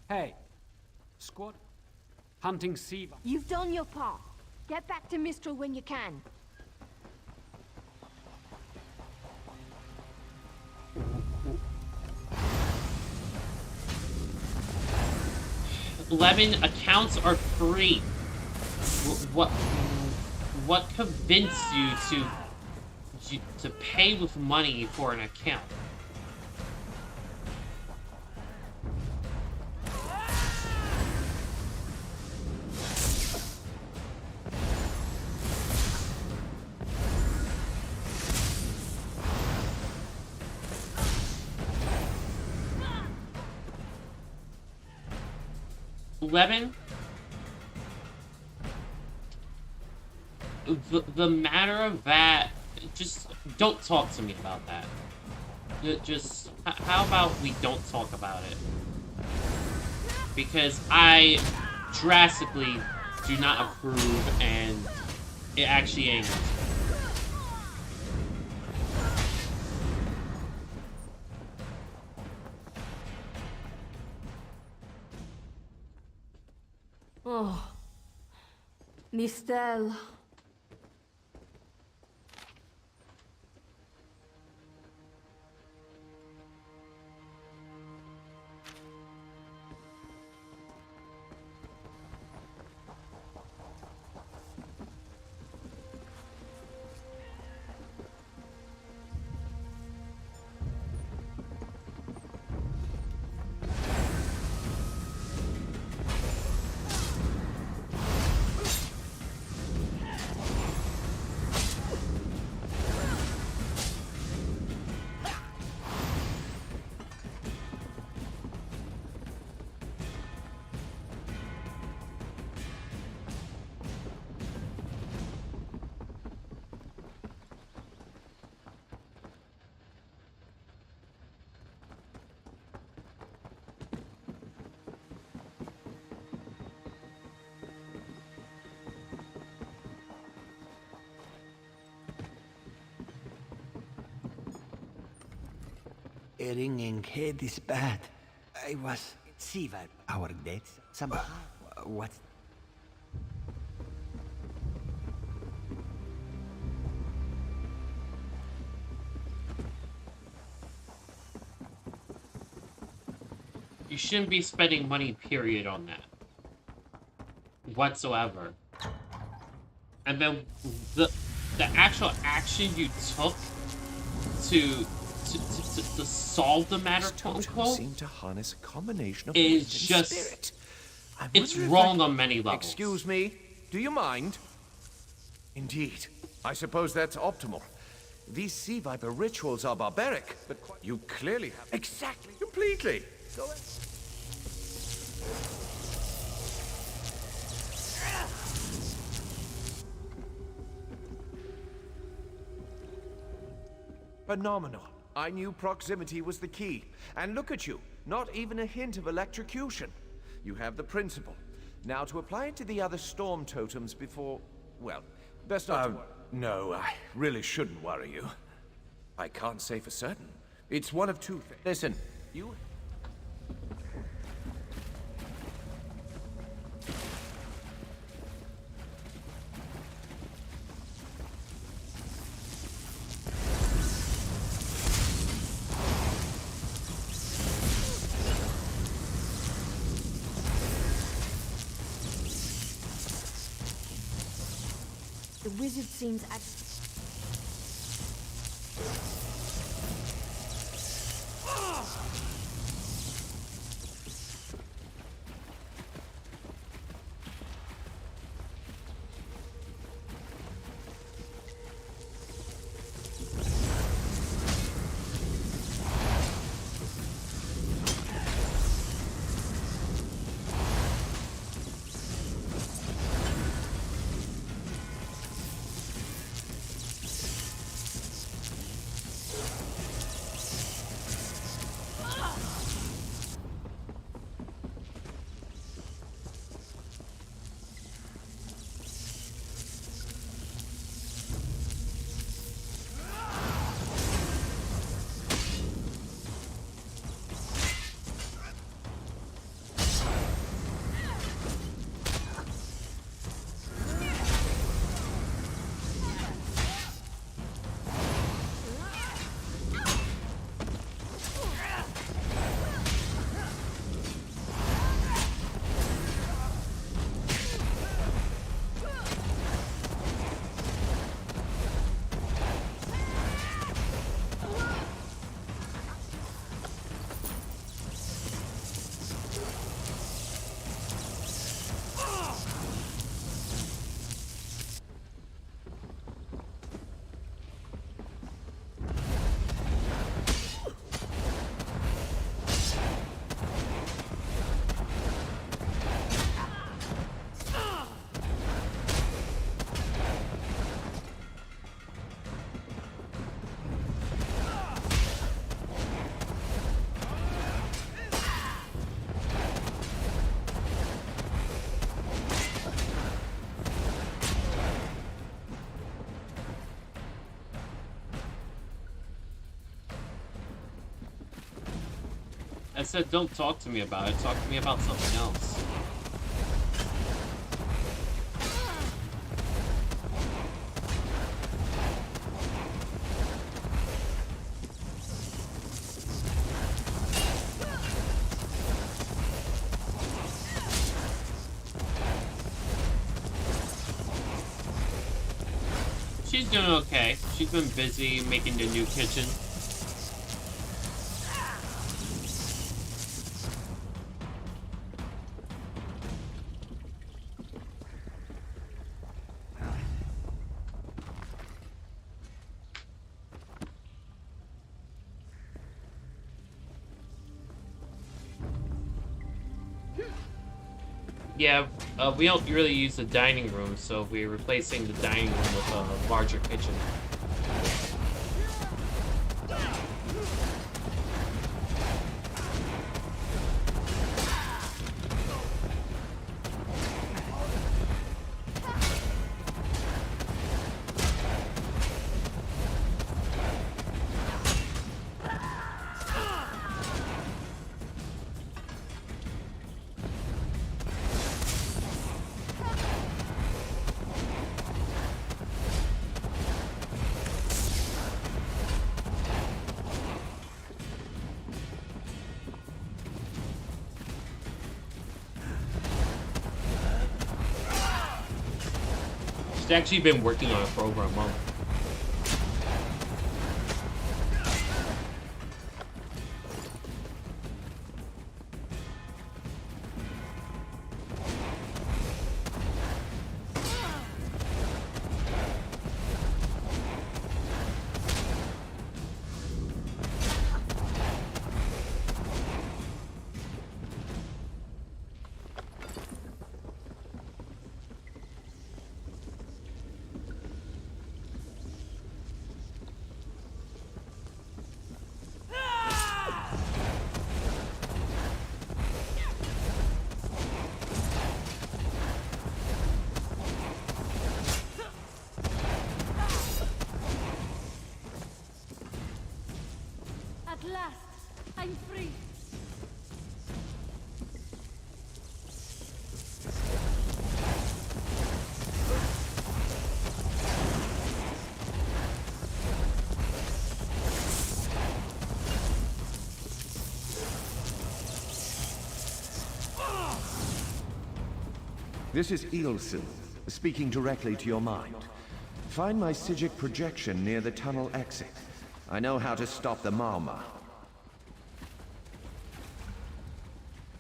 'Hey, squad, hunting sea. You've done your part. Get back to Mistral when you can. Lemon, accounts are free. What convinced you to pay with money for an account? Lemon, the matter of that, just don't talk to me about that. Just, how about we don't talk about it? Because I drastically do not approve, and it actually angers me. Oh, Mistel. A ringing head is bad. I was... Siva, our deaths, somehow... What? You shouldn't be spending money, period, on that. Whatsoever. And then the actual action you took to solve the matter, quote unquote, seem to harness a combination of is wind and just spirit. I it's wonder if wrong on many levels. Excuse me, do you mind? Indeed, I suppose that's optimal. These sea viper rituals are barbaric, but you clearly have exactly, completely. Go ahead. Phenomenal. I knew proximity was the key. And look at you, not even a hint of electrocution. You have the principle. Now to apply it to the other storm totems before... well, best not to worry. No, I really shouldn't worry you. I can't say for certain. It's one of two things. Listen, you... wizard seems I said don't talk to me about it, talk to me about something else. She's doing okay. She's been busy making the new kitchen. Yeah, we don't really use the dining room, so we're replacing the dining room with a larger kitchen. She's actually been working on it for over a month. At last, I'm free. This is ESO, speaking directly to your mind. Find my Psijic projection near the tunnel exit. I know how to stop the Marma.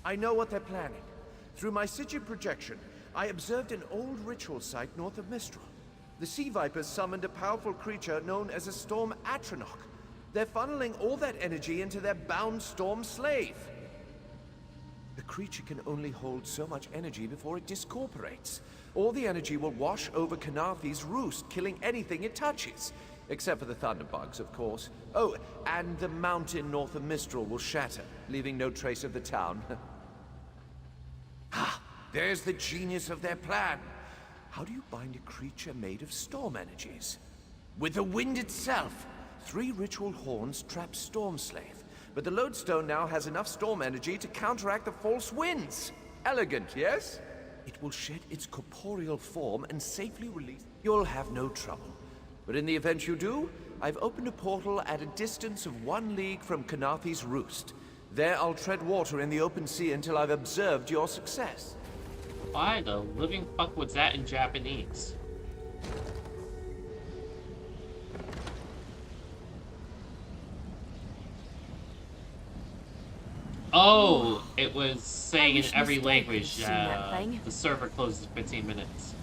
I know what they're planning. Through my Psijic projection, I observed an old ritual site north of Mistral. The Sea Vipers summoned a powerful creature known as a Storm Atronach. They're funneling all that energy into their bound Storm Slave. The creature can only hold so much energy before it discorporates. All the energy will wash over Canarthi's roost, killing anything it touches. Except for the thunderbugs, of course. Oh, and the mountain north of Mistral will shatter, leaving no trace of the town. Ah, there's the genius of their plan. How do you bind a creature made of storm energies? With the wind itself. 3 ritual horns trap Storm Slave, but the lodestone now has enough storm energy to counteract the false winds. Elegant, yes? It will shed its corporeal form and safely release. You'll have no trouble. But in the event you do, I've opened a portal at a distance of 1 league from Canarthi's roost. There I'll tread water in the open sea until I've observed your success. Why the living fuck was that in Japanese? Oh, it was saying in every language, the server closes in 15 minutes.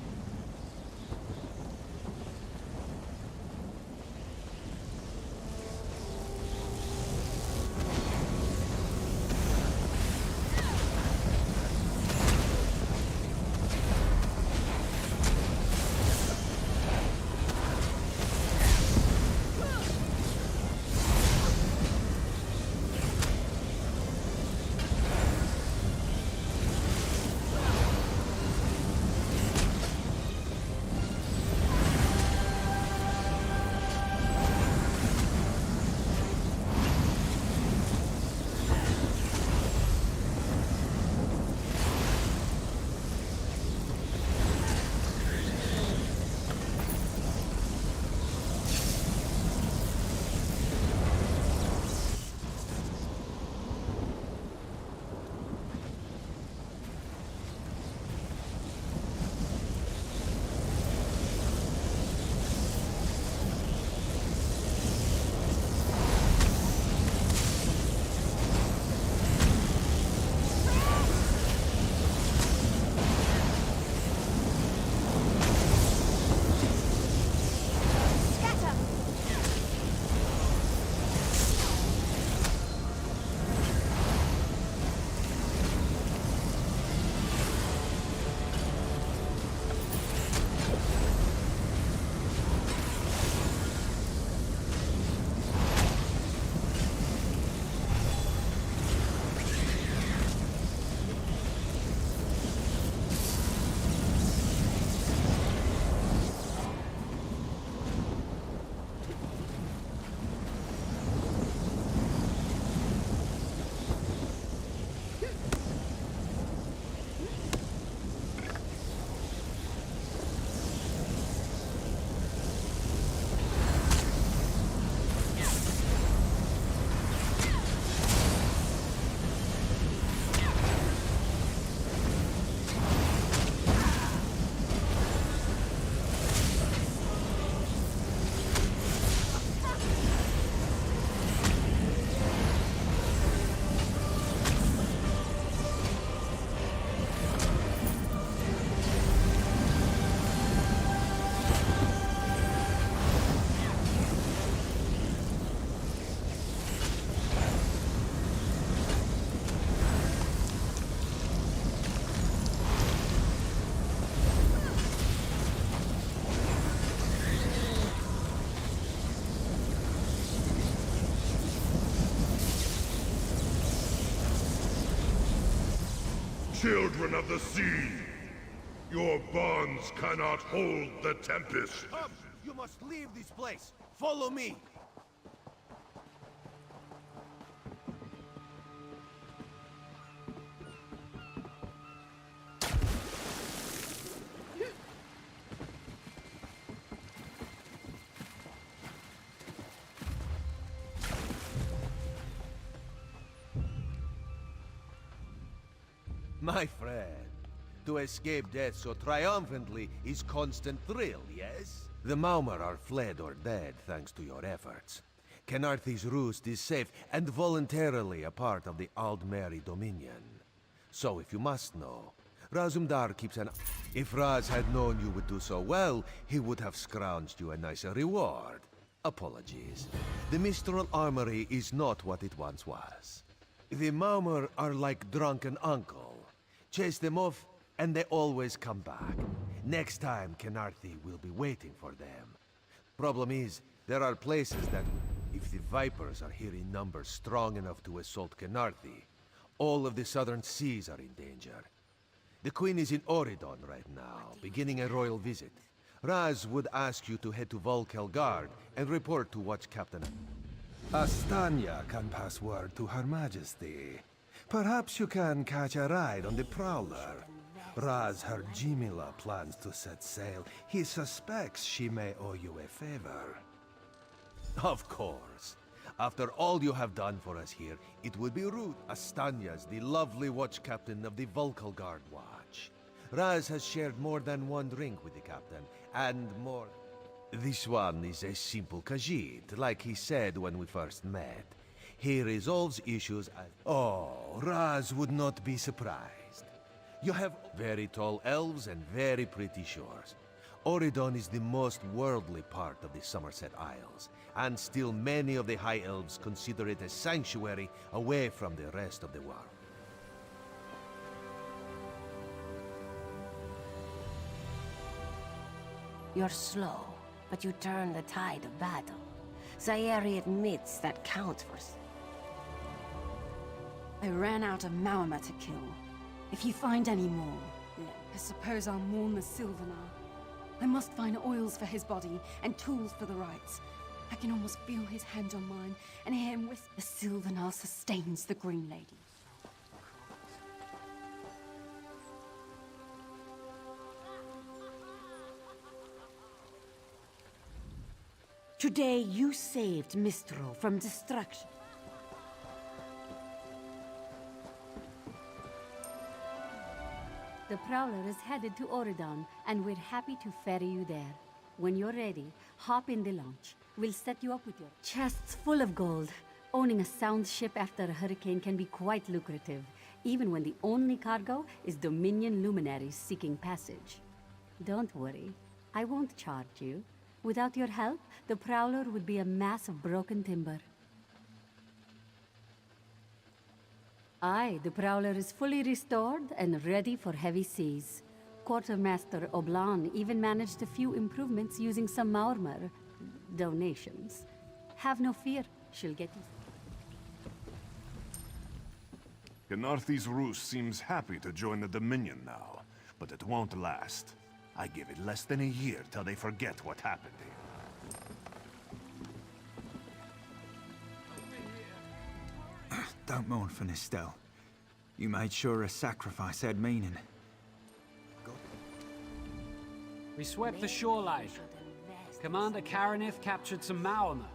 Children of the sea, your bonds cannot hold the tempest. Come! You must leave this place! Follow me! My friend, to escape death so triumphantly is constant thrill, yes? The Maumar are fled or dead thanks to your efforts. Kenarthi's roost is safe and voluntarily a part of the Aldmeri Dominion. So if you must know, Razumdar keeps an... If Raz had known you would do so well, he would have scrounged you a nicer reward. Apologies. The Mistral Armory is not what it once was. The Maumar are like drunken uncle. Chase them off, and they always come back. Next time, Kenarthi will be waiting for them. Problem is, there are places that... If the Vipers are here in numbers strong enough to assault Kenarthi, all of the southern seas are in danger. The Queen is in Oridon right now, beginning a royal visit. Raz would ask you to head to Volkel Guard and report to Watch Captain. Astanya can pass word to Her Majesty. Perhaps you can catch a ride on the Prowler. Raz her Jimila plans to set sail. He suspects she may owe you a favor. Of course. After all you have done for us here, it would be rude. Astanya's the lovely watch captain of the Volkel Guard Watch. Raz has shared more than one drink with the captain, and more... This one is a simple Khajiit, like he said when we first met. He resolves issues as... Oh, Raz would not be surprised. You have very tall elves and very pretty shores. Oridon is the most worldly part of the Somerset Isles, and still many of the High Elves consider it a sanctuary away from the rest of the world. You're slow, but you turn the tide of battle. Zaeri admits that counts for... I ran out of Maumar to kill. If you find any more, I suppose I'll mourn the Sylvanar. I must find oils for his body and tools for the rites. I can almost feel his hand on mine and hear him whisper. The Sylvanar sustains the Green Lady. Today you saved Mistral from destruction. The Prowler is headed to Oridon, and we're happy to ferry you there. When you're ready, hop in the launch. We'll set you up with your chests full of gold. Owning a sound ship after a hurricane can be quite lucrative, even when the only cargo is Dominion luminaries seeking passage. Don't worry, I won't charge you. Without your help, the Prowler would be a mass of broken timber. Aye, the Prowler is fully restored and ready for heavy seas. Quartermaster Oblan even managed a few improvements using some Maumar donations. Have no fear, she'll get you. Kenarthi's Roost seems happy to join the Dominion now, but it won't last. I give it less than a year till they forget what happened here. Don't mourn for Nistel. You made sure a sacrifice had meaning. We swept the shoreline. Commander Karanith captured some Maumar.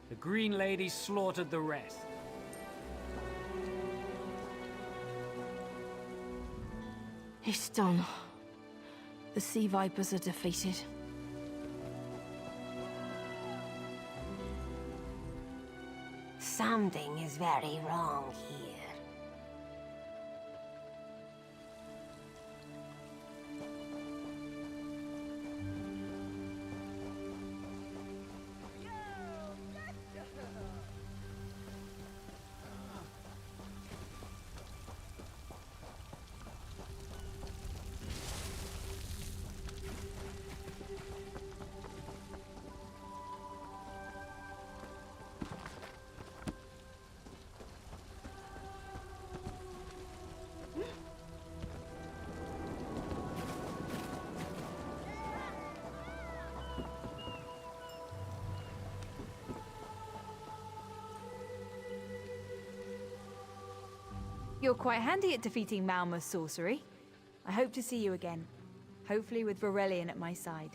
The Green Lady slaughtered the rest. It's done. The Sea Vipers are defeated. Something is very wrong here. You're quite handy at defeating Malma's sorcery. I hope to see you again. Hopefully with Varelian at my side.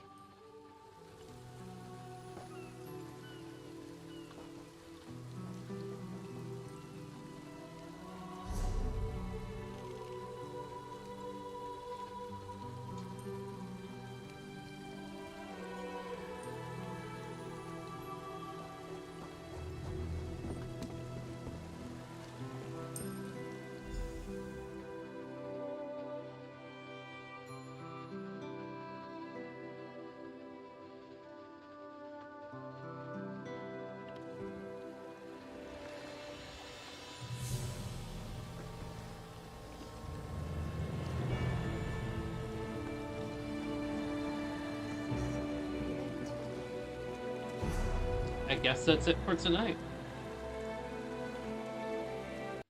I guess that's it for tonight.